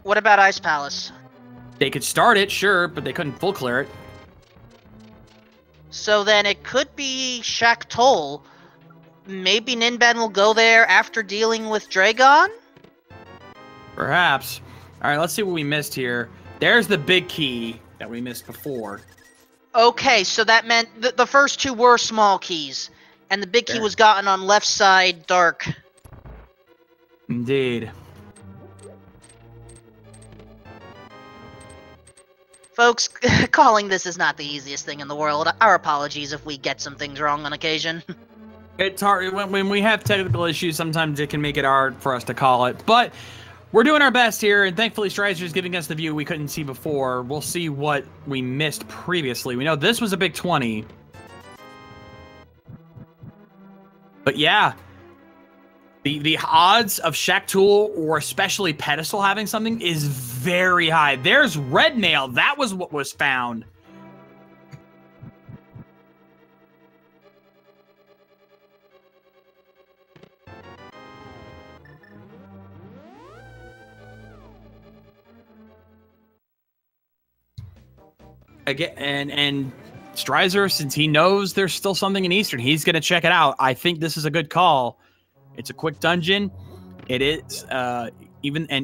What about Ice Palace? They could start it, sure, but they couldn't full clear it. So then it could be Shak Toll. Maybe Ninban will go there after dealing with Dragon? Perhaps. All right, let's see what we missed here. There's the big key that we missed before. Okay, so that meant the first 2 were small keys. And the big key was gotten on left side dark. Indeed. Folks, calling this is not the easiest thing in the world. Our apologies if we get some things wrong on occasion. It's hard. When we have technical issues, sometimes it can make it hard for us to call it. But we're doing our best here, and thankfully Strizer is giving us the view we couldn't see before. We'll see what we missed previously. We know this was a big 20. But yeah, the odds of Shak Tool or especially Pedestal having something is very high. There's Red Nail. That was what was found. Again, and Strizer, since he knows there's still something in Eastern, he's going to check it out. I think this is a good call. It's a quick dungeon. It is, and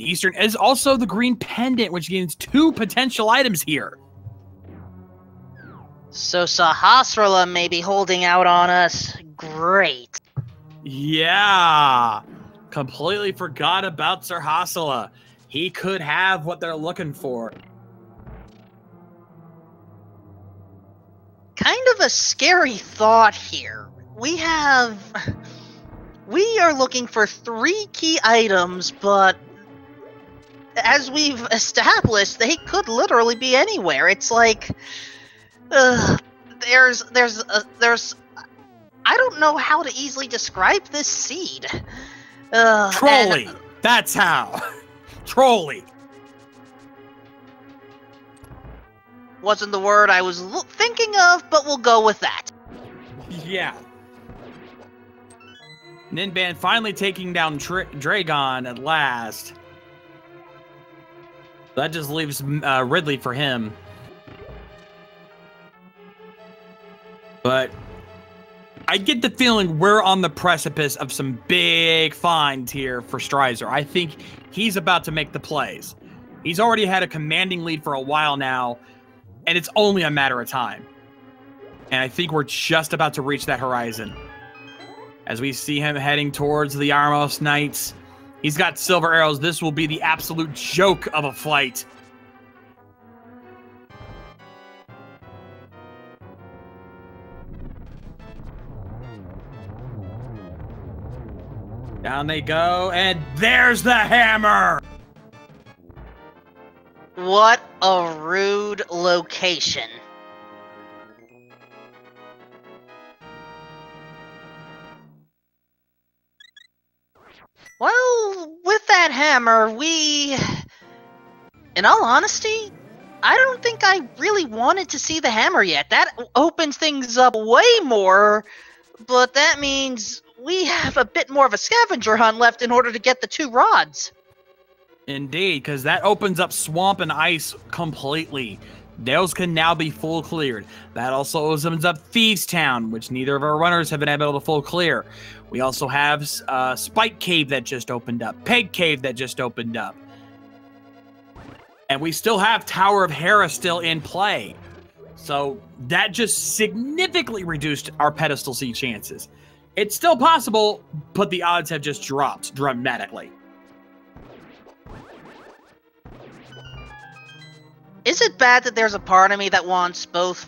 Eastern is also the green pendant, which gains 2 potential items here. So Sahasrara may be holding out on us. Great. Yeah. Completely forgot about Sahasrara. He could have what they're looking for. Kind of a scary thought here. We are looking for 3 key items, but as we've established, they could literally be anywhere. It's like, there's I don't know how to easily describe this seed. Trolley. That's how. Trolley. Wasn't the word I was thinking of, but we'll go with that. Yeah. Ninban finally taking down Dragon at last. That just leaves Ridley for him. But I get the feeling we're on the precipice of some big finds here for Strizer. I think he's about to make the plays. He's already had a commanding lead for a while now, and it's only a matter of time. And I think we're just about to reach that horizon. As we see him heading towards the Armos Knights. He's got silver arrows. This will be the absolute joke of a fight. Down they go, and there's the hammer! What a rude location. Well, with that hammer, in all honesty, I don't think I really wanted to see the hammer yet. That opens things up way more, but that means we have a bit more of a scavenger hunt left in order to get the 2 rods. Indeed, because that opens up Swamp and Ice completely. Those can now be full cleared. That also opens up Thieves Town, which neither of our runners have been able to full clear. We also have Spike Cave that just opened up. Peg Cave that just opened up. And we still have Tower of Hera still in play. So that just significantly reduced our pedestal C chances. It's still possible, but the odds have just dropped dramatically. Is it bad that there's a part of me that wants both,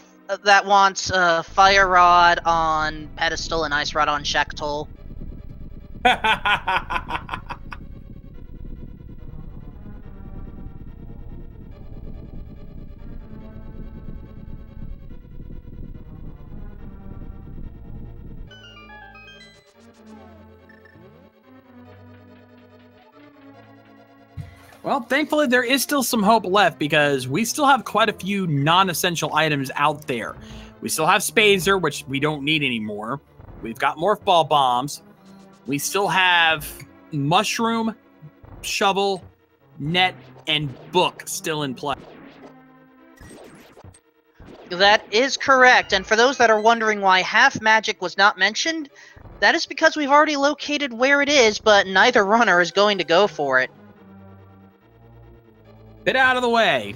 Fire Rod on Pedestal and Ice Rod on Shek'tul? Well, thankfully, there is still some hope left because we still have quite a few non-essential items out there. We still have Spazer, which we don't need anymore. We've got Morph Ball Bombs. We still have Mushroom, Shovel, Net, and Book still in play. That is correct, and for those that are wondering why Half Magic was not mentioned, that is because we've already located where it is, but neither runner is going to go for it. Bit out of the way.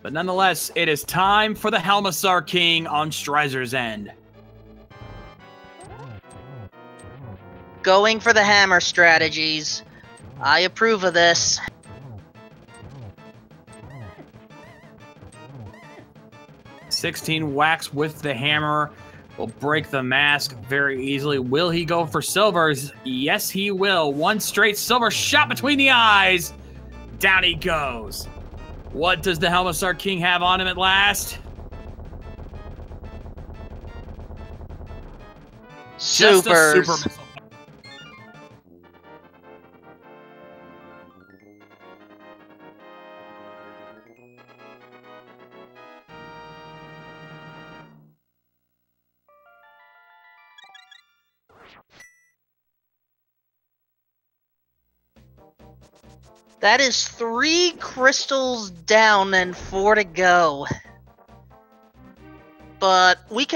But nonetheless, it is time for the Helmasaur King on Strizer's end. Going for the hammer strategies. I approve of this. "16 whacks with the hammer will break the mask very easily. Will he go for silvers? Yes, he will. One straight silver shot between the eyes. Down he goes. What does the Helmasaur King have on him at last? Supers. Just a super missile. That is 3 crystals down and 4 to go. But we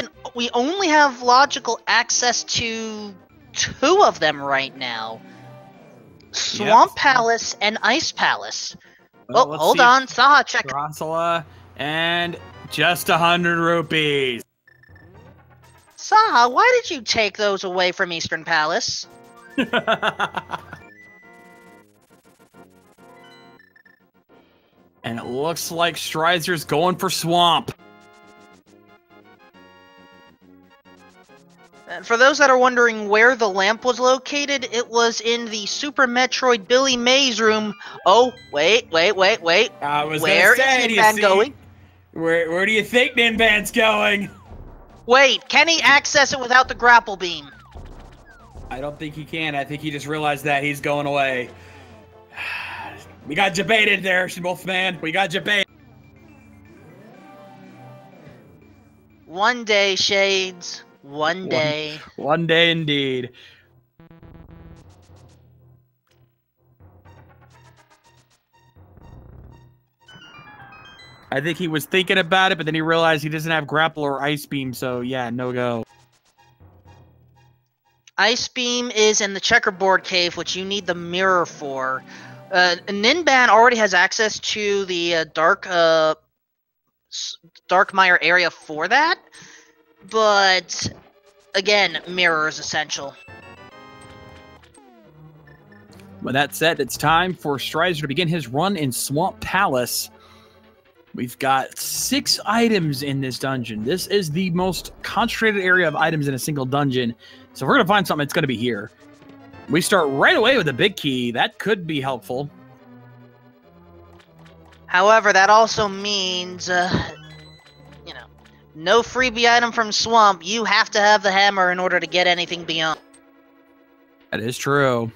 only have logical access to 2 of them right now. Swamp Palace and Ice Palace. Well, oh, hold on, Saha, check. Drosala, and just 100 rupees. Saha, why did you take those away from Eastern Palace? And it looks like Strizer's going for Swamp. And for those that are wondering where the lamp was located, it was in the Super Metroid Billy Maze room. Oh, wait. I was Where gonna say, is Ninban going? Where do you think Ninban's going? Wait, can he access it without the grapple beam? I don't think he can. I think he just realized that he's going away. We got debated there, Wolfman. We got debated. One day, Shades. One day. One day indeed. I think he was thinking about it, but then he realized he doesn't have grapple or ice beam, so yeah, no go. Ice beam is in the checkerboard cave, which you need the mirror for. Ninban already has access to the dark Mire area for that, but again, mirror is essential. With that said, it's time for Strizer to begin his run in Swamp Palace. We've got 6 items in this dungeon. This is the most concentrated area of items in a single dungeon, so if we're going to find something, it's going to be here. We start right away with the big key. That could be helpful. However, that also means, no freebie item from Swamp. You have to have the hammer in order to get anything beyond. That is true.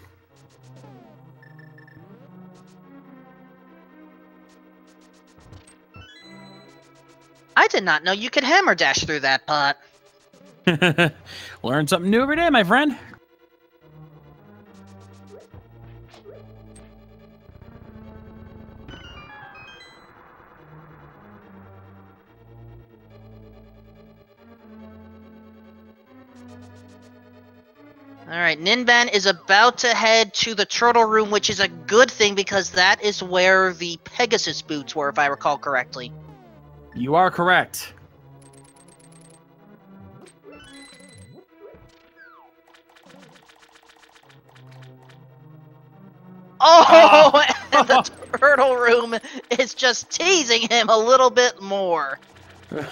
I did not know you could hammer dash through that pot. Learn something new every day, my friend. Alright, Ninban is about to head to the turtle room, which is a good thing because that is where the Pegasus boots were, if I recall correctly. You are correct. Oh, and the turtle room is just teasing him a little bit more.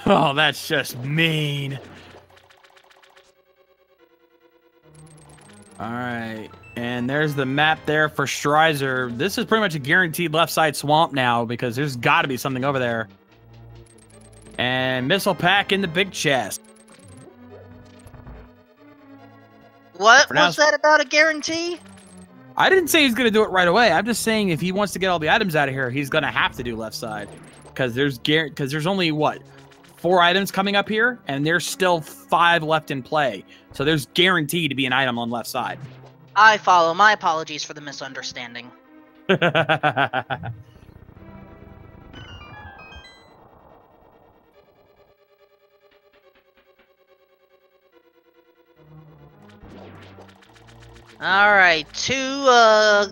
Oh, that's just mean. All right, and there's the map there for Strizer. This is pretty much a guaranteed left side swamp now because there's got to be something over there. And missile pack in the big chest. What was that about a guarantee? I didn't say he's going to do it right away. I'm just saying if he wants to get all the items out of here, he's going to have to do left side. Because there's only, what, 4 items coming up here? And there's still 5 left in play. So there's guaranteed to be an item on left side. I follow. My apologies for the misunderstanding. Alright, 2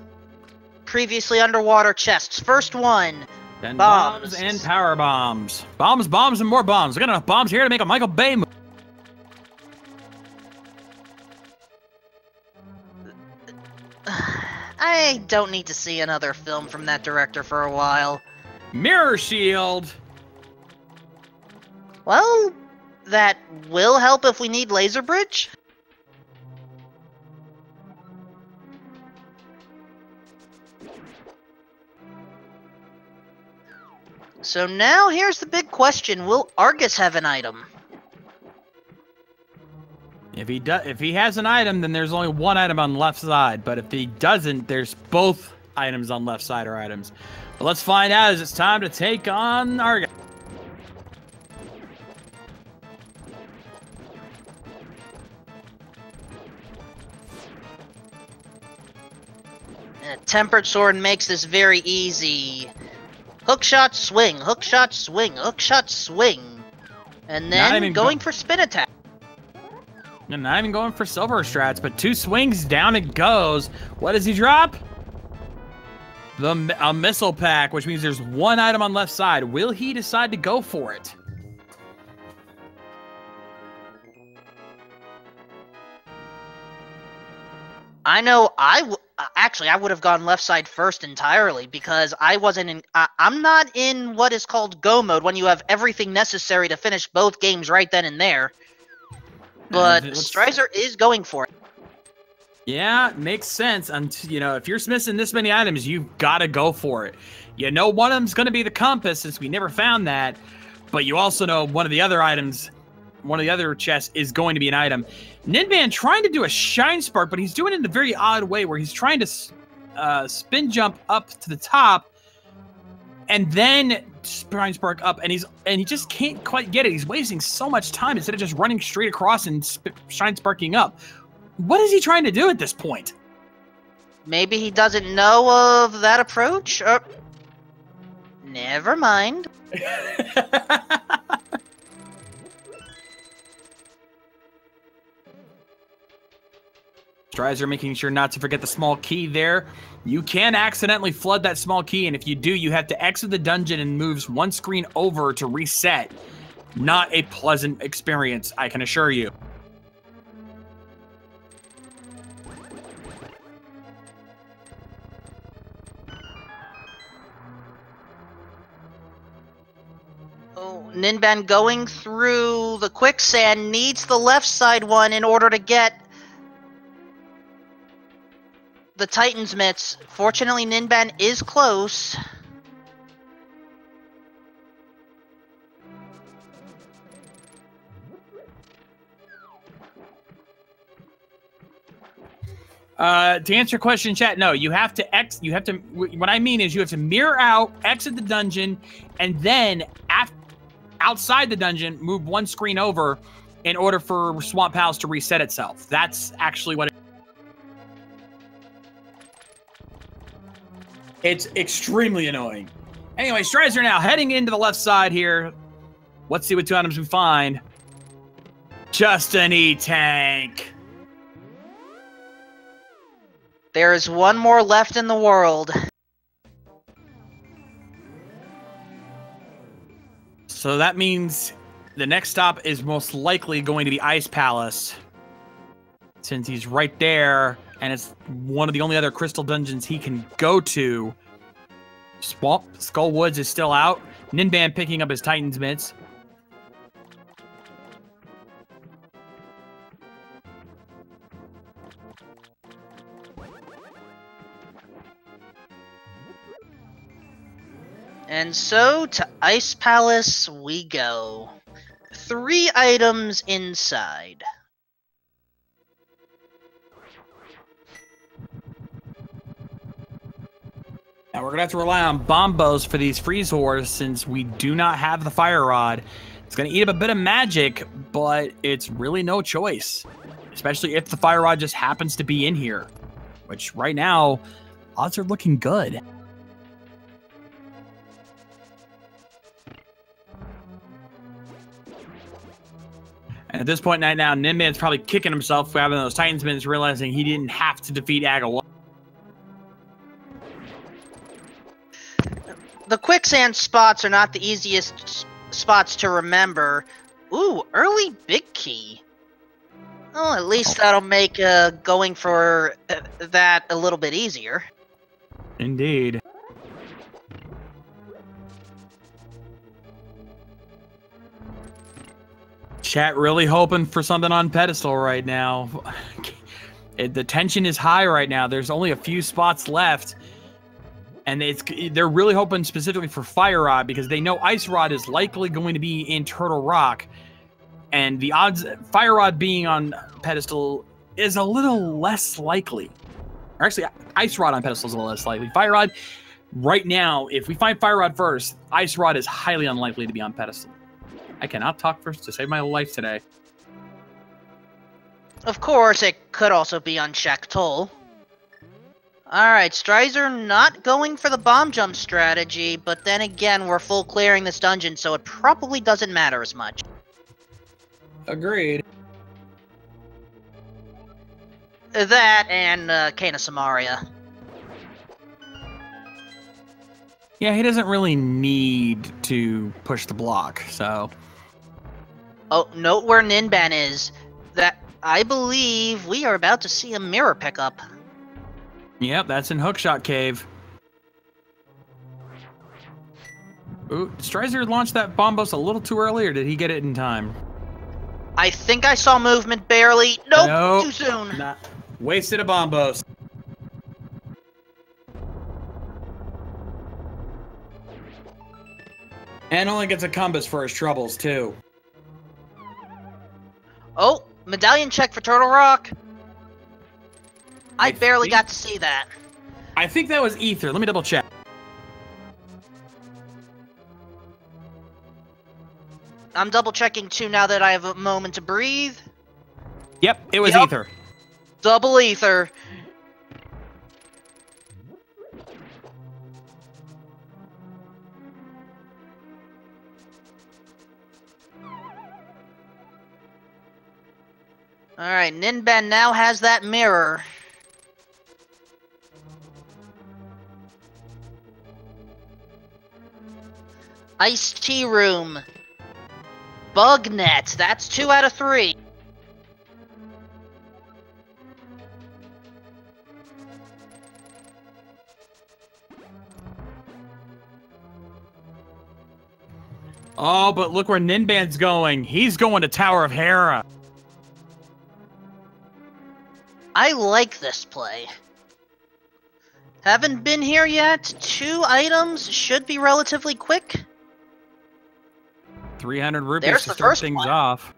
previously underwater chests. First one, then bombs. And power bombs. Bombs, bombs, and more bombs. We got enough bombs here to make a Michael Bay movie. I don't need to see another film from that director for a while. Mirror shield. Well, that will help if we need laser bridge. So now here's the big question. Will Argus have an item? If he has an item, then there's only one item on left side. But if he doesn't, there's both items on left side or items. But let's find out as it's time to take on Argus. Tempered Sword makes this very easy. Hookshot, swing, hookshot, swing, hookshot, swing. And then going for spin attack. And not even going for silver strats, but 2 swings, down it goes. What does he drop? A missile pack, which means there's 1 item on left side. Will he decide to go for it? I know actually, I would have gone left side first entirely because I wasn't in. I'm not in what is called go mode when you have everything necessary to finish both games right then and there. But Strizer is going for it. Yeah, makes sense. And you know, if you're missing this many items, you've got to go for it. You know, one of them's going to be the compass since we never found that. But you also know one of the other items, one of the other chests is going to be an item. Ninban trying to do a Shine Spark, but he's doing it in a very odd way where he's trying to spin jump up to the top and then Shine Spark up, and he just can't quite get it. He's wasting so much time instead of just running straight across and Shine Sparking up. What is he trying to do at this point? Maybe he doesn't know of that approach? Never mind. Strizer making sure not to forget the small key there. You can accidentally flood that small key, and if you do, you have to exit the dungeon and moves 1 screen over to reset. Not a pleasant experience, I can assure you. Oh, Ninban going through the quicksand needs the left side one in order to get the Titan's mitts. Fortunately, Ninban is close. To answer your question, chat, no, you have to what I mean is you have to mirror out, exit the dungeon, and then outside the dungeon, move 1 screen over in order for Swamp House to reset itself. That's actually what it's extremely annoying. Anyway, Strizer now heading into the left side here. Let's see what 2 items we find. Just an E-Tank. There is 1 more left in the world. So that means the next stop is most likely going to be Ice Palace. Since he's right there, and it's one of the only other crystal dungeons he can go to. Swamp Skull Woods is still out. Ninban picking up his Titan's mitts. And so to Ice Palace we go. 3 items inside. Now we're going to have to rely on bombos for these freeze horrors since we do not have the fire rod. It's going to eat up a bit of magic, but it's really no choice. Especially if the fire rod just happens to be in here. Which right now, odds are looking good. And at this point right now, Ninban's probably kicking himself for having those Titans minutes, realizing he didn't have to defeat Agawa. The quicksand spots are not the easiest spots to remember. Ooh, early big key. Oh, at least that'll make going for that a little bit easier. Indeed. Chat really hoping for something on pedestal right now. The tension is high right now. There's only a few spots left. And they're really hoping specifically for Fire Rod because they know Ice Rod is likely going to be in Turtle Rock. And the odds Fire Rod being on pedestal is a little less likely. Or actually, Ice Rod on pedestal is a little less likely. Fire Rod, right now, if we find Fire Rod first, Ice Rod is highly unlikely to be on pedestal. I cannot talk first to save my life today. Of course, it could also be on Shaktol. Alright, Strizer not going for the bomb jump strategy, but then again, we're full clearing this dungeon, so it probably doesn't matter as much. Agreed. That and Kana Samaria. Yeah, he doesn't really need to push the block, so... Oh, note where Ninban is. That I believe we are about to see a Mire pickup. Yep, that's in Hookshot Cave. Ooh, did Strizer launch that bombos a little too early, or did he get it in time? I think I saw movement barely. Nope. Too soon. Nah, wasted a bombos. And only gets a compass for his troubles, too. Oh, medallion check for Turtle Rock. I barely got to see that. I think that was Ether. Let me double check. I'm double checking too now that I have a moment to breathe. Yep, it was Ether. Double Ether. Alright, Ninban now has that mirror. Iced Tea Room. Bug Net. That's 2 out of 3. Oh, but look where Ninban's going. He's going to Tower of Hera. I like this play. Haven't been here yet. 2 items should be relatively quick. 300 rupees There's to the start first things one. off.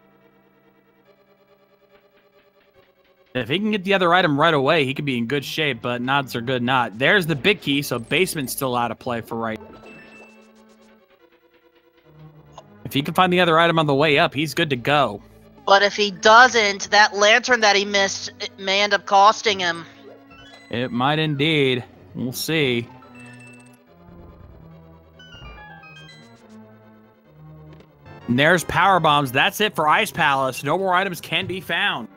If he can get the other item right away, he could be in good shape, but odds are good not. There's the big key, so basement's still out of play for right. If he can find the other item on the way up, he's good to go. But if he doesn't, that lantern that he missed it may end up costing him. It might indeed. We'll see. And there's power bombs. That's it for Ice Palace. No more items can be found.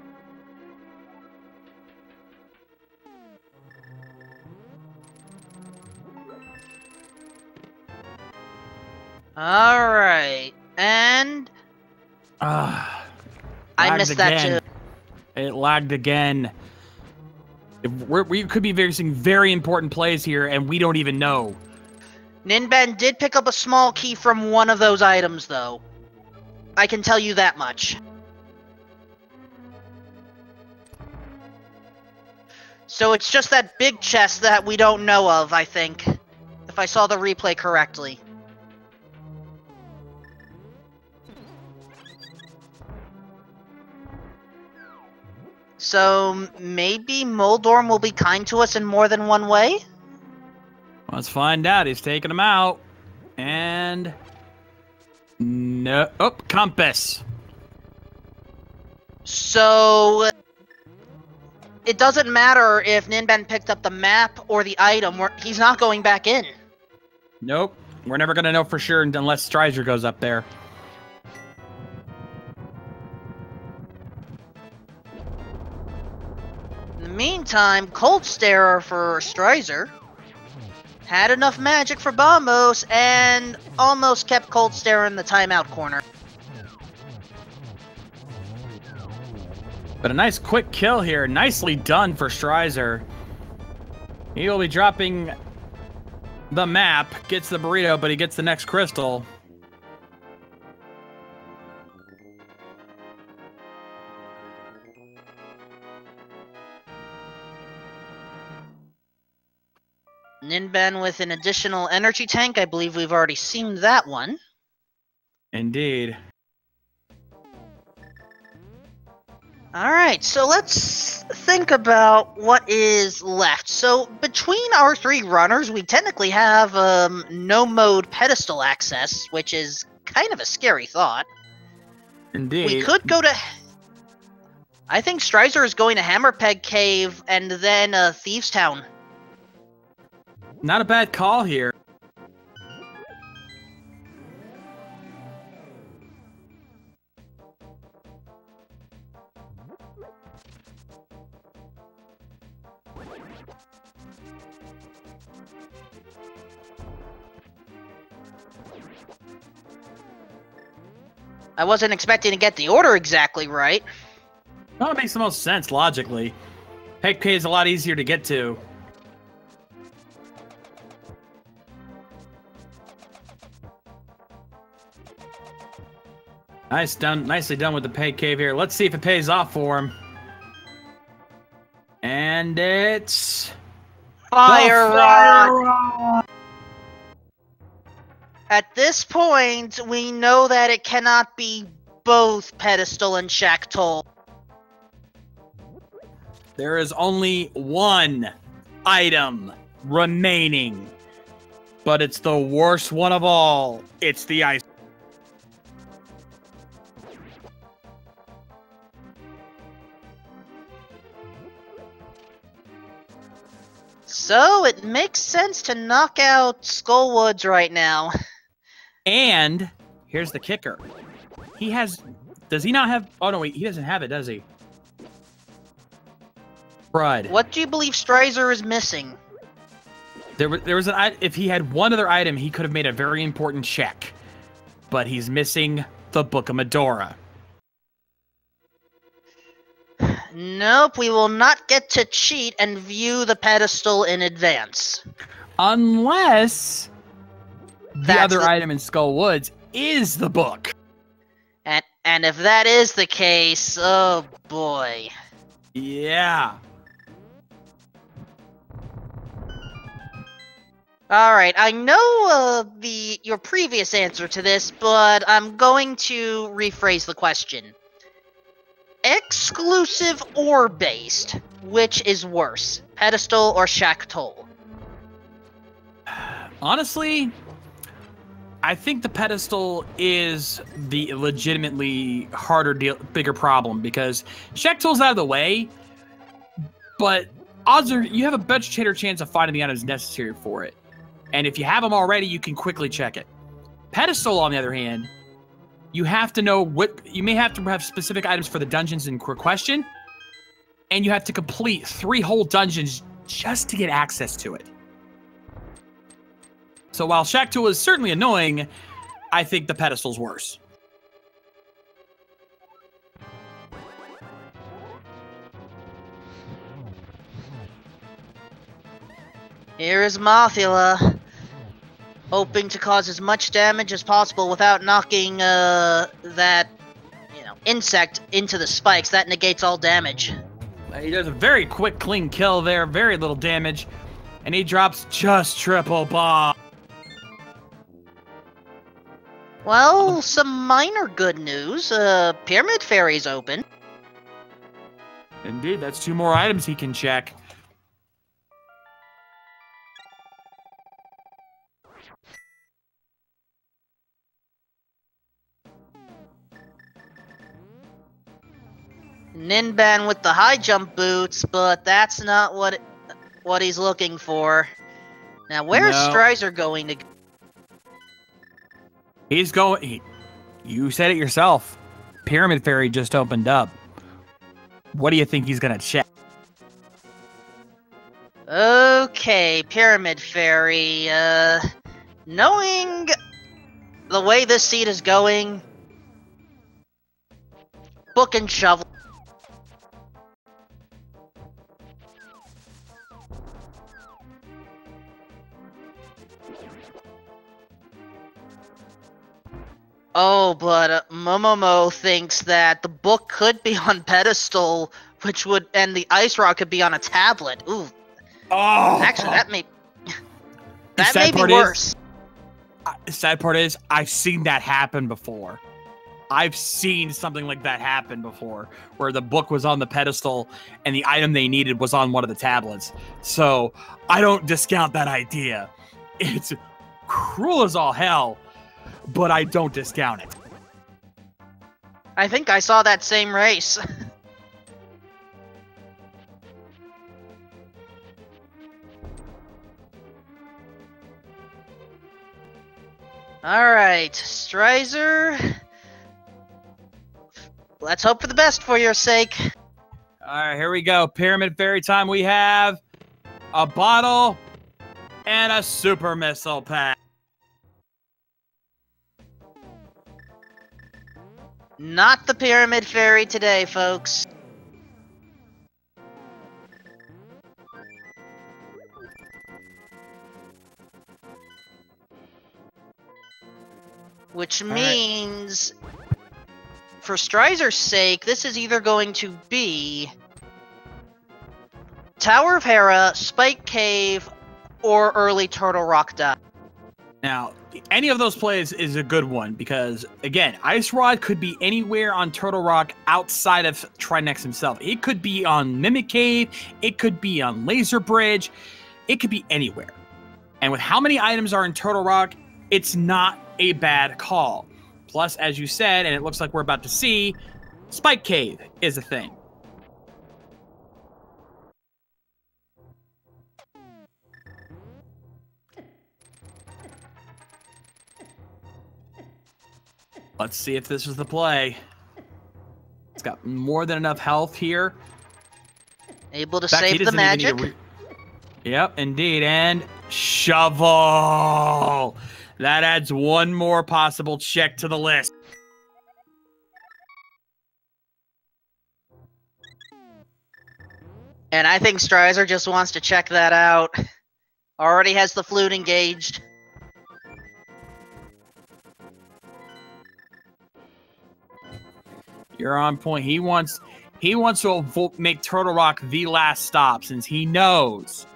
Alright. And I missed that too. It lagged again. We could be facing very important plays here, and we don't even know. Ninban did pick up a small key from one of those items, though. I can tell you that much. So it's just that big chest that we don't know of, I think. If I saw the replay correctly. So maybe Moldorm will be kind to us in more than one way? Let's find out. He's taking them out. And... no. Oh, compass. So... it doesn't matter if Ninban picked up the map or the item. He's not going back in. Nope. We're never going to know for sure unless Strizer goes up there. In the meantime, Cold Stare for Strizer had enough magic for Bombos and almost kept Cold Stare in the timeout corner. But a nice quick kill here. Nicely done for Strizer. He will be dropping the map, gets the burrito, but he gets the next crystal. Ninban with an additional energy tank. I believe we've already seen that one. Indeed. Alright, so let's think about what is left. So, between our three runners, we technically have no-mode pedestal access, which is kind of a scary thought. Indeed. We could go to... I think Strizer is going to Hammerpeg Cave and then Thieves Town. Not a bad call here. I wasn't expecting to get the order exactly right. Well, it makes the most sense, logically. Peg K is a lot easier to get to. Nicely done with the Peg Cave here. Let's see if it pays off for him. And it's... Fire Rock! At this point, we know that it cannot be both Pedestal and Shacktoll. There is only one item remaining. But it's the worst one of all. It's the ice. So, it makes sense to knock out Skullwoods right now. And here's the kicker. He has... Does he not have... Oh, no, wait. He doesn't have it, does he? Crud. What do you believe Strizer is missing? There was an... If he had one other item, he could have made a very important check. But he's missing the Book of Medora. Nope, we will not get to cheat and view the pedestal in advance. Unless... the other item in Skull Woods is the book. And if that is the case, oh boy. Yeah. Alright, I know your previous answer to this, but I'm going to rephrase the question. Exclusive or based, which is worse, Pedestal or Shacktoll? Honestly, I think the Pedestal is the legitimately harder deal, bigger problem, because Shacktoll's out of the way, but odds are you have a much better chance of finding the items necessary for it. And if you have them already, you can quickly check it. Pedestal, on the other hand, you have to know what... You may have to have specific items for the dungeons in question, and you have to complete 3 whole dungeons just to get access to it. So while Shacktool is certainly annoying, I think the Pedestal's worse. Here is Mothula, hoping to cause as much damage as possible without knocking that insect into the spikes. That negates all damage. He does a very quick, clean kill there, very little damage, and he drops just triple bomb. Well, some minor good news. Pyramid Fairy's open. Indeed, that's 2 more items he can check. Ninban with the high jump boots, but that's not what he's looking for. Now, where's Strizer going to go? He's going... You said it yourself. Pyramid Fairy just opened up. What do you think he's gonna check? Okay, Pyramid Fairy. Knowing the way this seed is going, book and shovel. Oh, but Momomo thinks that the book could be on pedestal, and the ice rock could be on a tablet. Ooh. Oh! Actually, that may be worse. The sad part is, I've seen that happen before. I've seen something like that happen before, where the book was on the pedestal and the item they needed was on one of the tablets. So, I don't discount that idea. It's cruel as all hell, but I don't discount it. I think I saw that same race. Alright, Strizer. Let's hope for the best for your sake. Alright, here we go. Pyramid Fairy time. We have a bottle and a super missile pack. Not the Pyramid Fairy today, folks. Which means, for Strizer's sake, this is either going to be Tower of Hera, Spike Cave, or early Turtle Rock Dive. Now, any of those plays is a good one because, again, Ice Rod could be anywhere on Turtle Rock outside of Trinexx himself. It could be on Mimic Cave. It could be on Laser Bridge. It could be anywhere. And with how many items are in Turtle Rock, it's not a bad call. Plus, as you said, and it looks like we're about to see, Spike Cave is a thing. Let's see if this is the play. It's got more than enough health here. Able to save the magic. Yep, indeed. And shovel. That adds one more possible check to the list. And I think Strizer just wants to check that out. Already has the flute engaged. You're on point. He wants to make Turtle Rock the last stop since he knows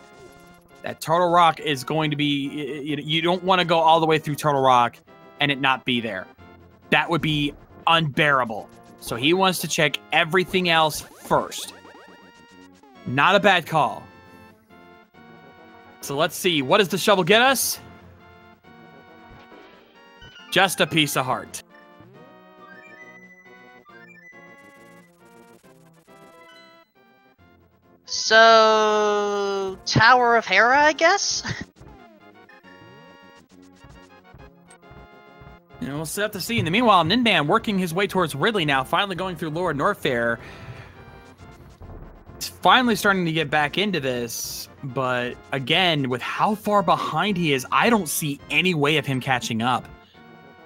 that Turtle Rock is going to be... You don't want to go all the way through Turtle Rock and it not be there. That would be unbearable. So he wants to check everything else first. Not a bad call. So let's see. What does the shovel get us? Just a piece of heart. So, Tower of Hera, I guess? And we'll set up the scene. In the meanwhile, Ninban working his way towards Ridley now, finally going through Lower Norfair. He's finally starting to get back into this, but again, with how far behind he is, I don't see any way of him catching up.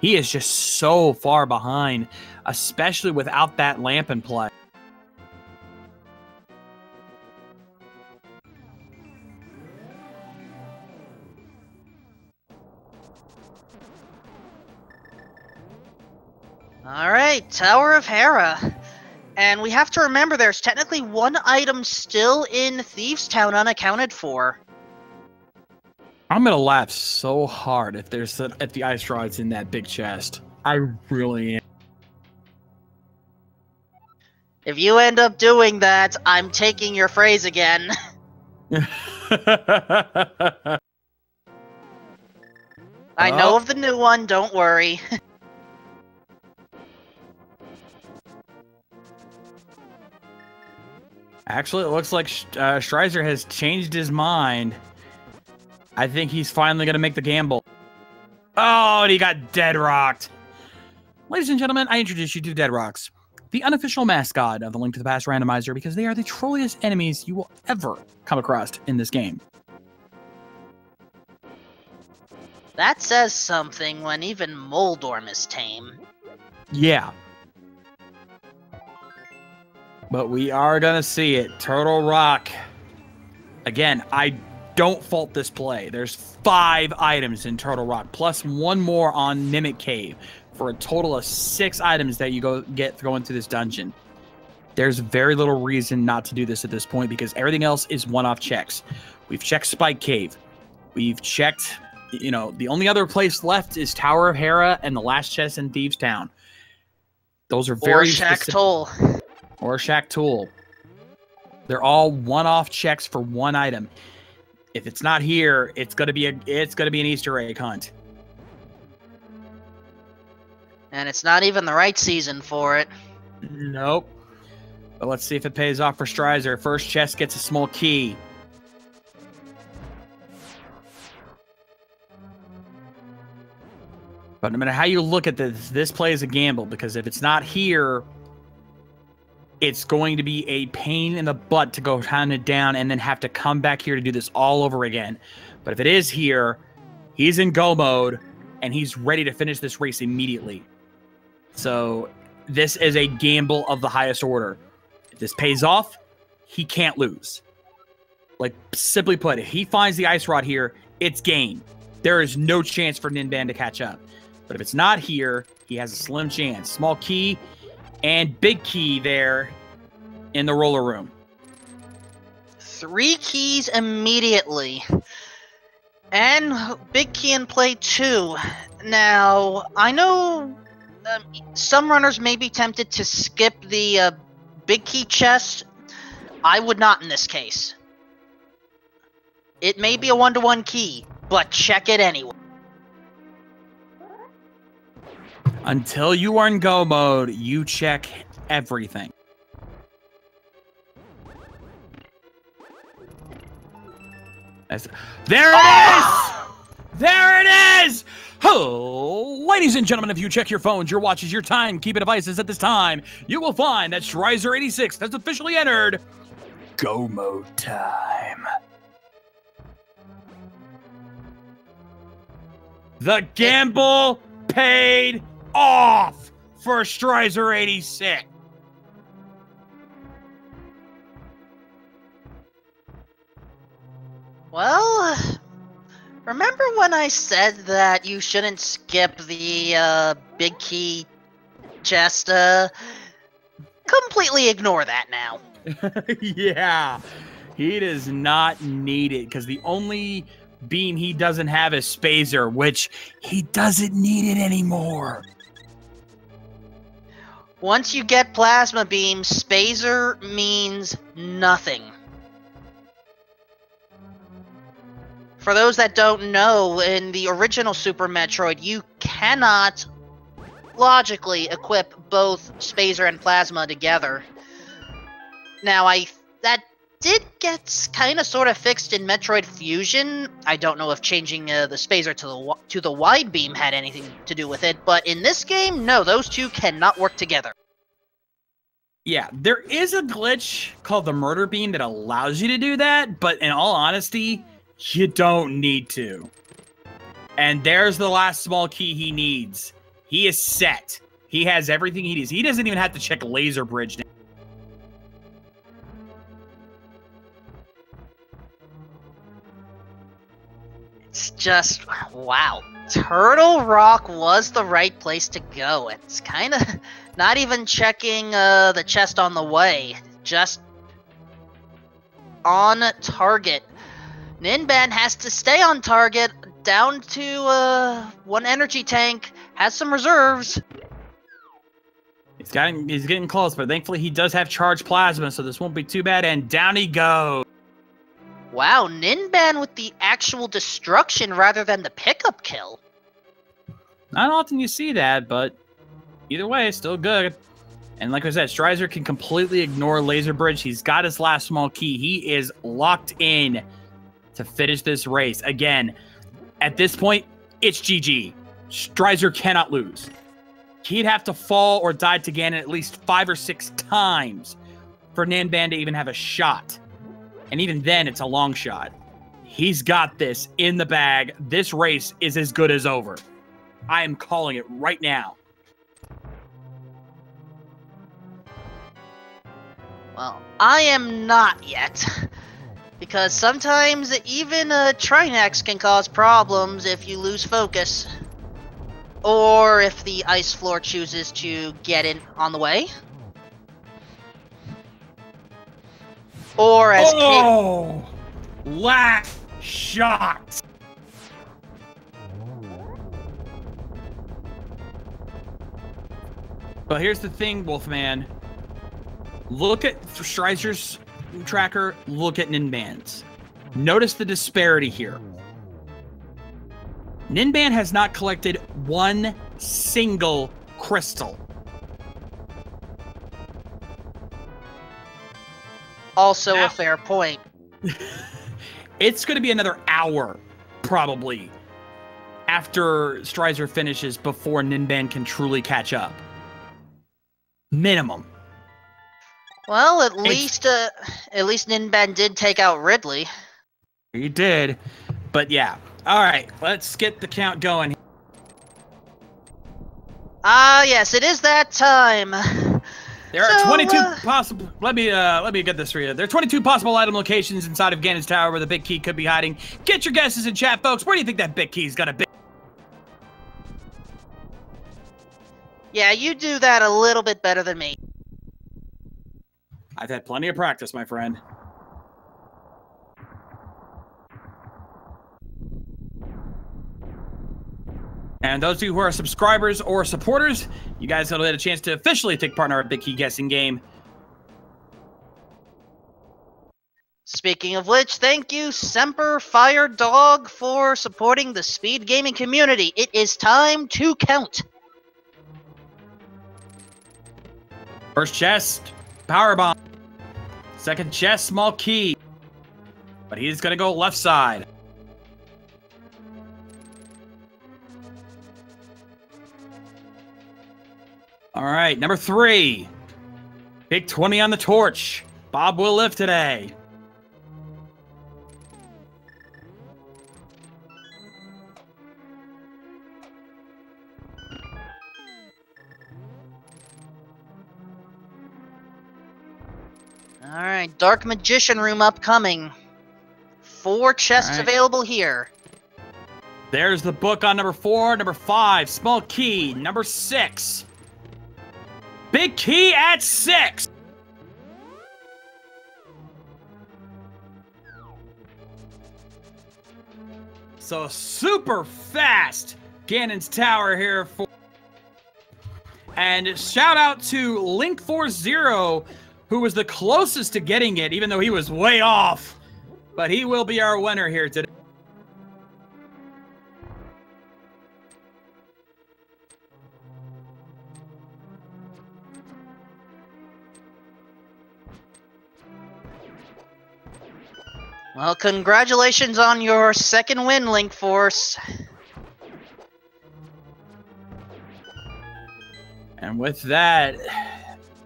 He is just so far behind, especially without that lamp in play. Alright, Tower of Hera. And we have to remember there's technically one item still in Thieves Town unaccounted for. I'm gonna laugh so hard if the ice rod's in that big chest. I really am. If you end up doing that, I'm taking your phrase again. I know of the new one, don't worry. Actually, it looks like Strizer has changed his mind. I think he's finally going to make the gamble. Oh, and he got dead rocked. Ladies and gentlemen, I introduce you to Dead Rocks, the unofficial mascot of the Link to the Past Randomizer, because they are the trolliest enemies you will ever come across in this game. That says something when even Moldorm is tame. Yeah. But we are going to see it. Turtle Rock. Again, I don't fault this play. There's 5 items in Turtle Rock, plus 1 more on Mimic Cave, for a total of 6 items that you get going through this dungeon. There's very little reason not to do this at this point, because everything else is one-off checks. We've checked Spike Cave. We've checked, you know, the only other place left is Tower of Hera and the last chest in Thieves Town. Those are very specific. Or Shack Tool. They're all one-off checks for 1 item. If it's not here, it's gonna be an Easter egg hunt. And it's not even the right season for it. Nope. But let's see if it pays off for Strizer. First chest gets a small key. But no matter how you look at this play is a gamble, because if it's not here, it's going to be a pain in the butt to go hunt it down and then have to come back here to do this all over again. But if it is here, he's in go mode, and he's ready to finish this race immediately. So this is a gamble of the highest order. If this pays off, he can't lose. Like, simply put, if he finds the ice rod here, it's game. There is no chance for Ninban to catch up. But if it's not here, he has a slim chance. Small key and big key there in the roller room. 3 keys immediately. And big key in play too. Now, I know some runners may be tempted to skip the big key chest. I would not in this case. It may be a 1-to-1 key, but check it anyway. Until you are in go mode, you check everything. There it is! There it is! Oh, ladies and gentlemen, if you check your phones, your watches, your timekeeping devices at this time, you will find that strizer86 has officially entered go mode time. The gamble paid off for strizer86. Well, remember when I said that you shouldn't skip the big key chest? Completely ignore that now. Yeah, he does not need it, because the only beam he doesn't have is Spazer, which he doesn't need it anymore. Once you get Plasma Beam, Spazer means nothing. For those that don't know, in the original Super Metroid, you cannot logically equip both Spazer and Plasma together. Now, that did get kind of sort of fixed in Metroid Fusion. I don't know if changing the Spazer to the wide beam had anything to do with it, but in this game, no, those two cannot work together. Yeah, there is a glitch called the murder beam that allows you to do that, but in all honesty, you don't need to. And there's the last small key he needs. He is set. He has everything he needs. He doesn't even have to check Laser Bridge now. It's just, wow. Turtle Rock was the right place to go. It's kind of not even checking the chest on the way. Just on target. Ninban has to stay on target, down to one energy tank, has some reserves. He's getting close, but thankfully he does have charged plasma, so this won't be too bad, and down he goes. Wow, Ninban with the actual destruction rather than the pickup kill. Not often you see that, but either way, still good. And like I said, Strizer can completely ignore Laser Bridge. He's got his last small key. He is locked in to finish this race. Again, at this point, it's GG. Strizer cannot lose. He'd have to fall or die to Ganon at least 5 or 6 times for Ninban to even have a shot. And even then, it's a long shot. He's got this in the bag. This race is as good as over. I am calling it right now. Well, I am not yet. Because sometimes even a Trinexx can cause problems if you lose focus. Or if the ice floor chooses to get in on the way. Or as last shot. But here's the thing, Wolfman. Look at Strizer's tracker, look at Ninban's. Notice the disparity here. Ninban has not collected one single crystal. Also a fair point. It's going to be another hour, probably, after Strizer finishes before Ninban can truly catch up. Minimum. Well, at least Ninban did take out Ridley. He did, but yeah. All right, let's get the count going. Yes, it is that time. There are 22 possible. Let me get this for you. There are 22 possible item locations inside of Ganon's tower where the big key could be hiding. Get your guesses in chat, folks. Where do you think that big key's gonna be? Yeah, you do that a little bit better than me. I've had plenty of practice, my friend. And those of you who are subscribers or supporters, you guys will get a chance to officially take part in our Big Key Guessing game. Speaking of which, thank you, Semper Fire Dog, for supporting the speed gaming community. It is time to count. First chest, power bomb. Second chest, small key. But he's gonna go left side. All right, number 3. Big 20 on the torch. Bob will live today. Alright, Dark Magician Room upcoming. 4 chests available here. There's the book on number 4. Number 5, small key. Number 6. Big key at 6. So super fast Ganon's tower here for. And shout out to Link40, who was the closest to getting it, even though he was way off. But he will be our winner here today. Well, congratulations on your second win, Link Force. And with that,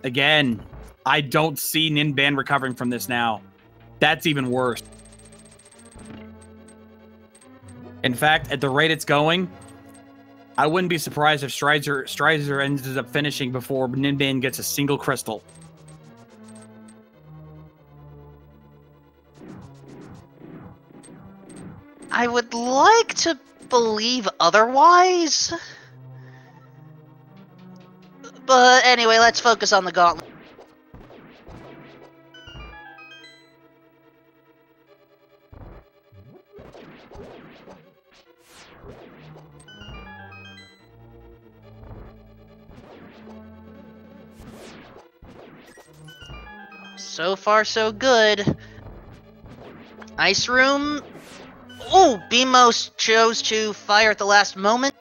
again, I don't see Ninban recovering from this now. That's even worse. In fact, at the rate it's going, I wouldn't be surprised if Strizer ends up finishing before Ninban gets a single crystal. I would like to believe otherwise. But anyway, let's focus on the Gauntlet. So far, so good. Ice Room. Oh, Beamos chose to fire at the last moment.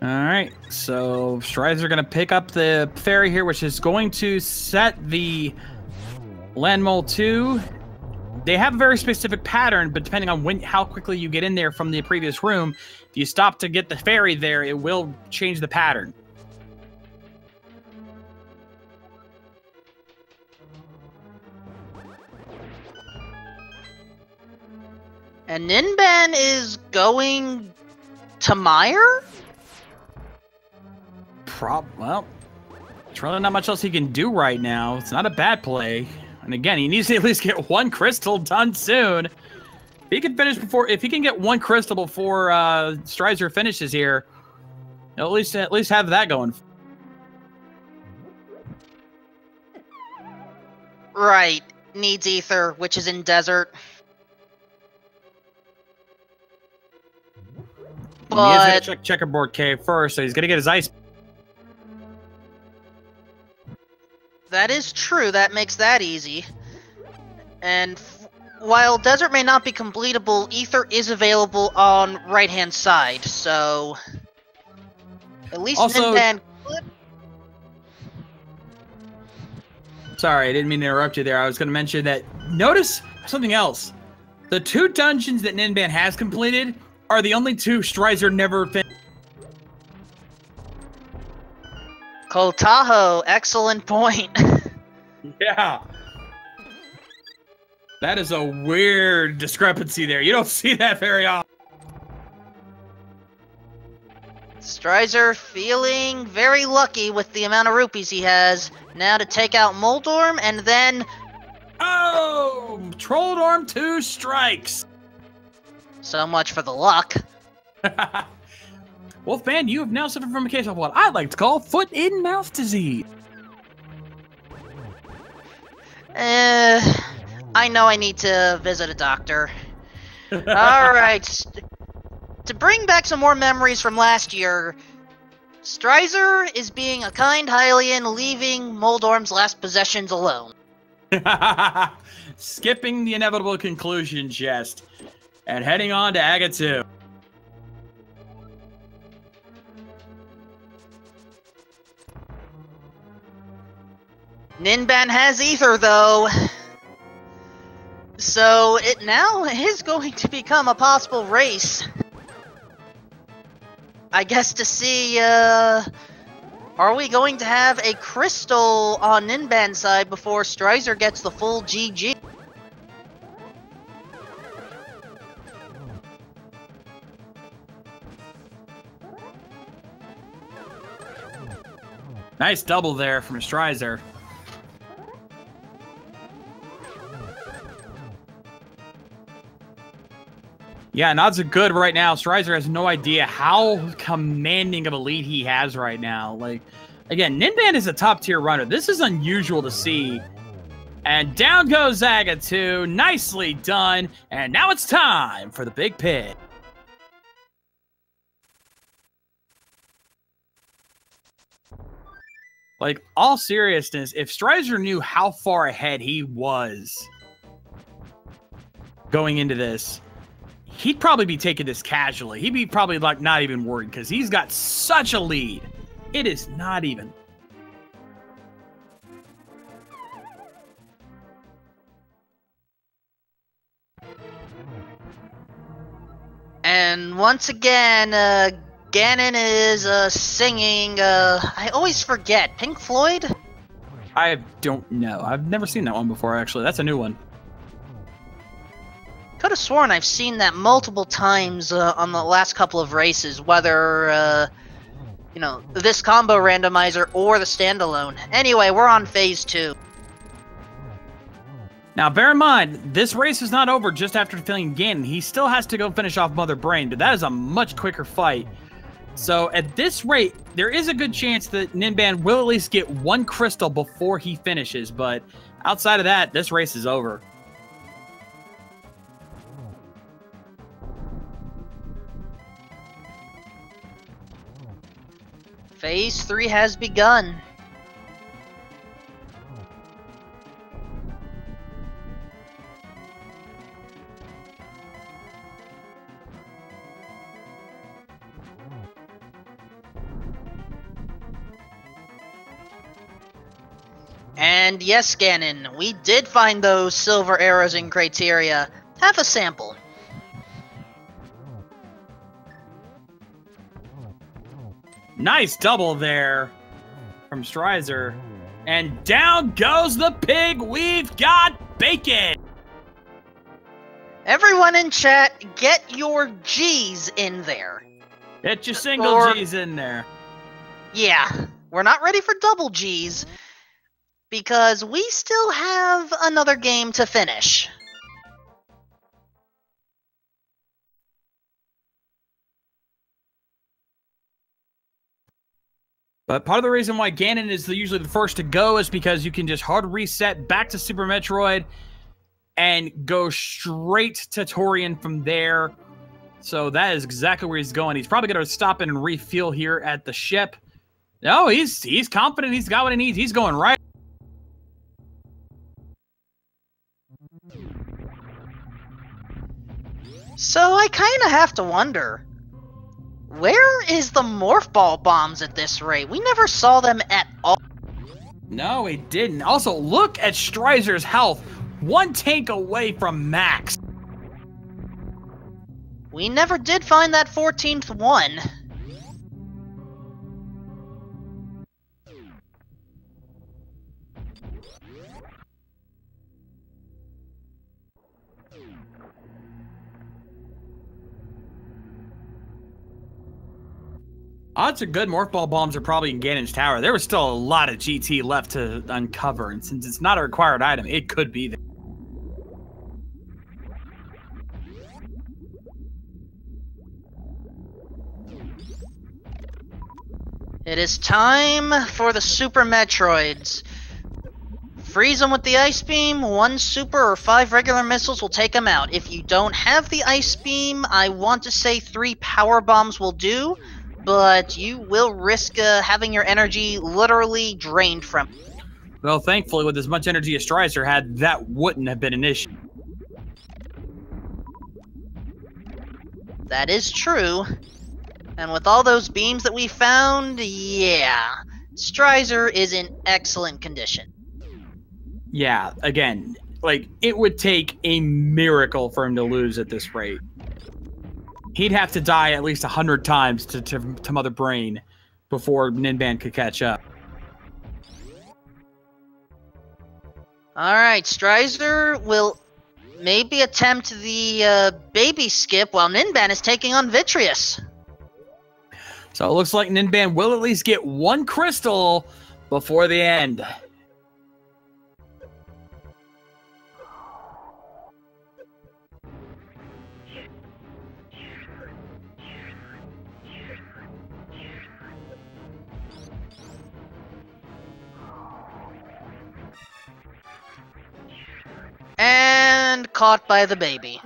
Alright, so Strides are going to pick up the ferry here, which is going to set the Land Mole 2. They have a very specific pattern, but depending on how quickly you get in there from the previous room, if you stop to get the ferry there, it will change the pattern. And Ninban is going to Mire? Well, there's really not much else he can do right now. It's not a bad play. And again, he needs to at least get one crystal done soon. If he can get one crystal before Strizer finishes here, he'll at least have that going. Right. Needs ether, which is in desert. But he is going to check Checkerboard Cave first, so he's going to get his ice. That is true. That makes that easy. And while desert may not be completable, ether is available on right-hand side, so at least also, Ninban. Sorry, I didn't mean to interrupt you there. I was going to mention that. Notice something else. The 2 dungeons that Ninban has completed are the only 2 Strizer never finished. Kotaho, excellent point. Yeah. That is a weird discrepancy there. You don't see that very often. Strizer feeling very lucky with the amount of rupees he has. Now to take out Moldorm, and then... Oh! Trolldorm 2 strikes! So much for the luck. Wolfman, you have now suffered from a case of what I'd like to call foot-in-mouth disease. I know I need to visit a doctor. Alright. To bring back some more memories from last year, Strizer is being a kind Hylian, leaving Moldorm's last possessions alone. Skipping the inevitable conclusion chest and heading on to Aga 2. Ninban has ether, though. So it now is going to become a possible race. I guess to see, are we going to have a crystal on Ninban's side before Strizer gets the full GG? Nice double there from Strizer. Yeah, and odds are good right now. Strizer has no idea how commanding of a lead he has right now. Like, again, Ninban is a top-tier runner. This is unusual to see. And down goes Zaga 2. Nicely done. And now it's time for the big pit. Like, all seriousness, if Strizer knew how far ahead he was going into this, he'd probably be taking this casually. He'd be probably like not even worried because he's got such a lead. It is not even. And once again, Ganon is singing, I always forget, Pink Floyd? I don't know. I've never seen that one before, actually. That's a new one. Could have sworn I've seen that multiple times on the last couple of races, whether, you know, this combo randomizer or the standalone. Anyway, we're on phase 2. Now, bear in mind, this race is not over just after defeating Ganon. He still has to go finish off Mother Brain, but that is a much quicker fight. So, at this rate, there is a good chance that Ninban will at least get 1 crystal before he finishes, but outside of that, this race is over. Phase 3 has begun. And yes, Ganon, we did find those silver arrows in criteria. Have a sample. Nice double there from Strizer. And down goes the pig. We've got bacon. Everyone in chat, get your G's in there. Get your single G's in there. Yeah, we're not ready for double G's, because we still have another game to finish. But part of the reason why Ganon is usually the first to go is because you can just hard reset back to Super Metroid and go straight to Tourian from there. So that is exactly where he's going. He's probably going to stop in and refuel here at the ship. No, he's confident. He's got what he needs. He's going right. So I kind of have to wonder, where is the Morph Ball bombs at this rate? We never saw them at all. No, he didn't. Also, look at Strizer's health. 1 tank away from max. We never did find that 14th one. Odds are good Morph Ball bombs are probably in Ganon's tower. There was still a lot of GT left to uncover, and since it's not a required item, it could be there. It is time for the Super Metroids. Freeze them with the Ice Beam, 1 Super or 5 regular missiles will take them out. If you don't have the Ice Beam, I want to say 3 Power Bombs will do, but you will risk having your energy literally drained from it. Well, thankfully, with as much energy as Strizer had, that wouldn't have been an issue. That is true. And with all those beams that we found, yeah, Strizer is in excellent condition. Yeah, again, like, it would take a miracle for him to lose at this rate. He'd have to die at least 100 times to Mother Brain before Ninban could catch up. Alright, Strizer will maybe attempt the baby skip while Ninban is taking on Vitreous. So it looks like Ninban will at least get 1 crystal before the end. And caught by the baby.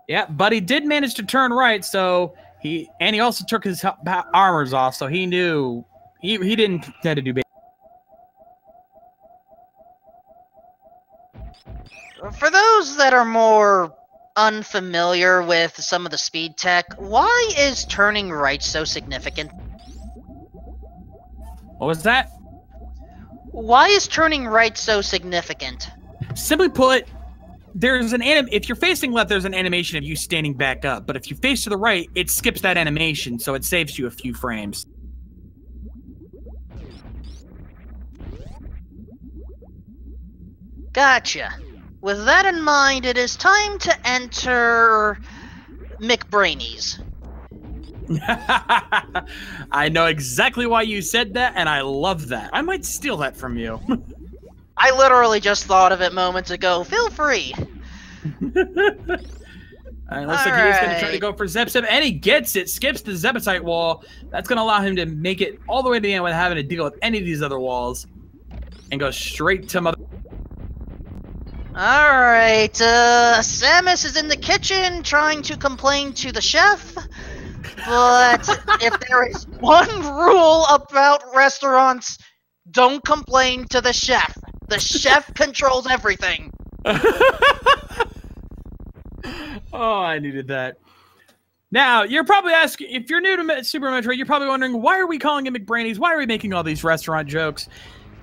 Yeah, but he did manage to turn right, so he also took his armors off, so he knew he didn't intend to do baby. For those that are more unfamiliar with some of the speed tech, why is turning right so significant? What was that? Why is turning right so significant? Simply put, there's if you're facing left, there's an animation of you standing back up, but if you face to the right, it skips that animation, so it saves you a few frames. Gotcha. With that in mind, it is time to enter McBrainies. I know exactly why you said that, and I love that. I might steal that from you. I literally just thought of it moments ago. Feel free. Looks like he's going to try to go for Zeb, and he gets it. Skips the Zebesite wall. That's going to allow him to make it all the way to the end without having to deal with any of these other walls. And go straight to Mother... Alright, Samus is in the kitchen trying to complain to the chef. But if there is one rule about restaurants, don't complain to the chef. The chef controls everything. Oh, I needed that. Now, you're probably asking, if you're new to Super Metroid, you're probably wondering, why are we calling it McBrainies? Why are we making all these restaurant jokes?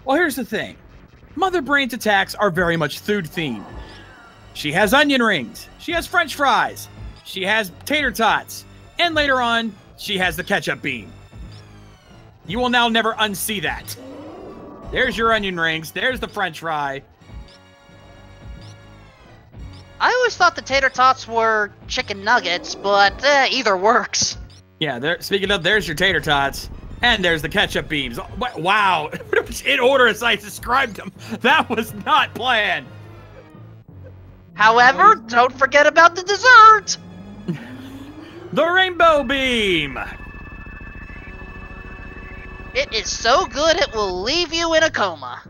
Well, here's the thing. Mother Brain's attacks are very much food-themed. She has onion rings. She has french fries. She has tater tots. And later on, she has the ketchup bean. You will now never unsee that. There's your onion rings. There's the french fry. I always thought the tater tots were chicken nuggets, but either works. Yeah, speaking of, there's your tater tots. And there's the ketchup beans. Wow. In order as I described them. That was not planned. However, don't forget about the dessert. The rainbow beam. It is so good it will leave you in a coma.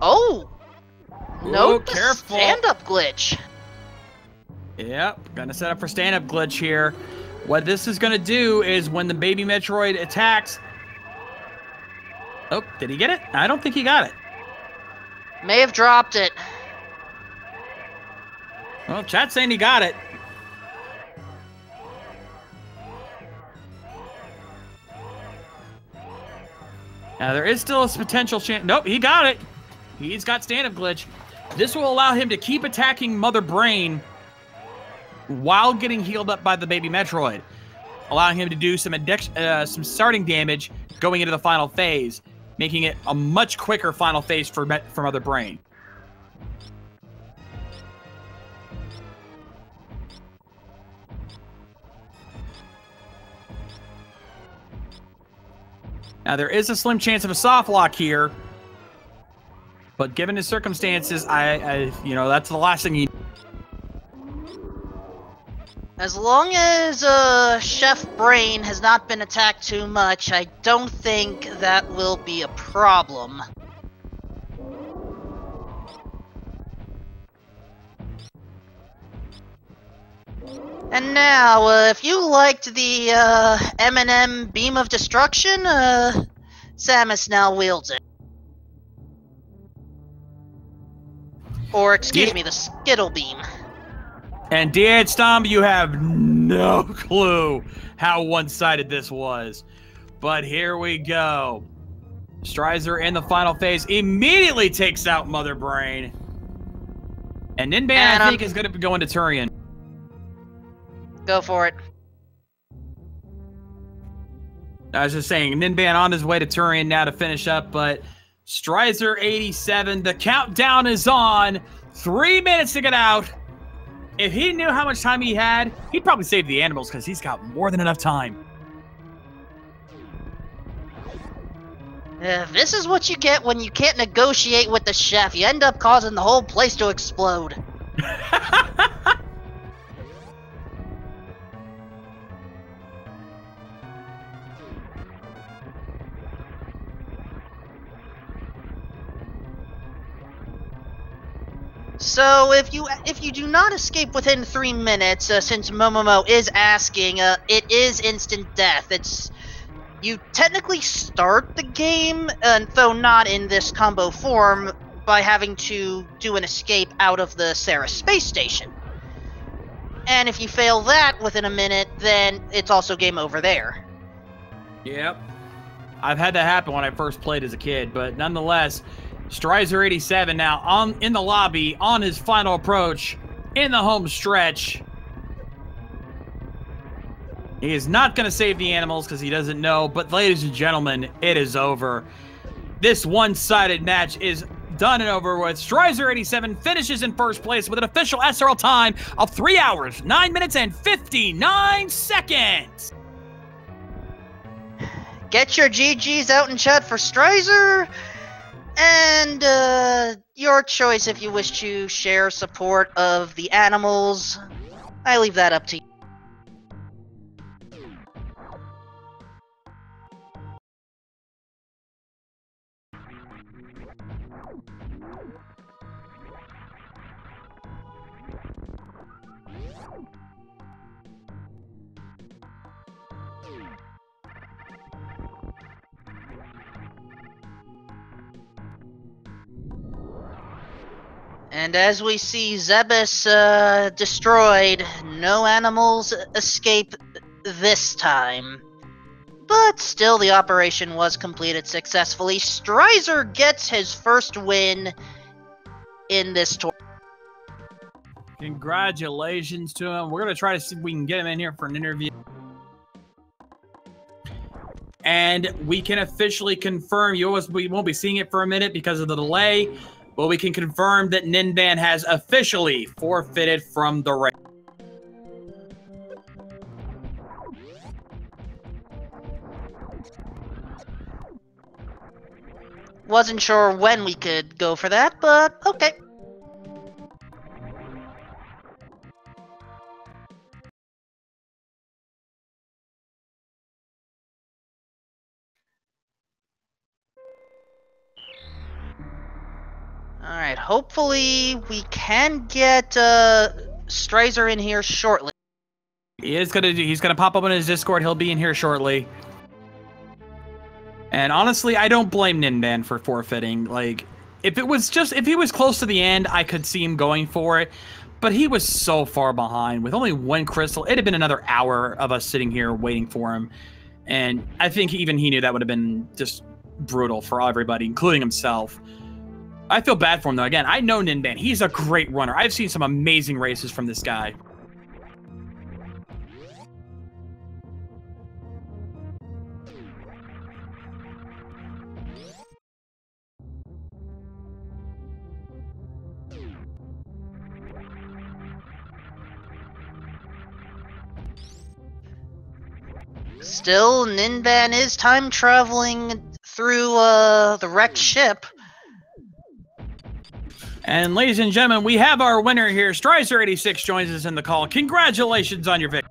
Oh. Note the stand-up glitch. Yep, gonna set up for stand-up glitch here. What this is gonna do is when the baby Metroid attacks... Oh, did he get it? I don't think he got it. May have dropped it. Well, chat's saying he got it. Now, there is still a potential chance... Nope, he got it. He's got stand-up glitch. This will allow him to keep attacking Mother Brain while getting healed up by the baby Metroid, allowing him to do some starting damage going into the final phase, making it a much quicker final phase for Mother Brain. Now, there is a slim chance of a soft lock here, but given his circumstances, you know, that's the last thing he... As long as Chef Brain has not been attacked too much, I don't think that will be a problem. And now, if you liked the M&M Beam of Destruction, Samus now wields it. Or, excuse me, the Skittle Beam. And D8 Stomp, you have no clue how one-sided this was. But here we go. Strizer in the final phase immediately takes out Mother Brain. And Ninban, I think, is going to be going to Tourian. Go for it. I was just saying, Ninban on his way to Tourian now to finish up, but Strizer87, the countdown is on. 3 minutes to get out. If he knew how much time he had, he'd probably save the animals because he's got more than enough time. This is what you get when you can't negotiate with the chef. You end up causing the whole place to explode. So if you do not escape within 3 minutes, since Momomo is asking, it is instant death. You technically start the game, though not in this combo form, by having to do an escape out of the Sarah space station. And if you fail that within a minute, then it's also game over there. Yep. I've had that happen when I first played as a kid, but nonetheless, Strizer87 now in the lobby, on his final approach, in the home stretch. He is not going to save the animals because he doesn't know, but ladies and gentlemen, it is over. This one-sided match is done and over with. Strizer87 finishes in first place with an official SRL time of 3 hours, 9 minutes, and 59 seconds. Get your GGs out in chat for Strizer, and your choice if you wish to share support of the animals. I leave that up to you. And as we see Zebes destroyed, no animals escape this time. But still, the operation was completed successfully. Strizer gets his first win in this tour. Congratulations to him. We're going to try to see if we can get him in here for an interview. And we can officially confirm, we won't be seeing it for a minute because of the delay, but we can confirm that Ninban has officially forfeited from the race. Wasn't sure when we could go for that, but okay. Alright, hopefully we can get Strizer in here shortly. He's gonna pop up on his Discord. He'll be in here shortly. And honestly, I don't blame Ninban for forfeiting. Like, if he was close to the end, I could see him going for it. But he was so far behind with only one crystal. It'd have been another hour of us sitting here waiting for him. And I think even he knew that would have been just brutal for everybody, including himself. I feel bad for him, though. Again, I know Ninban. He's a great runner. I've seen some amazing races from this guy. Still, Ninban is time traveling through the wrecked ship. And ladies and gentlemen, we have our winner here. Strizer86 joins us in the call. Congratulations on your victory.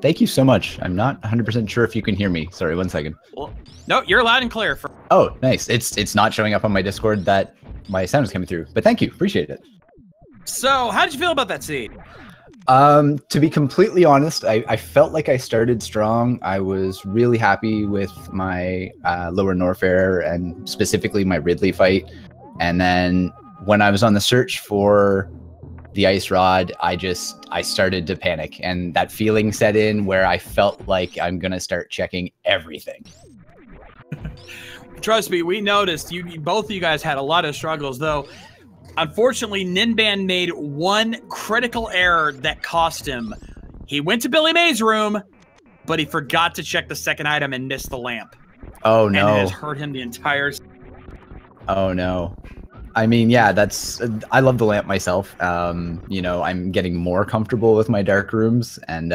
Thank you so much. I'm not 100% sure if you can hear me. Sorry, 1 second. Well, no, you're loud and clear. Oh, nice. It's not showing up on my Discord that my sound is coming through, but thank you. Appreciate it. So, how did you feel about that seed? To be completely honest, I felt like I started strong. I was really happy with my lower Norfair and specifically my Ridley fight. And then when I was on the search for the ice rod, I started to panic, and that feeling set in where I felt like I'm gonna start checking everything. Trust me, we noticed both of you guys had a lot of struggles, though. Unfortunately, Ninban made one critical error that cost him. He went to Billy May's room, but he forgot to check the second item and missed the lamp. Oh no! And it has hurt him the entire. Oh no! I mean, yeah, I love the lamp myself. You know, I'm getting more comfortable with my dark rooms, and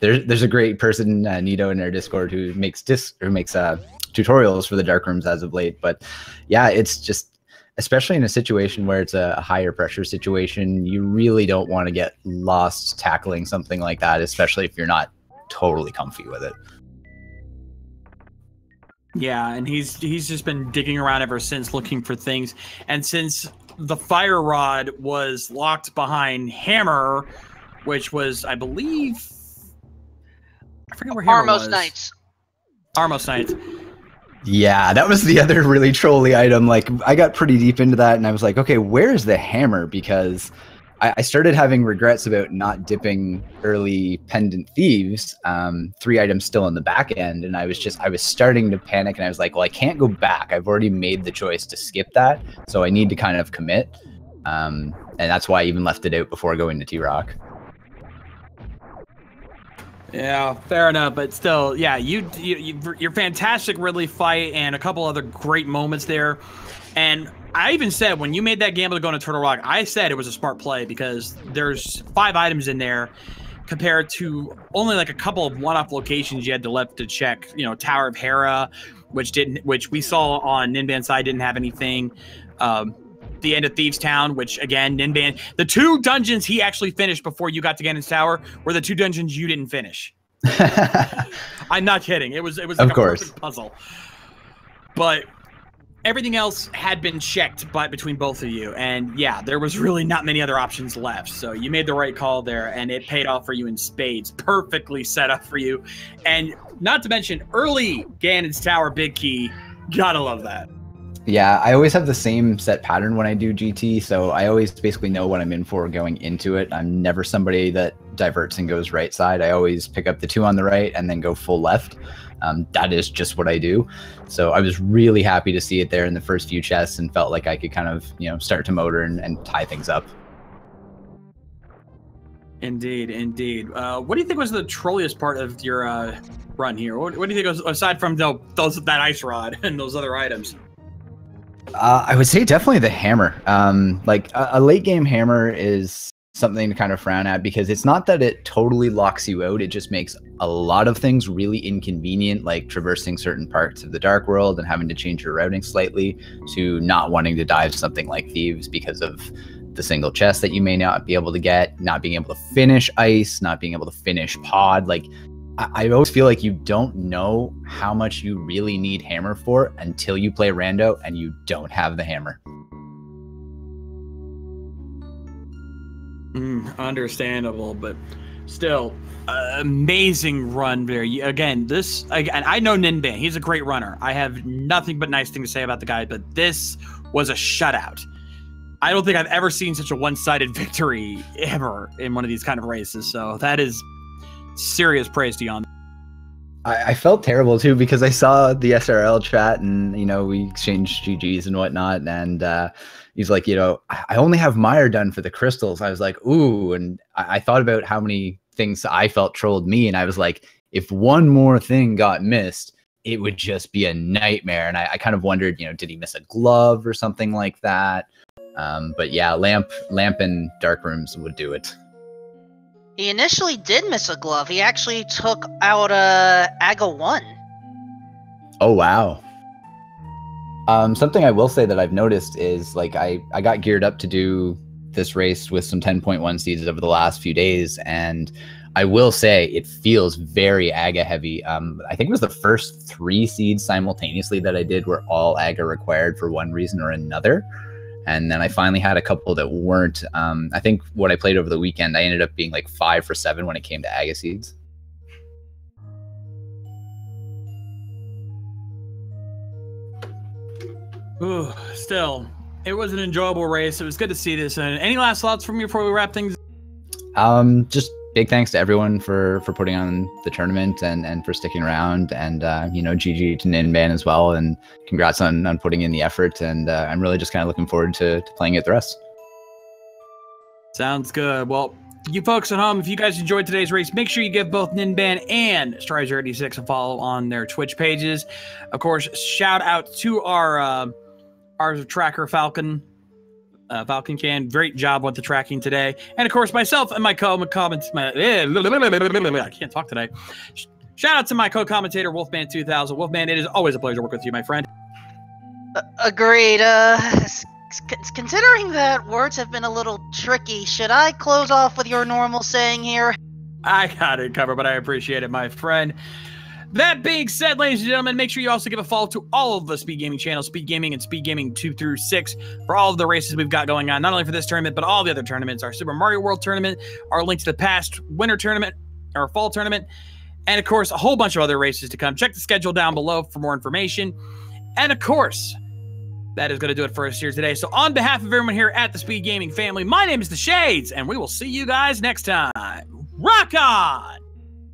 there's a great person, Nito, in our Discord who makes tutorials for the dark rooms as of late. But yeah, it's just, especially in a situation where it's a higher pressure situation, you really don't want to get lost tackling something like that, especially if you're not totally comfy with it. Yeah, and he's just been digging around ever since, looking for things. And since the fire rod was locked behind Hammer, which was, I believe, I forget where Hammer was. Armos Knights. Armos Knights. Yeah, that was the other really trolly item. Like, I got pretty deep into that, and I was like, okay, where's the hammer? Because I started having regrets about not dipping early Pendant Thieves, 3 items still in the back end, and I was starting to panic, and I was like, well, I can't go back. I've already made the choice to skip that, so I need to kind of commit, and that's why I even left it out before going to T-Rock. Yeah, fair enough, but still, yeah, your fantastic Ridley fight and a couple other great moments there. And I even said, when you made that gamble to go into Turtle Rock, I said it was a smart play because there's 5 items in there compared to only like a couple of one-off locations you had to left to check. You know, Tower of Hera, which we saw on Ninban's side didn't have anything. The end of Thieves Town, which again, Ninban, the 2 dungeons he actually finished before you got to Ganon's Tower were the 2 dungeons you didn't finish. I'm not kidding. It was like a perfect puzzle. But everything else had been checked between both of you. And yeah, there was really not many other options left. So you made the right call there, and it paid off for you in spades. Perfectly set up for you. And not to mention, early Ganon's Tower big key. Gotta love that. Yeah, I always have the same set pattern when I do GT, so I always basically know what I'm in for going into it. I'm never somebody that diverts and goes right side. I always pick up the 2 on the right and then go full left. That is just what I do. So I was really happy to see it there in the first few chests and felt like I could kind of, you know, start to motor and tie things up. Indeed, indeed. What do you think was the trolliest part of your run here? What do you think was, aside from that ice rod and those other items? I would say definitely the hammer. Like a late game hammer is something to kind of frown at because it's not that it totally locks you out. It just makes a lot of things really inconvenient, like traversing certain parts of the dark world and having to change your routing slightly, to not wanting to dive something like Thieves because of the single chest that you may not be able to get, not being able to finish ice, not being able to finish pod. Like I always feel like you don't know how much you really need hammer for until you play rando and you don't have the hammer. Understandable, but still, amazing run there. Again, I know Ninban. He's a great runner. I have nothing but nice things to say about the guy, but this was a shutout. I don't think I've ever seen such a one-sided victory ever in one of these kind of races, so that is serious praise to you on that. I felt terrible too because I saw the SRL chat and, you know, we exchanged GGs and whatnot, and he's like, you know, I only have Mire done for the crystals. I was like, ooh, and I thought about how many things I felt trolled me, and I was like, if one more thing got missed, it would just be a nightmare. And I kind of wondered, you know, did he miss a glove or something like that? But yeah, lamp and dark rooms would do it. He initially did miss a glove. He actually took out Aga 1. Oh, wow. Something I will say that I've noticed is, like, I got geared up to do this race with some 10.1 seeds over the last few days, and I will say it feels very Aga heavy. I think it was the first 3 seeds simultaneously that I did were all Aga required for one reason or another. And then I finally had a couple that weren't. I think what I played over the weekend, I ended up being like 5 for 7 when it came to Aga seeds. Ooh, still, it was an enjoyable race. It was good to see this. And any last thoughts from you before we wrap things? Just big thanks to everyone for putting on the tournament and for sticking around, and you know, GG to Ninban as well, and congrats on putting in the effort, and I'm really just kind of looking forward to playing it the rest. Sounds good. Well, you folks at home, if you guys enjoyed today's race, make sure you give both Ninban and strizer86 a follow on their Twitch pages. Of course, shout out to our tracker Falcon Can. Great job with the tracking today. And of course, myself and my I can't talk today. Shout out to my co-commentator, Wolfman 2000. Wolfman, it is always a pleasure to work with you, my friend. Agreed. Considering that words have been a little tricky, should I close off with your normal saying here? I got it covered, but I appreciate it, my friend. That being said, ladies and gentlemen, make sure you also give a follow to all of the Speed Gaming channels, Speed Gaming and Speed Gaming 2 through 6, for all of the races we've got going on, not only for this tournament, but all the other tournaments, our Super Mario World tournament, our Link to the Past winter tournament, our fall tournament, and of course, a whole bunch of other races to come. Check the schedule down below for more information. And of course, that is going to do it for us here today. So on behalf of everyone here at the Speed Gaming family, my name is The Shades, and we will see you guys next time. Rock on!